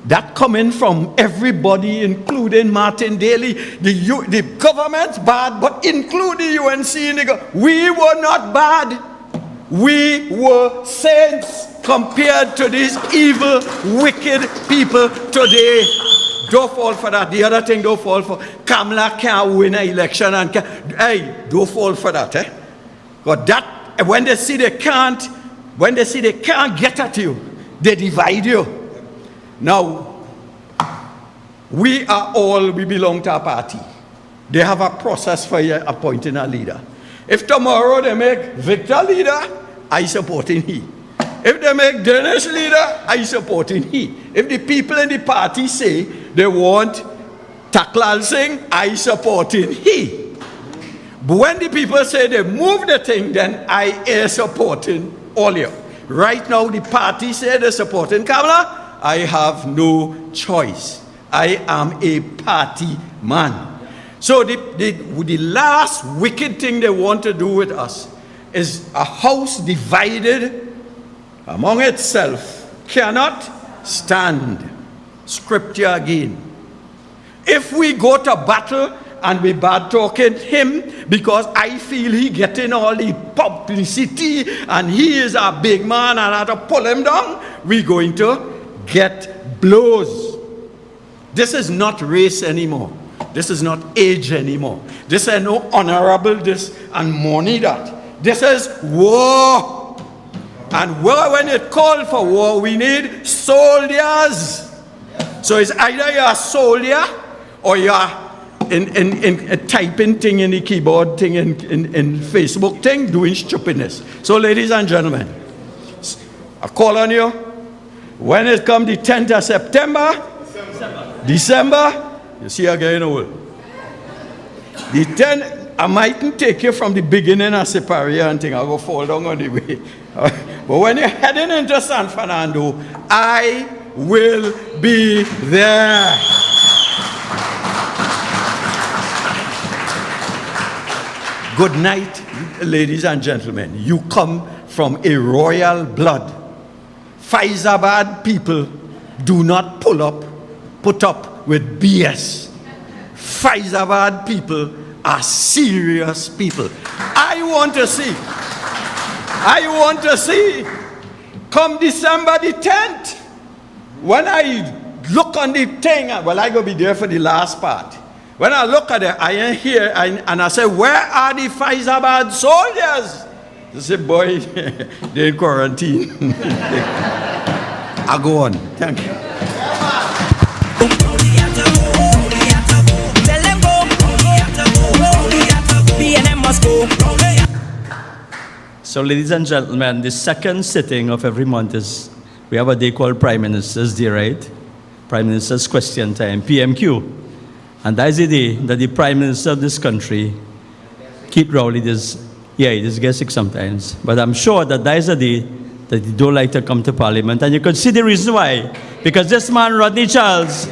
Speaker 9: That coming from everybody, including Martin Daly. The government's bad, but include the UNC. We were not bad. We were saints compared to these evil, wicked people today. Don't fall for that. The other thing, don't fall for. Kamala can't win an election. And don't fall for that. Because that, when they see they can't get at you, they divide you. Now, we belong to a party. They have a process for appointing a leader. If tomorrow they make Victor leader, I support he. If they make Dinesh leader, I support he. If the people in the party say they want Taklal Singh, I support he. But when the people say they move the thing, then I am supporting all you. Right now, the party say they're supporting Kamala. I have no choice. I am a party man. So the last wicked thing they want to do with us is a house divided among itself cannot stand. Scripture again. If we go to battle and we bad talking him because I feel he getting all the publicity and he is a big man and I have to pull him down, we're going to get blows. This is not race anymore. This is not age anymore. This is no honorable this and money that. This is war. And war, when it called for war, we need soldiers. So it's either you're a soldier or you're in a typing thing in the keyboard thing in Facebook thing doing stupidness. So ladies and gentlemen, I call on you. When it comes the 10th of December, you see again old. The 10th, I mightn't take you from the beginning of Separia and thing, I'll go fall down on the way. But when you're heading into San Fernando, I will be there. Good night, ladies and gentlemen. You come from a royal blood. Fyzabad people do not put up with BS. Fyzabad people are serious people. I want to see, come December the 10th, when I look on the thing, well, I go be there for the last part. When I look at it, I am here, and I say, where are the Fyzabad soldiers? They say, boy, they're in quarantine. I go on. Thank you.
Speaker 8: So, ladies and gentlemen, the second sitting of every month is, we have a day called Prime Minister's Day, right? Prime Minister's Question Time, PMQ. And that is the day that the Prime Minister of this country, Keith Rowley, he gets sick sometimes. But I'm sure that is the day that he don't like to come to Parliament. And you could see the reason why. Because this man, Rodney Charles,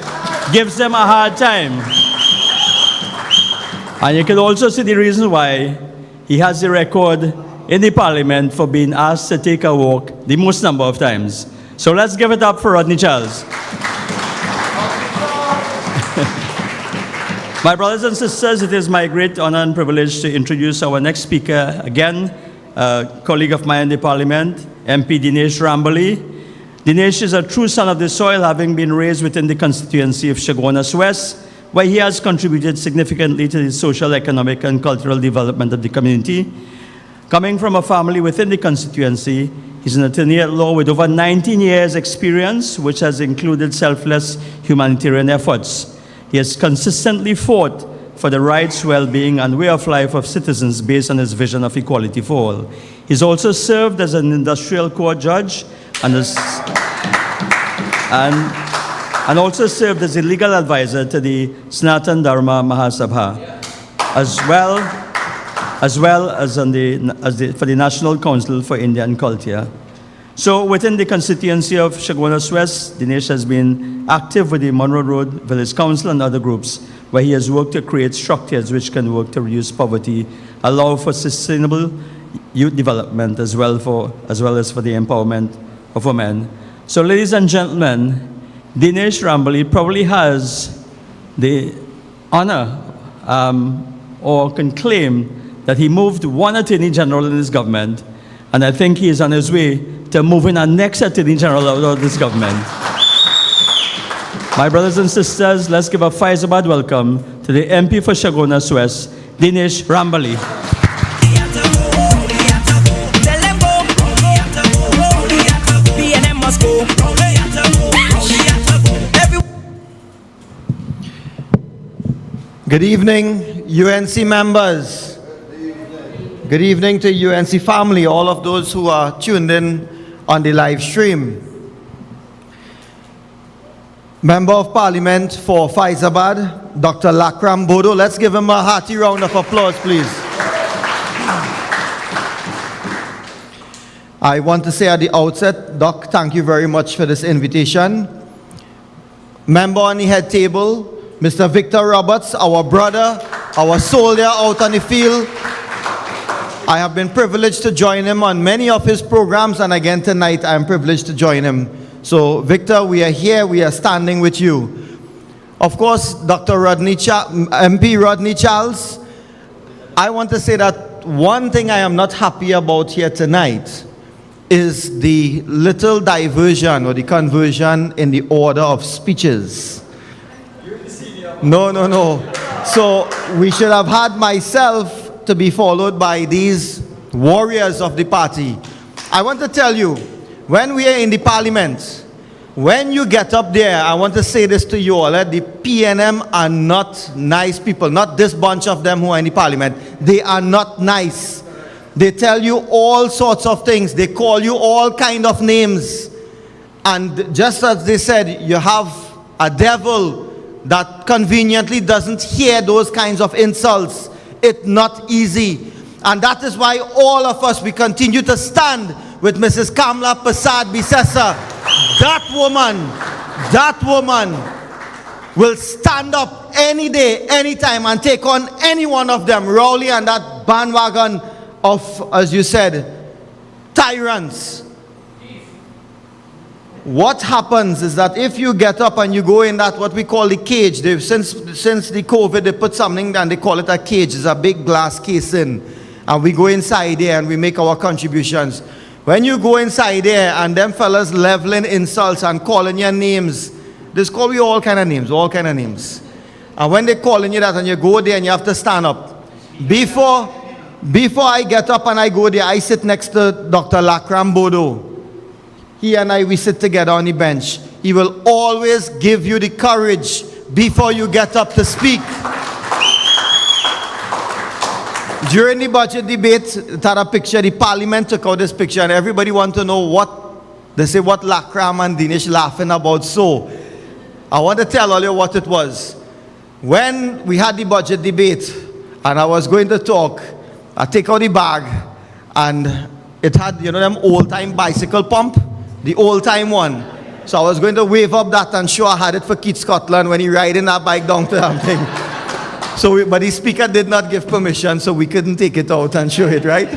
Speaker 8: gives them a hard time. And you can also see the reason why he has the record in the Parliament for being asked to take a walk the most number of times. So let's give it up for Rodney Charles. My brothers and sisters, it is my great honor and privilege to introduce our next speaker, again, a colleague of mine in the Parliament, MP Dinesh Rambali. Dinesh is a true son of the soil, having been raised within the constituency of Chaguanas West, where he has contributed significantly to the social, economic, and cultural development of the community. Coming from a family within the constituency, he's an attorney at law with over 19 years' experience, which has included selfless humanitarian efforts. He has consistently fought for the rights, well-being, and way of life of citizens based on his vision of equality for all. He's also served as an industrial court judge and also served as a legal advisor to the Sanatan Dharma Mahasabha, as well as for the National Council for Indian Culture. So within the constituency of Chaguanas West, Dinesh has been active with the Monroe Road Village Council and other groups where he has worked to create structures which can work to reduce poverty, allow for sustainable youth development, as well as for the empowerment of women. So ladies and gentlemen, Dinesh Rambali probably has the honor or can claim that he moved one Attorney General in his government, and I think he is on his way to moving our next Attorney General out of this government. My brothers and sisters, let's give a Fyzabad welcome to the MP for Chaguanas West, Dinesh Rambali.
Speaker 10: Tell them go. Good evening, UNC members. Good evening to UNC family, all of those who are tuned in on the live stream. Member of Parliament for Fyzabad, Dr. Lakram Bodo. Let's give him a hearty round of applause, please. I want to say at the outset, Doc, thank you very much for this invitation. Member on the head table, Mr. Victor Roberts, our brother, our soldier out on the field. I have been privileged to join him on many of his programs, and again tonight I am privileged to join him. So Victor, we are here, we are standing with you. Of course, Dr. MP Rodney Charles, I want to say that one thing I am not happy about here tonight is the little diversion or the conversion in the order of speeches. No. So we should have had myself to be followed by these warriors of the party. I want to tell you, when we are in the parliament, when you get up there, I want to say this to you all, the PNM are not nice people, not this bunch of them who are in the parliament. They are not nice. They tell you all sorts of things. They call you all kind of names. And just as they said, you have a devil that conveniently doesn't hear those kinds of insults. It's not easy. And that is why all of us, we continue to stand with Mrs. Kamla Prasad Bisesa. That woman will stand up any day, anytime, and take on any one of them, Rowley and that bandwagon of, as you said, tyrants. What happens is that if you get up and you go in that what we call the cage, since the COVID, they put something and they call it a cage. It's a big glass casing, and we go inside there and we make our contributions. When you go inside there and them fellas leveling insults and calling your names, they call you all kind of names. And when they calling you that and you go there and you have to stand up, before I get up and I go there, I sit next to Dr. Lakram Bodo. He and I, we sit together on the bench. He will always give you the courage before you get up to speak. During the budget debate, it had a picture, the parliament took out this picture, and everybody want to know what Lakram and Dinesh laughing about. So, I want to tell all you what it was. When we had the budget debate, and I was going to talk, I take out the bag, and it had, them old-time bicycle pump, the old-time one. So I was going to wave up that and show I had it for Keith Scotland when he riding that bike down to that thing. But the speaker did not give permission, so we couldn't take it out and show it, right?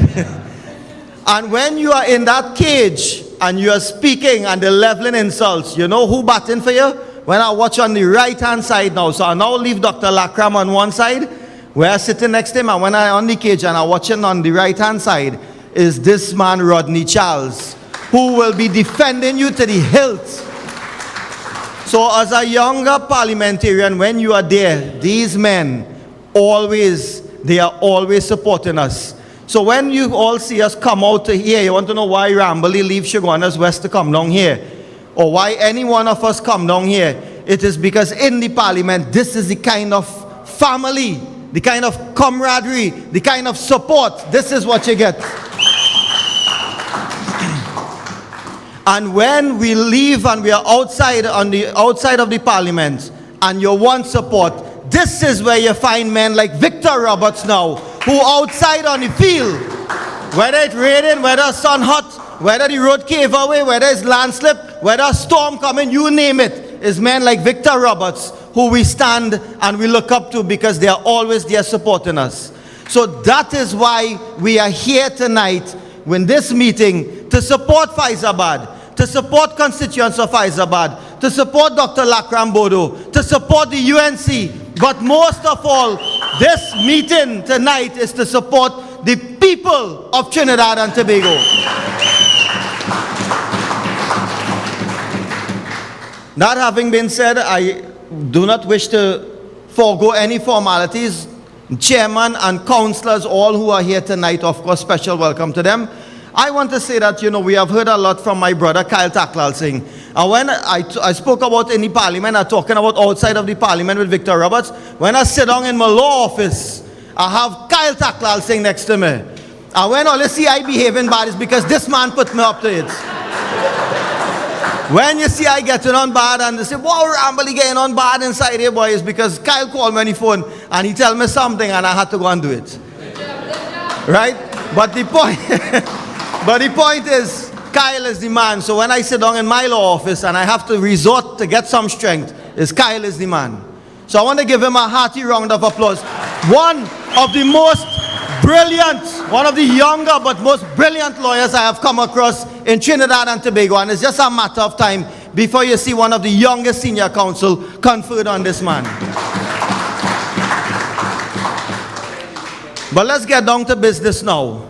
Speaker 10: And when you are in that cage, and you are speaking and they're leveling insults, you know who batting for you? When I watch on the right-hand side now, so I now leave Dr. Lakram on one side, where I'm sitting next to him, and when I'm on the cage and I'm watching on the right-hand side, is this man, Rodney Charles, who will be defending you to the hilt. So as a younger parliamentarian, when you are there, these men, they are always supporting us. So when you all see us come out to here, you want to know why Rambley leaves Shogunas West to come down here, or why any one of us come down here. It is because in the parliament, this is the kind of family, the kind of camaraderie, the kind of support. This is what you get. And when we leave and we are outside, on the outside of the parliament, and you want support, this is where you find men like Victor Roberts now, who outside on the field, whether it's raining, whether it's sun hot, whether the road cave away, whether it's landslip, whether a storm coming, you name it, is men like Victor Roberts who we stand and we look up to because they are always there supporting us. So that is why we are here tonight in this meeting to support Fyzabad, to support constituents of Fyzabad, to support Dr. Lakram Bodo, to support the UNC. But most of all, this meeting tonight is to support the people of Trinidad and Tobago. That having been said, I do not wish to forego any formalities. Chairman and councillors, all who are here tonight, of course, special welcome to them. I want to say that, we have heard a lot from my brother Kyle Taklal Singh. And when I spoke about in the parliament, I'm talking about outside of the parliament with Victor Roberts, when I sit down in my law office, I have Kyle Taklal sitting next to me. And when all you see I behaving bad is because this man put me up to it. When you see I getting on bad and they say, wow, Rambly getting on bad inside here, boy, it's because Kyle called me on the phone and he tell me something and I had to go and do it. Right? But the point is, Kyle is the man. So when I sit down in my law office and I have to resort to get some strength, is Kyle is the man. So I want to give him a hearty round of applause. One of the most brilliant, one of the younger but most brilliant lawyers I have come across in Trinidad and Tobago, and it's just a matter of time before you see one of the youngest senior counsel conferred on this man. But let's get down to business now.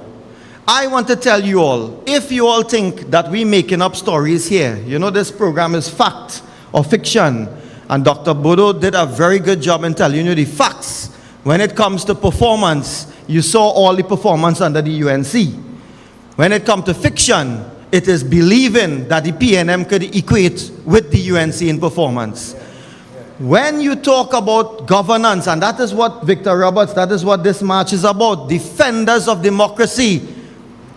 Speaker 10: I want to tell you all, if you all think that we're making up stories here, you know this program is fact or fiction, and Dr. Bodo did a very good job in telling you the facts. When it comes to performance, you saw all the performance under the UNC. When it comes to fiction, it is believing that the PNM could equate with the UNC in performance. When you talk about governance, and that is what Victor Roberts, that is what this march is about, defenders of democracy.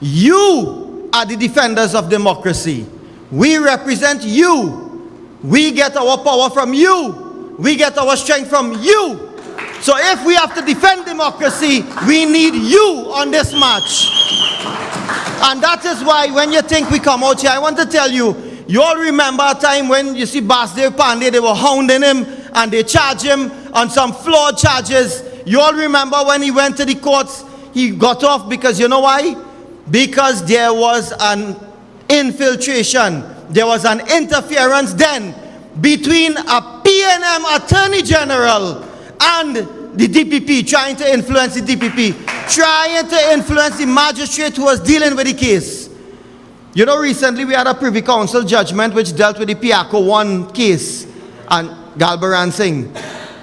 Speaker 10: You are the defenders of democracy. We represent you. We get our power from you. We get our strength from you. So if we have to defend democracy, we need you on this march. And that is why when you think we come out here, I want to tell you, you all remember a time when you see Basdev Pandey, they were hounding him and they charged him on some flawed charges. You all remember when he went to the courts, he got off because you know why? Because there was an infiltration, there was an interference then between a PNM Attorney General and the DPP, trying to influence the DPP, trying to influence the magistrate who was dealing with the case. You know, recently we had a Privy Council judgment which dealt with the Piaco 1 case and Galbaran Singh.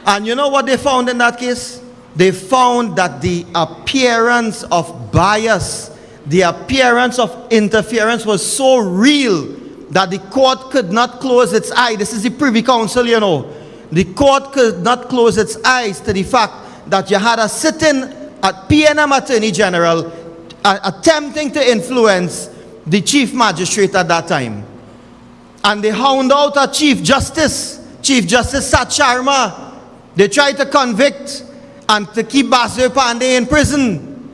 Speaker 10: And you know what they found in that case? They found that the appearance of bias, the appearance of interference was so real that the court could not close its eye. This is the Privy Council, you know. The court could not close its eyes to the fact that you had a sitting at PNM Attorney General attempting to influence the Chief Magistrate at that time. And they hound out a Chief Justice Sat Sharma. They tried to convict and to keep Basdev Pandey in prison.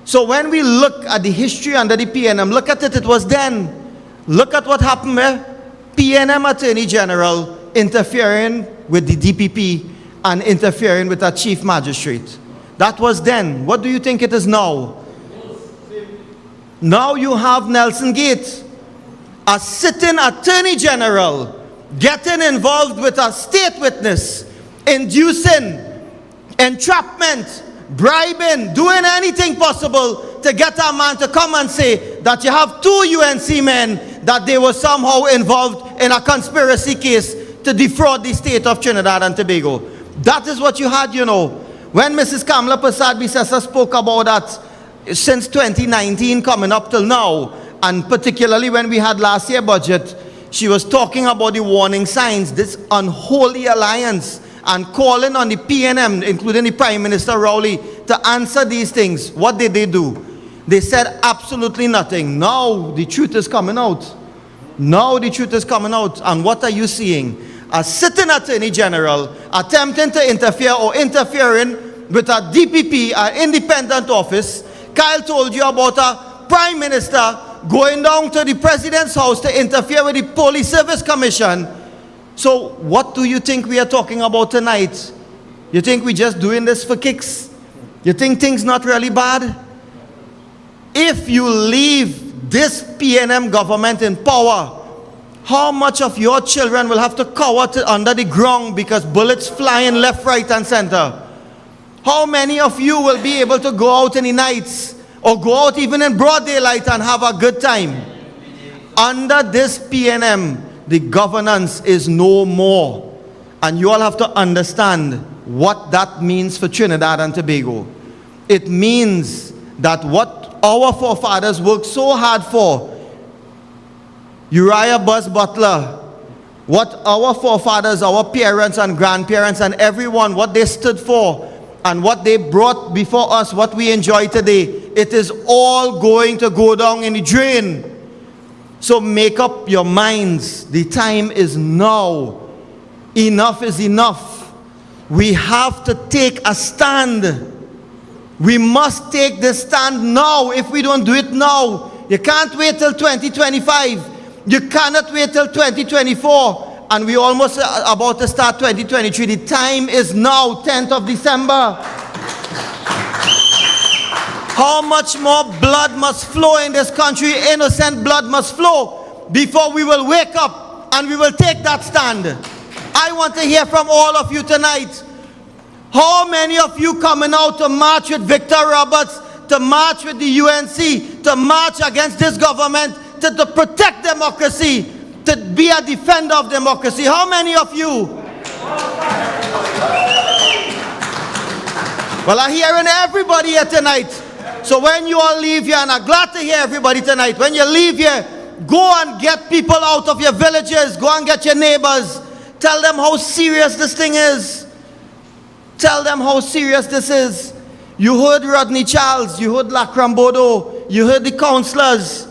Speaker 10: So when we look at the history under the PNM, look at it, it was then. Look at what happened there. PNM Attorney General interfering with the DPP and interfering with our Chief Magistrate. That was then. What do you think it is now? Now you have Nelson Gate, a sitting Attorney General, getting involved with a state witness, inducing, entrapment, bribing, doing anything possible to get a man to come and say that you have 2 UNC men, that they were somehow involved in a conspiracy case to defraud the state of Trinidad and Tobago. That is what you had, you know. When Mrs. Kamla Prasad Bisesa spoke about that since 2019 coming up till now, and particularly when we had last year's budget, she was talking about the warning signs, this unholy alliance, and calling on the PNM, including the Prime Minister Rowley, to answer these things. What did they do? They said absolutely nothing. Now the truth is coming out. Now the truth is coming out. And what are you seeing? A sitting Attorney General attempting to interfere or interfering with a DPP, an independent office. Kyle told you about a Prime Minister going down to the President's house to interfere with the Police Service Commission. So what do you think we are talking about tonight? You think we're just doing this for kicks? You think things not really bad? If you leave this PNM government in power, how much of your children will have to cower under the ground because bullets flying left, right, and center? How many of you will be able to go out in the nights or go out even in broad daylight and have a good time? Under this PNM, the governance is no more. And you all have to understand what that means for Trinidad and Tobago. It means that what our forefathers worked so hard for, Uriah Bus Butler, what our forefathers, our parents and grandparents and everyone, what they stood for and what they brought before us, what we enjoy today, it is all going to go down in the drain. So make up your minds. The time is now. Enough is enough. We have to take a stand. We must take this stand now. If we don't do it now, you can't wait till 2025. You cannot wait till 2024. And we almost about to start 2023. The time is now, 10th of December. How much more blood must flow in this country? Innocent blood must flow before we will wake up and we will take that stand. I want to hear from all of you tonight. How many of you coming out to march with Victor Roberts, to march with the UNC, to march against this government, to protect democracy, to be a defender of democracy? How many of you? Well, I'm hearing everybody here tonight. So when you all leave here, and I'm glad to hear everybody tonight, when you leave here, go and get people out of your villages, go and get your neighbors, tell them how serious this thing is. Tell them how serious this is. You heard Rodney Charles, you heard Lakram Bodo, you heard the councillors,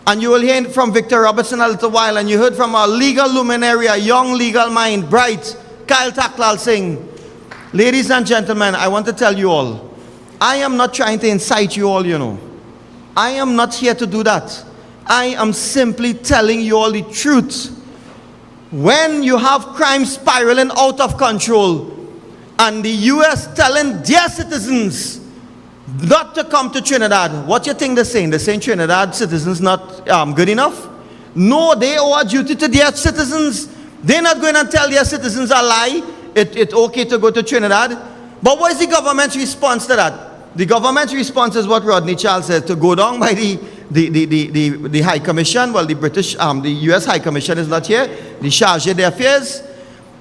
Speaker 10: and you will hear from Victor Robertson a little while, and you heard from our legal luminary, a young legal mind, bright, Kyle Taklal Singh. Ladies and gentlemen, I want to tell you all, I am not trying to incite you all, you know. I am not here to do that. I am simply telling you all the truth. When you have crime spiraling out of control, and the US telling their citizens not to come to Trinidad, what do you think they're saying? They're saying Trinidad citizens not good enough? No, they owe a duty to their citizens. They're not going to tell their citizens a lie. It's okay to go to Trinidad. But what is the government's response to that? The government's response is what Rodney Charles said, to go down by the High Commission. Well, the US High Commission is not here. The Charge d'Affaires.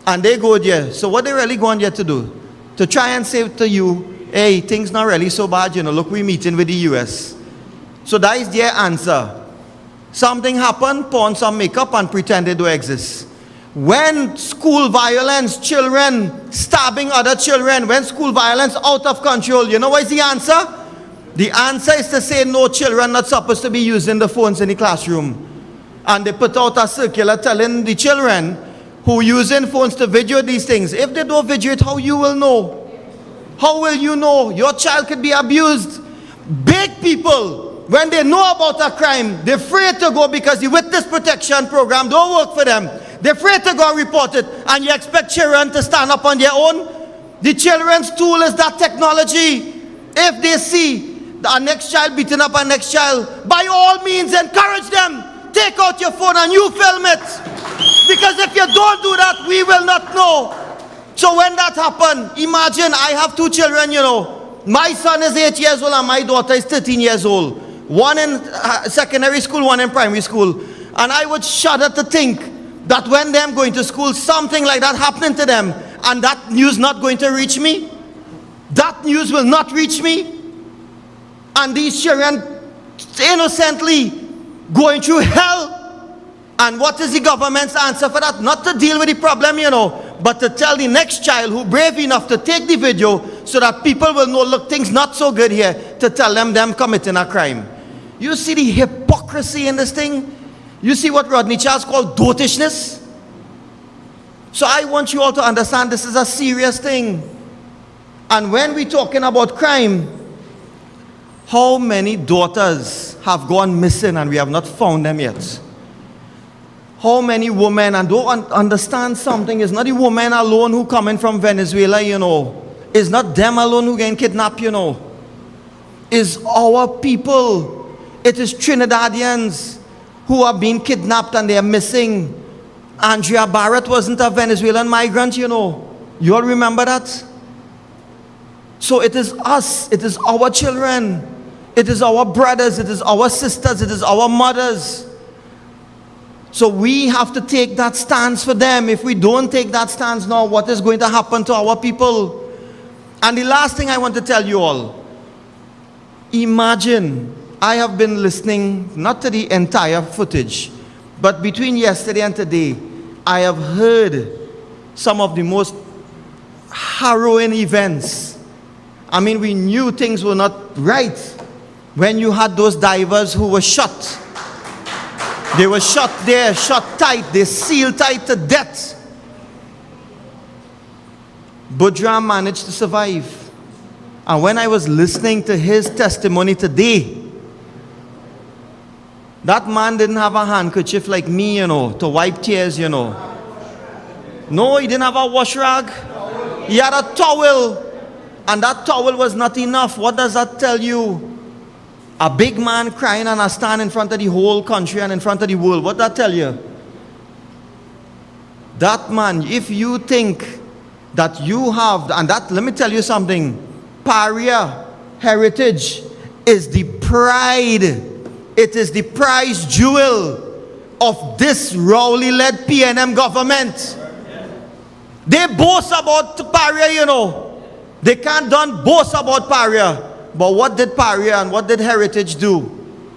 Speaker 10: And they go there. So what they really going there to do? To try and say to you, hey, things not really so bad, you know, look, we're meeting with the US. So that is their answer. Something happened, put on some makeup and pretend they don't exist. When school violence, children stabbing other children, when school violence out of control, you know what is the answer? The answer is to say no, children not supposed to be using the phones in the classroom. And they put out a circular telling the children who using phones to video these things, if they don't video it, how you will know? How will you know? Your child could be abused. Big people, when they know about a crime, they're afraid to go because the witness protection program don't work for them. They're afraid to go and report it, and you expect children to stand up on their own? The children's tool is that technology. If they see our next child beating up our next child, by all means encourage them. Take out your phone and you film it. Because if you don't do that, we will not know. So when that happened, imagine I have two children, you know. My son is 8 years old and my daughter is 13 years old. One in secondary school, one in primary school. And I would shudder to think that when them going to school, something like that happening to them, and that news not going to reach me. That news will not reach me. And these children innocently going through hell. And what is the government's answer for that? Not to deal with the problem, you know, but to tell the next child who brave enough to take the video so that people will know, look, things not so good here, to tell them committing a crime. You see the hypocrisy in this thing? You see what Rodney Charles called dotishness? So I want you all to understand this is a serious thing. And when we're talking about crime, how many daughters have gone missing and we have not found them yet? How many women, and don't understand something, it's not the women alone who coming from Venezuela, you know. It's not them alone who getting kidnapped, you know. It's our people. It is Trinidadians who are being kidnapped and they are missing. Andrea Barrett wasn't a Venezuelan migrant, you know. You all remember that? So it is us, it is our children, it is our brothers, it is our sisters, it is our mothers. So we have to take that stance for them. If we don't take that stance now, what is going to happen to our people? And the last thing I want to tell you all, imagine I have been listening, not to the entire footage, but between yesterday and today, I have heard some of the most harrowing events. I mean, we knew things were not right when you had those divers who were shot. They were shot there, shot tight, they sealed tight to death. Budram managed to survive. And when I was listening to his testimony today, that man didn't have a handkerchief like me, to wipe tears, No, he didn't have a wash rag. He had a towel. And that towel was not enough. What does that tell you? A big man crying on a stand in front of the whole country and in front of the world. What does that tell you? That man, if you think that you have, and that, let me tell you something, Paria heritage is the pride, it is the prize jewel of this Rowley-led PNM government. They boast about Paria, They can't boast about Paria. But what did Paria and what did Heritage do?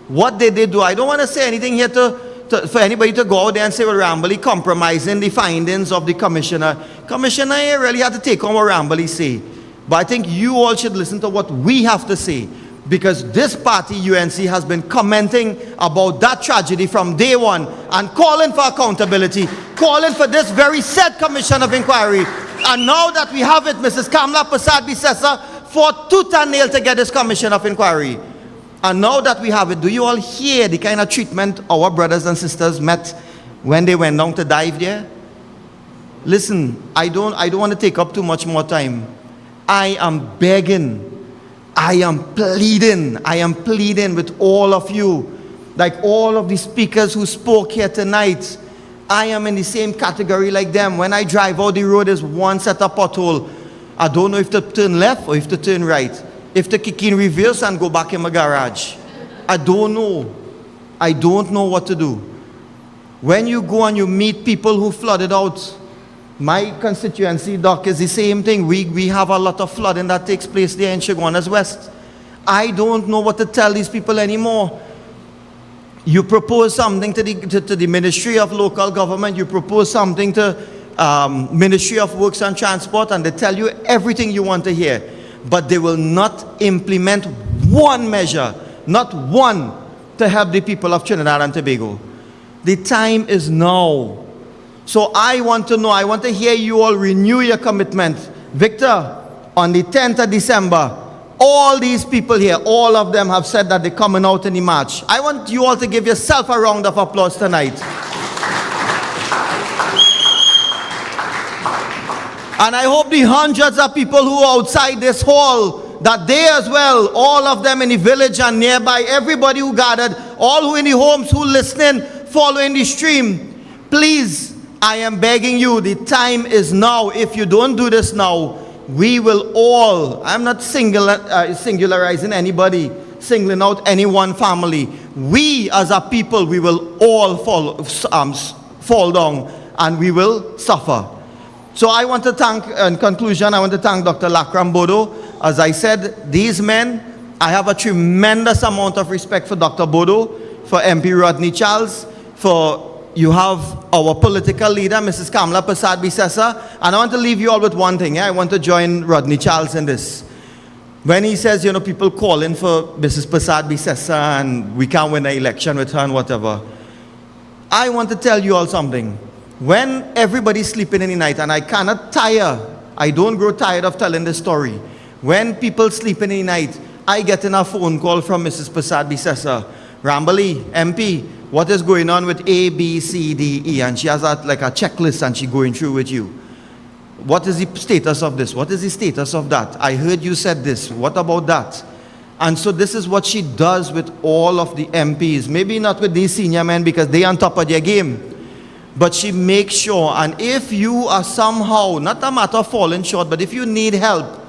Speaker 10: What did they do? I don't want to say anything here for anybody to go out there and say, well, Rambly compromising the findings of the commissioner. Commissioner here really had to take on what Rambly say. But I think you all should listen to what we have to say. Because this party, UNC, has been commenting about that tragedy from day one and calling for accountability, calling for this very said commission of inquiry. And now that we have it, Mrs. Kamla Prasad-Bissessa fought tooth and nail to get this commission of inquiry. And now that we have it, do you all hear the kind of treatment our brothers and sisters met when they went down to dive there? Listen, I don't want to take up too much more time. I am begging, I am pleading with all of you, like all of the speakers who spoke here tonight. I am in the same category like them. When I drive out the road, there's one set of pothole. I don't know if to turn left or if to turn right. If to kick in reverse and go back in my garage. I don't know. I don't know what to do. When you go and you meet people who flooded out, my constituency, Doc, is the same thing. We have a lot of flooding that takes place there in Chaguanas West. I don't know what to tell these people anymore. You propose something to the Ministry of Local Government, you propose something to Ministry of Works and Transport, and they tell you everything you want to hear. But they will not implement one measure, not one, to help the people of Trinidad and Tobago. The time is now. So I want to know, I want to hear you all renew your commitment. Victor, on the 10th of December, all these people here, all of them have said that they're coming out in the march. I want you all to give yourself a round of applause tonight. And I hope the hundreds of people who are outside this hall, that they as well, all of them in the village and nearby, everybody who gathered, all who in the homes, who listening, following the stream, please, I am begging you, the time is now. If you don't do this now, we will all, I'm not singularizing anybody, singling out any one family. We as a people, we will all fall down and we will suffer. So I want to thank, in conclusion, I want to thank Dr. Lakram Bodo. As I said, these men, I have a tremendous amount of respect for Dr. Bodo, for MP Rodney Charles, for you have our political leader, Mrs. Kamla Prasad-Bissessa, and I want to leave you all with one thing. I want to join Rodney Charles in this. When he says, people calling for Mrs. Prasad-Bissessa and we can't win an election with her and whatever, I want to tell you all something. When everybody's sleeping in the night, and I cannot tire, I don't grow tired of telling this story. When people sleeping in the night, I get in a phone call from Mrs. Prasad-Bissessa. Rambly, MP, what is going on with A, B, C, D, E? And she has like a checklist and she's going through with you. What is the status of this? What is the status of that? I heard you said this. What about that? And so this is what she does with all of the MPs. Maybe not with these senior men because they on top of their game. But she makes sure, and if you are somehow, not a matter of falling short, but if you need help,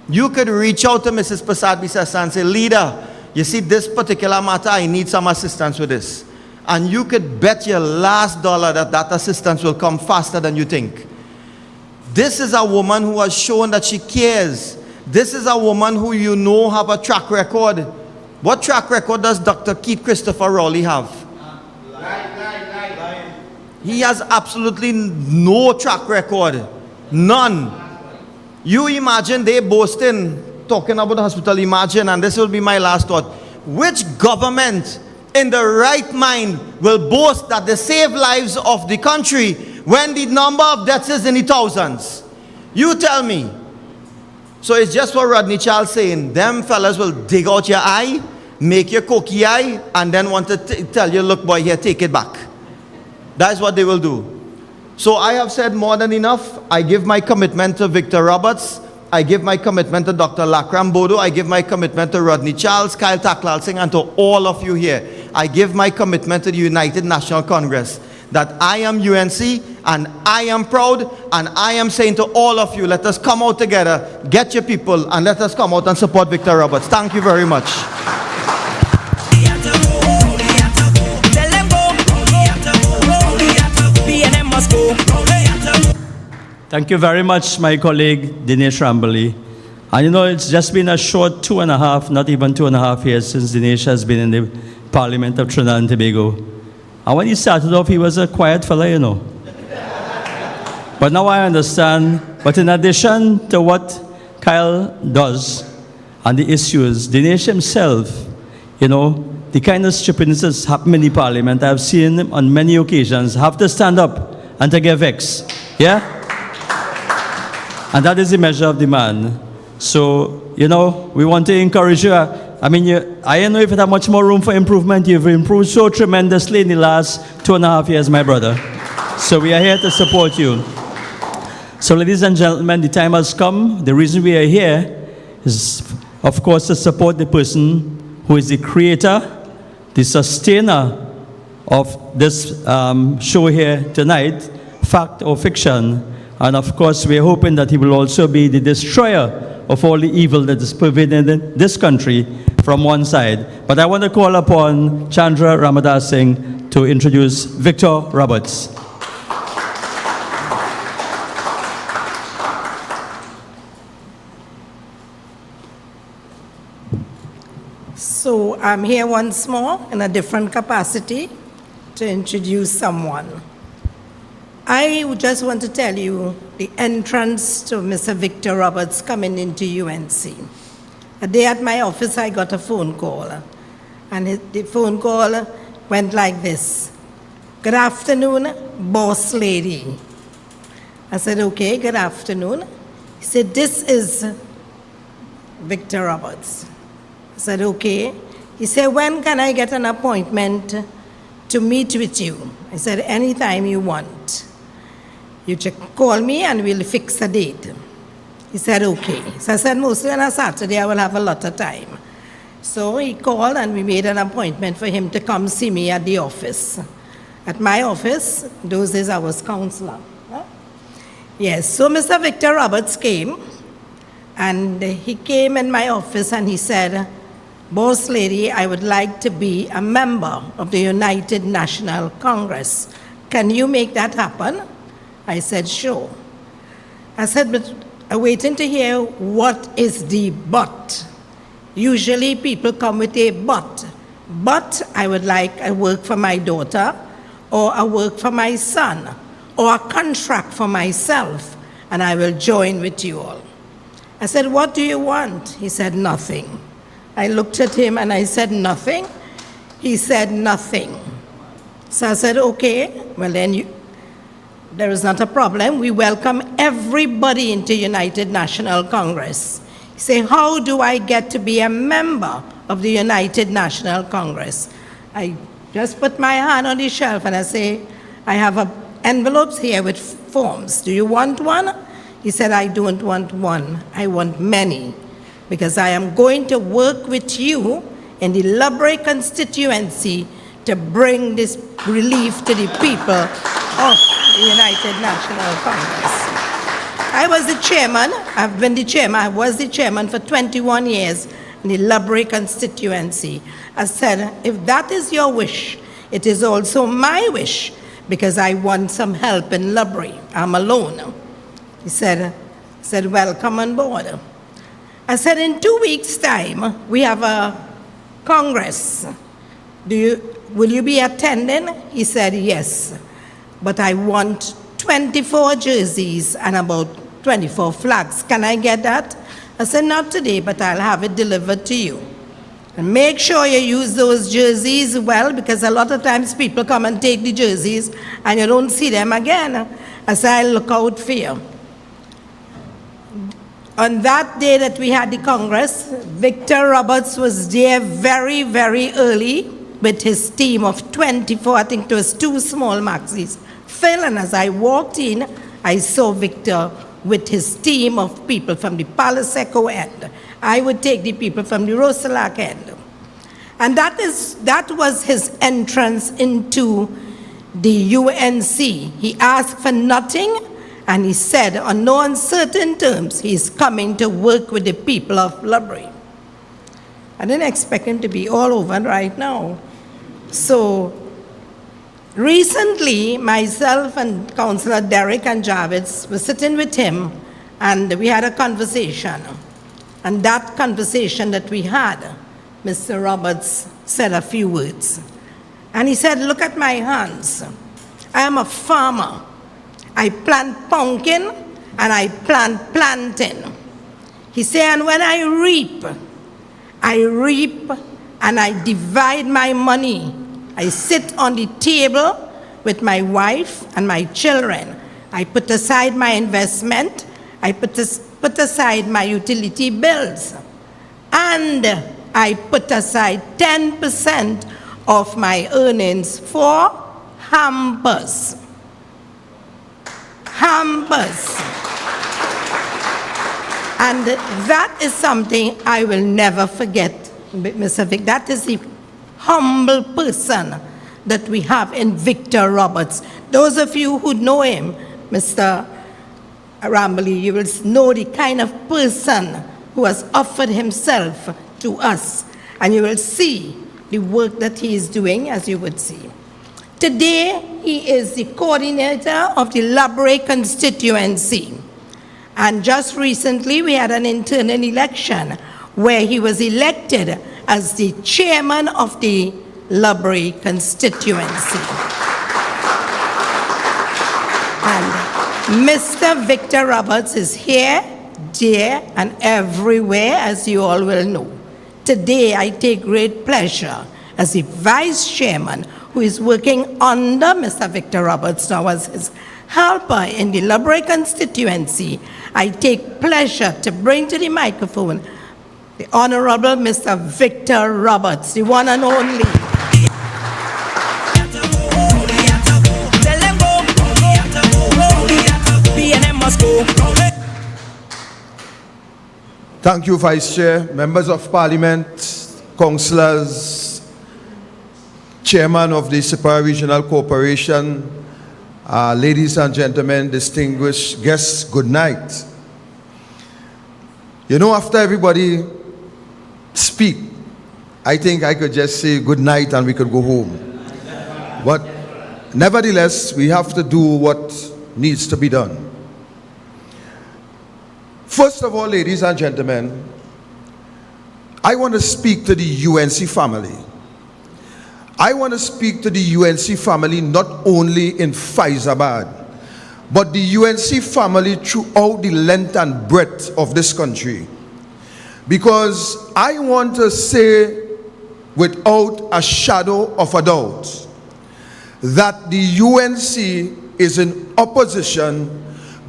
Speaker 10: you could reach out to Mrs. Prasad-Bissessa and say, leader, you see this particular matter, I need some assistance with this. And you could bet your last dollar that that assistance will come faster than you think. This is a woman who has shown that she cares. This is a woman who have a track record. What track record does Dr. Keith Christopher Rowley have? He has absolutely no track record. None. You imagine they boasting, talking about the hospital, imagine, and this will be my last thought. Which government in the right mind will boast that they save lives of the country when the number of deaths is in the thousands? You tell me. So it's just what Rodney Charles saying. Them fellas will dig out your eye, make your cookie eye, and then want to tell you, look boy, here, take it back. That's what they will do. So I have said more than enough. I give my commitment to Victor Roberts. I give my commitment to Dr. Lakram Bodo. I give my commitment to Rodney Charles, Kyle Taklal Singh, and to all of you here. I give my commitment to the United National Congress that I am UNC and I am proud, and I am saying to all of you, let us come out together, get your people, and let us come out and support Victor Roberts. Thank you very much.
Speaker 8: Thank you very much, my colleague Dinesh Rambali. And you know, it's just been a short 2.5, not even 2.5 years since Dinesh has been in the Parliament of Trinidad and Tobago. And when he started off, he was a quiet fella, you know. But now I understand. But in addition to what Kyle does and the issues, Dinesh himself, you know, the kind of stupidness that's happened in the Parliament, I've seen him on many occasions have to stand up and to get vexed. Yeah? And that is the measure of the man. So, you know, we want to encourage you. I mean, I don't know if you have much more room for improvement. You've improved so tremendously in the last 2.5 years, my brother. So we are here to support you. So, ladies and gentlemen, the time has come. The reason we are here is, of course, to support the person who is the creator, the sustainer of this show here tonight, fact or fiction. And of course, we are hoping that he will also be the destroyer of all the evil that is pervading this country from one side. But I want to call upon Chandra Ramadas Singh to introduce Victor Roberts.
Speaker 5: So I'm here once more in a different capacity to introduce someone. I just want to tell you the entrance to Mr. Victor Roberts coming into UNC. A day at my office, I got a phone call. And the phone call went like this. Good afternoon, boss lady. I said, okay, good afternoon. He said, this is Victor Roberts. I said, okay. He said, when can I get an appointment to meet with you? I said, anytime you want. You call me and we'll fix a date. He said, okay. So I said, mostly on a Saturday, I will have a lot of time. So he called and we made an appointment for him to come see me at the office. At my office, those days I was counselor. Yes, so Mr. Victor Roberts came, and he came in my office and he said, boss lady, I would like to be a member of the United National Congress. Can you make that happen? I said, sure. I said, but I'm waiting to hear what is the but. Usually people come with a but. But I would like a work for my daughter, or a work for my son, or a contract for myself, and I will join with you all. I said, what do you want? He said, nothing. I looked at him and I said, nothing? He said, nothing. So I said, okay, well then there is not a problem. We welcome everybody into United National Congress. He said, how do I get to be a member of the United National Congress? I just put my hand on the shelf and I say, I have envelopes here with forms. Do you want one? He said, I don't want one. I want many, because I am going to work with you in the Loughborough constituency to bring this relief to the people of the United National Congress. I was the chairman. I've been the chairman. I was the chairman for 21 years in the Loughborough constituency. I said, if that is your wish, it is also my wish, because I want some help in Loughborough. I'm alone. He said, welcome on board. I said, in 2 weeks' time, we have a Congress, will you be attending? He said, yes, but I want 24 jerseys and about 24 flags. Can I get that? I said, not today, but I'll have it delivered to you. And make sure you use those jerseys well, because a lot of times people come and take the jerseys and you don't see them again. I said, I'll look out for you. On that day that we had the Congress, Victor Roberts was there very, very early with his team of 24, I think it was 2 small maxis. Phil, and as I walked in, I saw Victor with his team of people from the Palo Seco end. I would take the people from the Rosalac end. And that was his entrance into the UNC. He asked for nothing, and he said, on no uncertain terms, he's coming to work with the people of Ludbury. I didn't expect him to be all over right now. So recently, myself and Councillor Derek and Javits were sitting with him, and we had a conversation. And that conversation that we had, Mr. Roberts said a few words. And he said, look at my hands. I am a farmer. I plant pumpkin and I plant plantain. He said, and when I reap and I divide my money. I sit on the table with my wife and my children. I put aside my investment. I put aside my utility bills. And I put aside 10% of my earnings for hampers. Hampers. And that is something I will never forget, Mr. Vic. That is the humble person that we have in Victor Roberts. Those of you who know him, Mr. Rambley, you will know the kind of person who has offered himself to us. And you will see the work that he is doing, as you would see. Today, he is the coordinator of the Ludbury constituency. And just recently, we had an internal election where he was elected as the chairman of the Ludbury constituency. And Mr. Victor Roberts is here, there, and everywhere, as you all will know. Today, I take great pleasure as the vice chairman who is working under Mr. Victor Roberts now as his helper in the Ludbury constituency. I take pleasure to bring to the microphone the Honorable Mr. Victor Roberts, the one and only.
Speaker 10: Thank you, Vice Chair, members of Parliament, councillors, Chairman of the Superior Regional Corporation, ladies and gentlemen, distinguished guests, good night. You know, after everybody speak, I think I could just say good night and we could go home. But nevertheless, we have to do what needs to be done. First of all, ladies and gentlemen, I want to speak to the UNC family. I want to speak to the UNC family not only in Fyzabad, but the UNC family throughout the length and breadth of this country. Because I want to say without a shadow of a doubt that the UNC is in opposition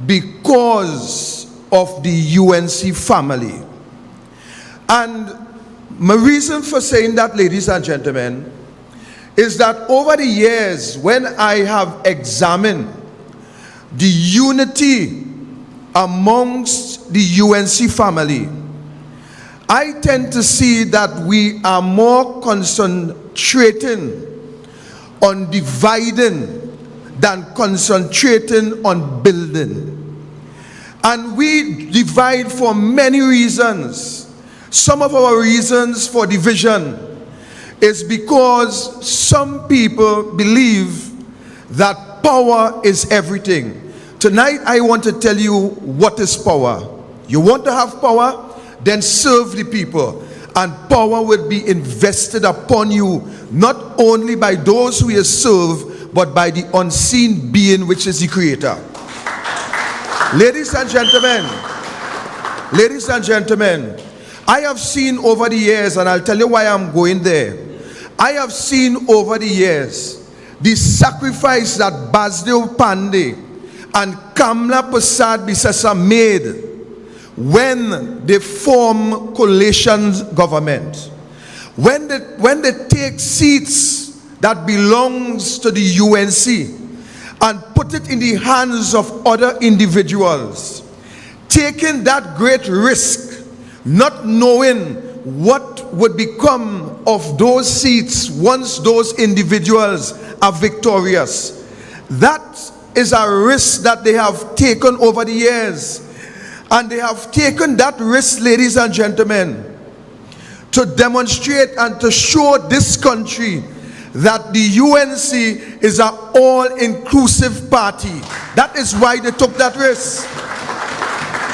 Speaker 10: because of the UNC family. And my reason for saying that, ladies and gentlemen, is that over the years when I have examined the unity amongst the UNC family, I tend to see that we are more concentrating on dividing than concentrating on building. And we divide for many reasons. Some of our reasons for division is because some people believe that power is everything. Tonight I want to tell you what is power. You want to have power? Then serve the people.
Speaker 11: and power will be invested upon you, not only by those who you serve, but by the unseen being which is the Creator. Ladies and gentlemen, I have seen over the years, and I'll tell you why I'm going there. I have seen over the years the sacrifice that Basdev Pandey and Kamla Prasad Bisesa made when they form coalition government. When they take seats that belongs to the UNC and put it in the hands of other individuals, taking that great risk, not knowing what would become of those seats once those individuals are victorious. That is a risk that they have taken over the years. And they have taken that risk, ladies and gentlemen, to demonstrate and to show this country that the UNC is an all-inclusive party. That is why they took that risk.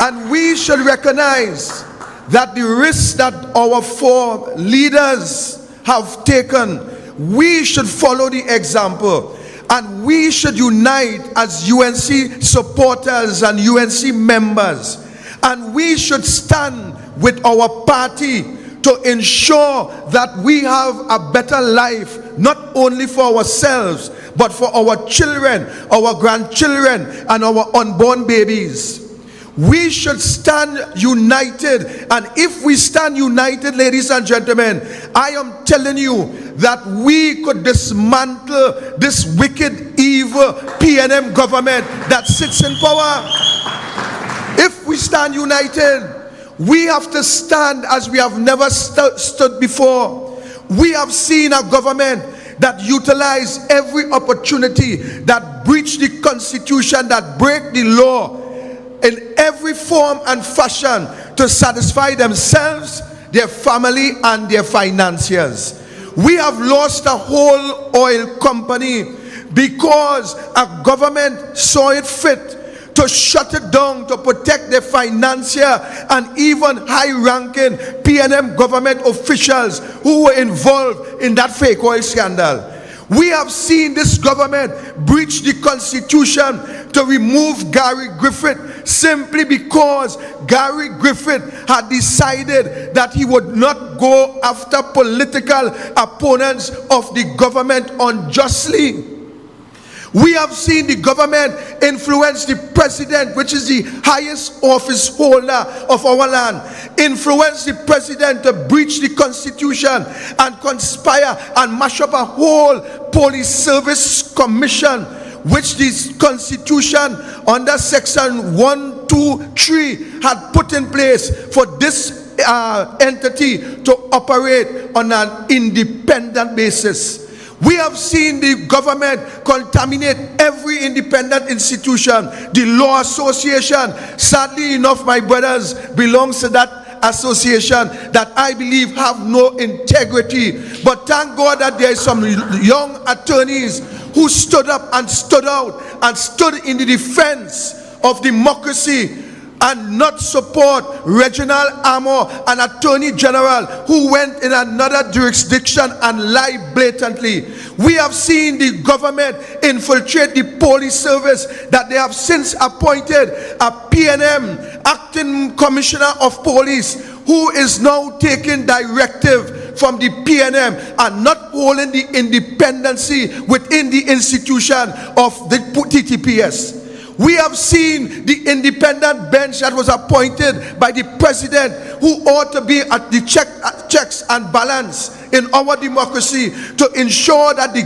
Speaker 11: And we should recognize that the risk that our four leaders have taken, we should follow the example. And we should unite as UNC supporters and UNC members. And we should stand with our party to ensure that we have a better life, not only for ourselves, but for our children, our grandchildren, and our unborn babies. We should stand united. And if we stand united, ladies and gentlemen, I am telling you that we could dismantle this wicked, evil PNM government that sits in power. If we stand united, we have to stand as we have never stood before. We have seen a government that utilize every opportunity, that breach the Constitution, that break the law in every form and fashion to satisfy themselves, their family, and their financiers. We have lost a whole oil company because a government saw it fit to shut it down to protect their financier and even high-ranking PNM government officials who were involved in that fake oil scandal. We have seen this government breach the Constitution to remove Gary Griffith simply because Gary Griffith had decided that he would not go after political opponents of the government unjustly. We have seen the government influence the president, which is the highest office holder of our land, influence the president to breach the Constitution and conspire and mash up a whole police service commission, which this Constitution under section 123 had put in place for this entity to operate on an independent basis. We have seen the government contaminate every independent institution. The Law Association, sadly enough, my brothers, belongs to that association that I believe have no integrity. But thank God that there is some young attorneys who stood up and stood out and stood in the defense of democracy and not support Reginald Amor, an attorney general who went in another jurisdiction and lied blatantly. We have seen the government infiltrate the police service that they have since appointed a PNM acting commissioner of police who is now taking directive from the PNM and not holding the independency within the institution of the TTPS. We have seen the independent bench that was appointed by the president, who ought to be at the checks and balance in our democracy to ensure that the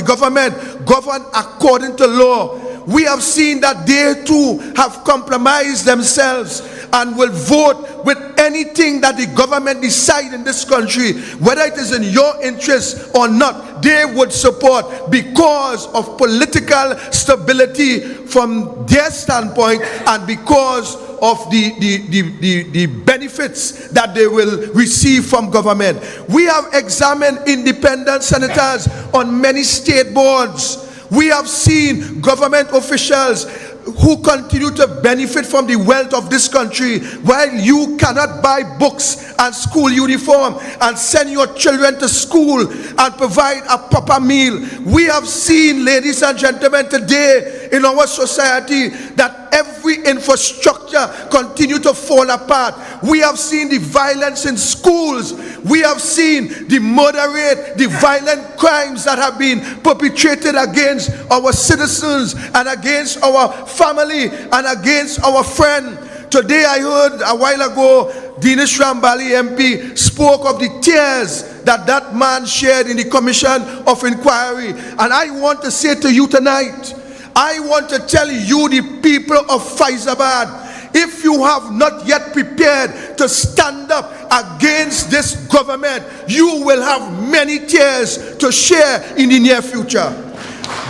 Speaker 11: government govern according to law. We have seen that they too have compromised themselves and will vote with anything that the government decide in this country, whether it is in your interest or not. They would support because of political stability from their standpoint and because of the benefits that they will receive from government. We have examined independent senators on many state boards. We have seen government officials who continue to benefit from the wealth of this country, while you cannot buy books and school uniform and send your children to school and provide a proper meal. We have seen, ladies and gentlemen, today in our society that every infrastructure continue to fall apart. We have seen the violence in schools. We have seen the murder rate, the violent crimes that have been perpetrated against our citizens and against our family and against our friend. Today I heard a while ago, Dinesh Rambali MP spoke of the tears that man shared in the Commission of Inquiry. And I want to say to you tonight, I want to tell you, the people of Fyzabad, if you have not yet prepared to stand up against this government, you will have many tears to share in the near future.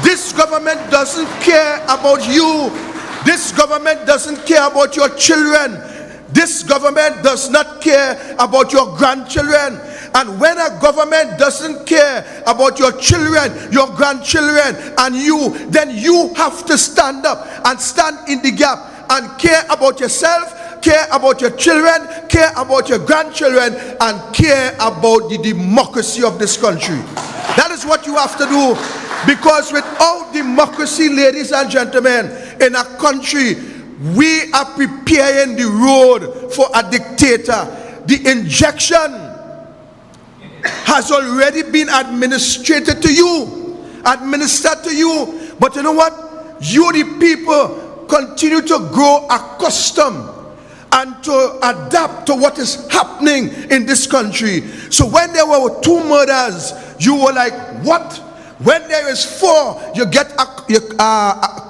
Speaker 11: This government doesn't care about you. This government doesn't care about your children. This government does not care about your grandchildren. And when a government doesn't care about your children, your grandchildren, and you, then you have to stand up and stand in the gap and care about yourself, care about your children, care about your grandchildren, and care about the democracy of this country. That is what you have to do, because without democracy, ladies and gentlemen, in a country, we are preparing the road for a dictator. The injection has already been administered to you. But you know what? You, the people, continue to grow accustomed and to adapt to what is happening in this country. So when there were 2 murders, you were like, what? When there is 4, you get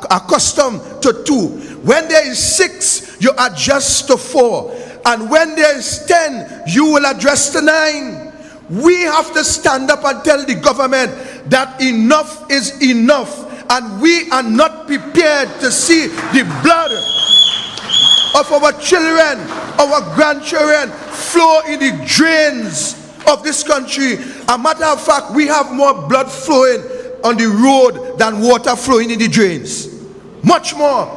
Speaker 11: accustomed to 2. When there is 6, you adjust to 4. And when there is 10, you will address to 9. We have to stand up and tell the government that enough is enough. And we are not prepared to see the blood of our children, our grandchildren flow in the drains of this country. A matter of fact, we have more blood flowing on the road than water flowing in the drains. Much more.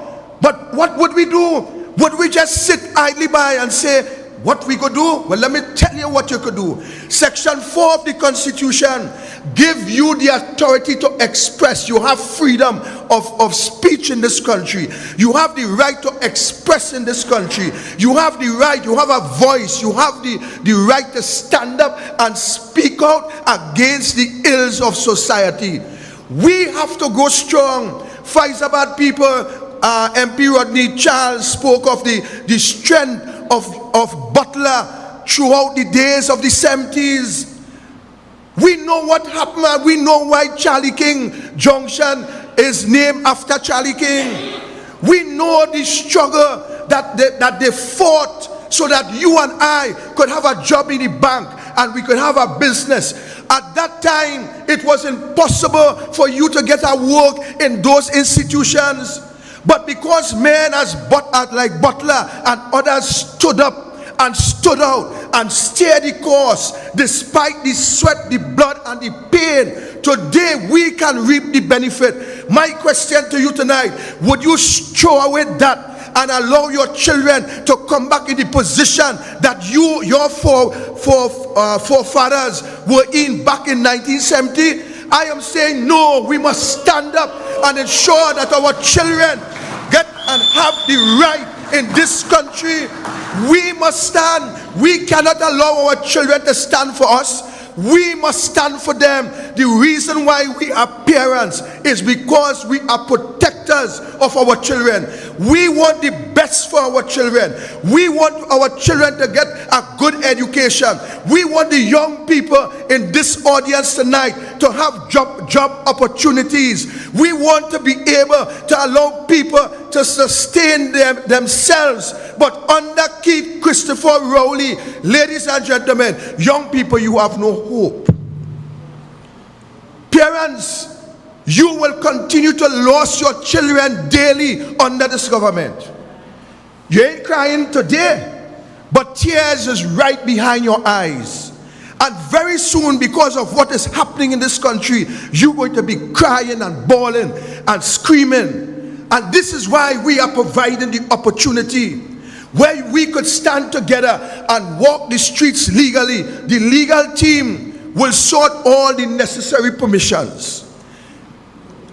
Speaker 11: But what would we do? Would we just sit idly by and say, what we could do? Well, let me tell you what you could do. Section 4 of the Constitution give you the authority to express. You have freedom of speech in this country. You have the right to express in this country. You have the right, you have a voice. You have the right to stand up and speak out against the ills of society. We have to go strong. Fyzabad people, MP Rodney Charles spoke of the strength of Butler throughout the days of the 70s. We know what happened, and we know why Charlie King Junction is named after Charlie King. We know the struggle that they fought so that you and I could have a job in the bank and we could have a business. At that time, it was impossible for you to get a work in those institutions. But because men like Butler and others stood up and stood out and stayed the course despite the sweat, the blood, and the pain, today we can reap the benefit. My question to you tonight, would you throw away that and allow your children to come back in the position that your forefathers were in back in 1970? I am saying no, we must stand up and ensure that our children get and have the right in this country. We must stand. We cannot allow our children to stand for us. We must stand for them. The reason why we are parents is because we are protectors of our children. We want the best for our children. We want our children to get a good education. We want the young people in this audience tonight to have job opportunities. We want to be able to allow people to sustain themselves. But under Keith Christopher Rowley, ladies and gentlemen, young people, you have no hope. Parents, you will continue to lose your children daily under this government. You ain't crying today, but tears is right behind your eyes. And very soon, because of what is happening in this country, you're going to be crying and bawling and screaming. And this is why we are providing the opportunity where we could stand together and walk the streets legally. The legal team will sort all the necessary permissions.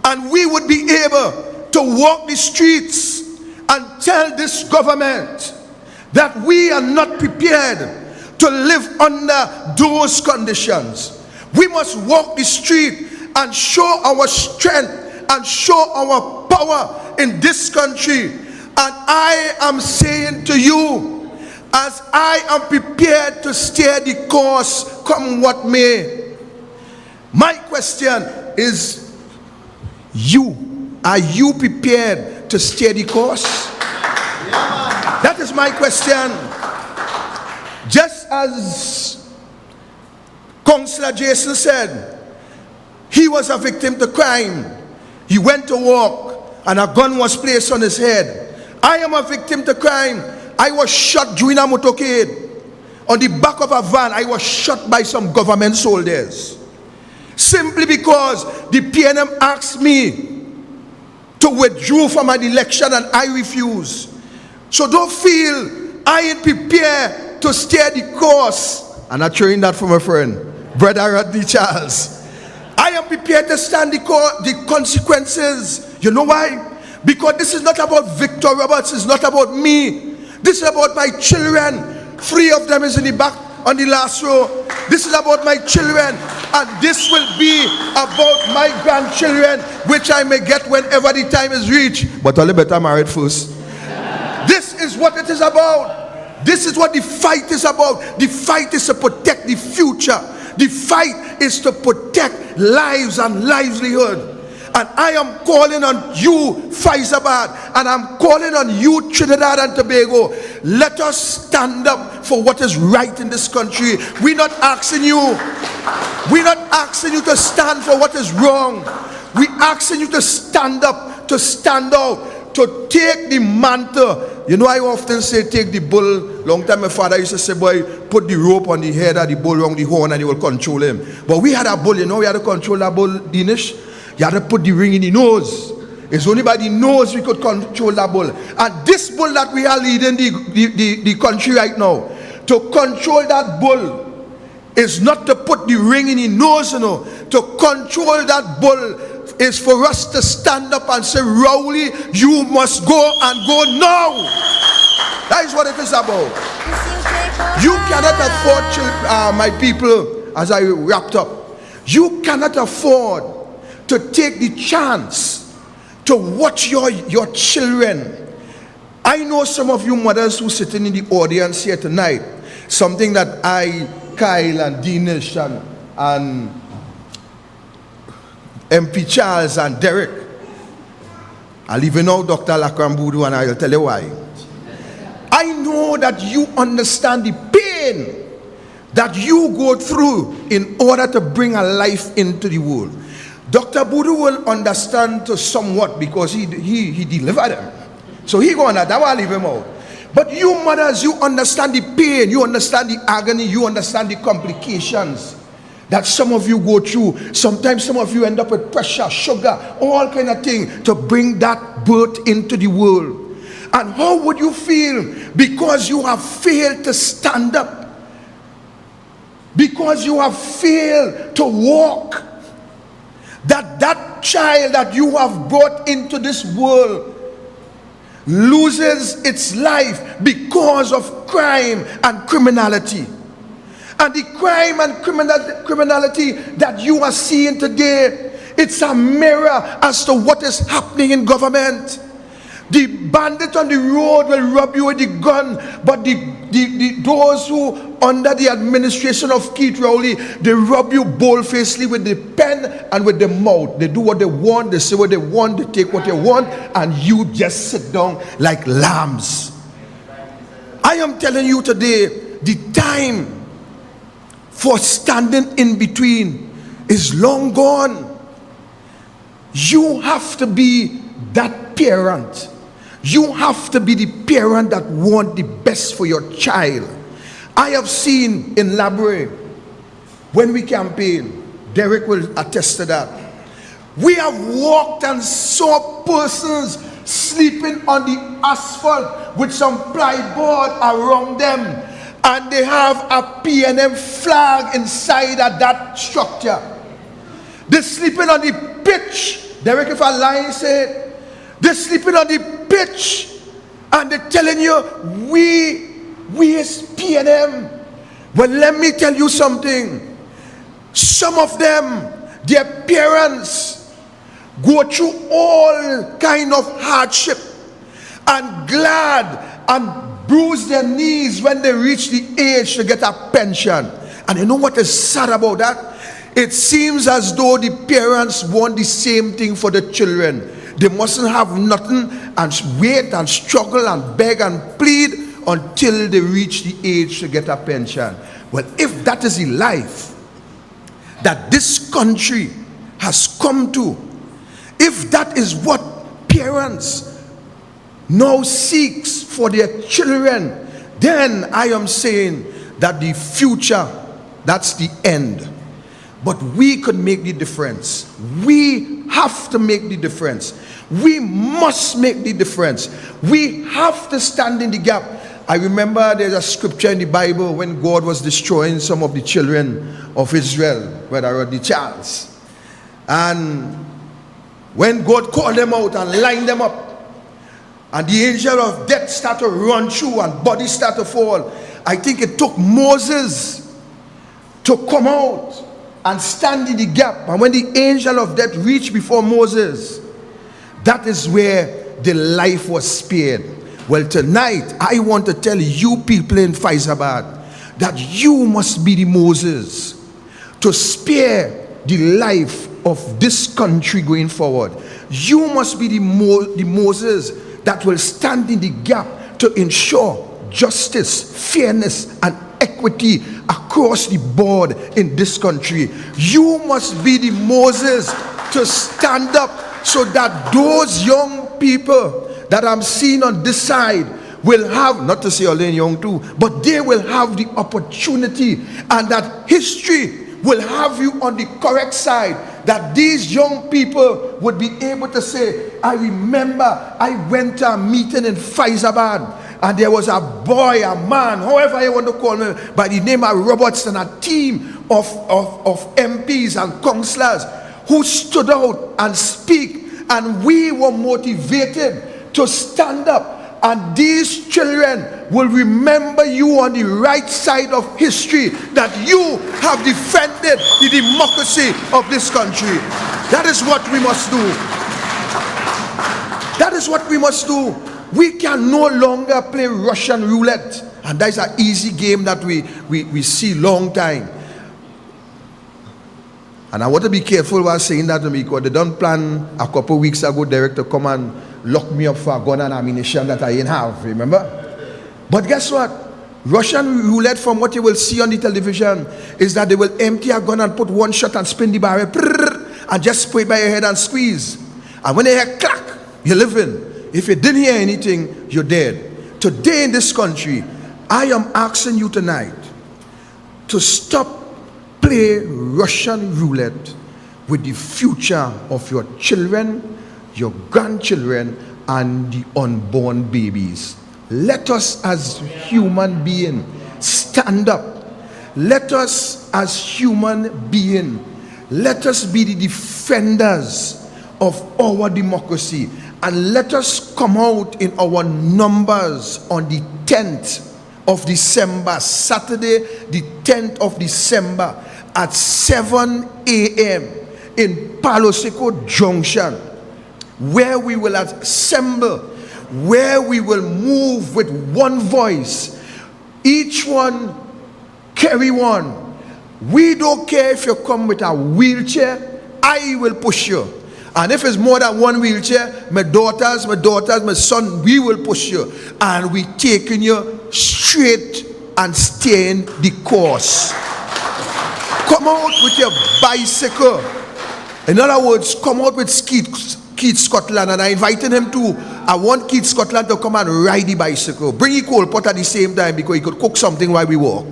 Speaker 11: And we would be able to walk the streets and tell this government that we are not prepared to live under those conditions. We must walk the street and show our strength and show our power in this country. And I am saying to you, as I am prepared to steer the course come what may, my question is, are you prepared to steer the course? That is my question. Just as Councillor Jason said, he was a victim to crime. He went to walk and a gun was placed on his head. I am a victim to crime. I was shot during a motorcade. On the back of a van, I was shot by some government soldiers. Simply because the PNM asked me to withdraw from an election and I refused. So don't feel I ain't prepared to steer the course. I'm not hearing that from a friend, Brother Rodney Charles. I am prepared to stand the consequences. You know why? Because this is not about Victor Roberts, it's not about me. This is about my children. 3 of them is in the back on the last row. This is about my children, and this will be about my grandchildren, which I may get whenever the time is reached. But I'll better married first. This is what it is about. This is what the fight is about. The fight is to protect the future. The fight is to protect lives and livelihood. And I am calling on you, Fyzabad, and I'm calling on you, Trinidad and Tobago. Let us stand up for what is right in this country. We're not asking you to stand for what is wrong. We're asking you to stand up, to stand out, to take the mantle. You know, I often say take the bull. Long time my father used to say, boy, put the rope on the head of the bull around the horn and you will control him. But we had a bull, you know, we had to control that bull, Dinesh. You had to put the ring in the nose. It's only by the nose we could control that bull. And this bull that we are leading the country right now, to control that bull is not to put the ring in the nose, you know. To control that bull is for us to stand up and say, Rowley, you must go and go now. That is what it is about. You cannot afford, my people, as I wrapped up, you cannot afford to take the chance to watch your children. I know some of you mothers who sitting in the audience here tonight, something that I, Kyle and Dinesh and MP Charles and Derek, I'll even out Dr. Lakrambudu and I'll tell you why. I know that you understand the pain that you go through in order to bring a life into the world. Dr. Budu will understand to somewhat because he delivered them. So he gonna, that will leave him out. But you mothers, you understand the pain, you understand the agony, you understand the complications that some of you go through. Sometimes some of you end up with pressure, sugar, all kind of thing to bring that birth into the world. And how would you feel because you have failed to stand up? Because you have failed to walk? That child that you have brought into this world loses its life because of crime and criminality. And the crime and criminality that you are seeing today, it's a mirror as to what is happening in government. The bandit on the road will rob you with the gun, but those who under the administration of Keith Rowley, they rob you bold-facedly with the pen and with the mouth. They do what they want, they say what they want, they take what they want, and you just sit down like lambs. I am telling you today, the time for standing in between is long gone. You have to be that parent. You have to be the parent that wants the best for your child. I have seen in Labre, when we campaign, Derek will attest to that. We have walked and saw persons sleeping on the asphalt with some plyboard around them, and they have a PNM flag inside of that structure. They're sleeping on the pitch. Derek, if a line said, they're sleeping on the pitch, and they're telling you, we is PNM. Well, let me tell you something. Some of them, their parents go through all kind of hardship and glad and bruise their knees when they reach the age to get a pension. And you know what is sad about that? It seems as though the parents want the same thing for the children. They mustn't have nothing and wait and struggle and beg and plead until they reach the age to get a pension. Well, if that is the life that this country has come to, if that is what parents now seeks for their children, then I am saying that the future, that's the end. But we could make the difference. We have to make the difference. We must make the difference. We have to stand in the gap. I remember there's a scripture in the Bible when God was destroying some of the children of Israel, whether the Charles. And when God called them out and lined them up, and the angel of death started to run through and bodies started to fall, I think it took Moses to come out and stand in the gap. And when the angel of death reached before Moses, that is where the life was spared. Well, tonight, I want to tell you people in Fyzabad that you must be the Moses to spare the life of this country going forward. You must be the Moses that will stand in the gap to ensure justice, fairness, and equity across the board in this country. You must be the Moses to stand up so that those young people that I'm seeing on this side will have, not to say Alain Young too, but they will have the opportunity, and that history will have you on the correct side, that these young people would be able to say, I remember I went to a meeting in Fyzabad, and there was a boy, a man, however you want to call him, by the name of Roberts, and a team of MPs and councillors who stood out and speak, and we were motivated to stand up, and these children will remember you on the right side of history, that you have defended the democracy of this country. That is what we must do. That is what we must do. We can no longer play Russian roulette, and that's an easy game that we see long time. And I want to be careful while saying that, because they don't plan a couple of weeks ago, Derek, to come and lock me up for a gun and ammunition that I didn't have, remember? But guess what? Russian roulette, from what you will see on the television, is that they will empty a gun and put one shot and spin the barrel, and just spray it by your head and squeeze. And when they hear clack, you're living. If you didn't hear anything, you're dead. Today in this country, I am asking you tonight to stop play Russian roulette with the future of your children, your grandchildren, and the unborn babies. Let us as human beings stand up. Let us as human beings, let us be the defenders of our democracy, and let us come out in our numbers on the 10th of December, Saturday the 10th of December at 7 a.m. in Palo Seco Junction, where we will assemble, where we will move with one voice, each one carry one. We don't care if you come with a wheelchair, I will push you. And if it's more than one wheelchair, my daughters, my son, we will push you. And we taking you straight and staying the course. Come out with your bicycle. In other words, come out with Keith Scotland, and I invited him to, I want Keith Scotland to come and ride the bicycle. Bring your coal pot at the same time, because he could cook something while we walk.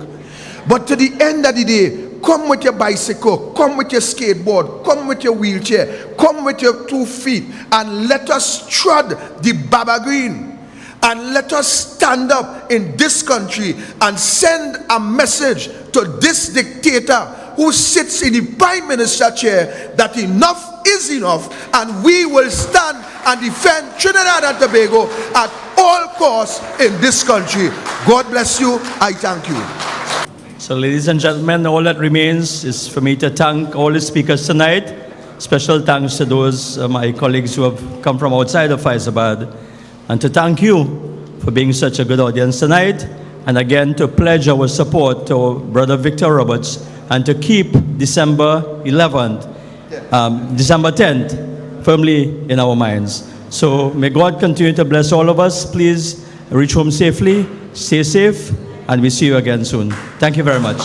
Speaker 11: But to the end of the day, come with your bicycle, come with your skateboard, come come with your wheelchair, come with your 2 feet, and let us trod the Baba Green. And let us stand up in this country and send a message to this dictator who sits in the prime minister chair that enough is enough, and we will stand and defend Trinidad and Tobago at all costs in this country. God bless you. I thank you.
Speaker 8: So, ladies and gentlemen, all that remains is for me to thank all the speakers tonight. Special thanks to those my colleagues who have come from outside of Fyzabad, and to thank you for being such a good audience tonight, and again to pledge our support to our brother Victor Roberts, and to keep December 10th firmly in our minds. So may God continue to bless all of us. Please reach home safely, stay safe, and we see you again soon. Thank you very much.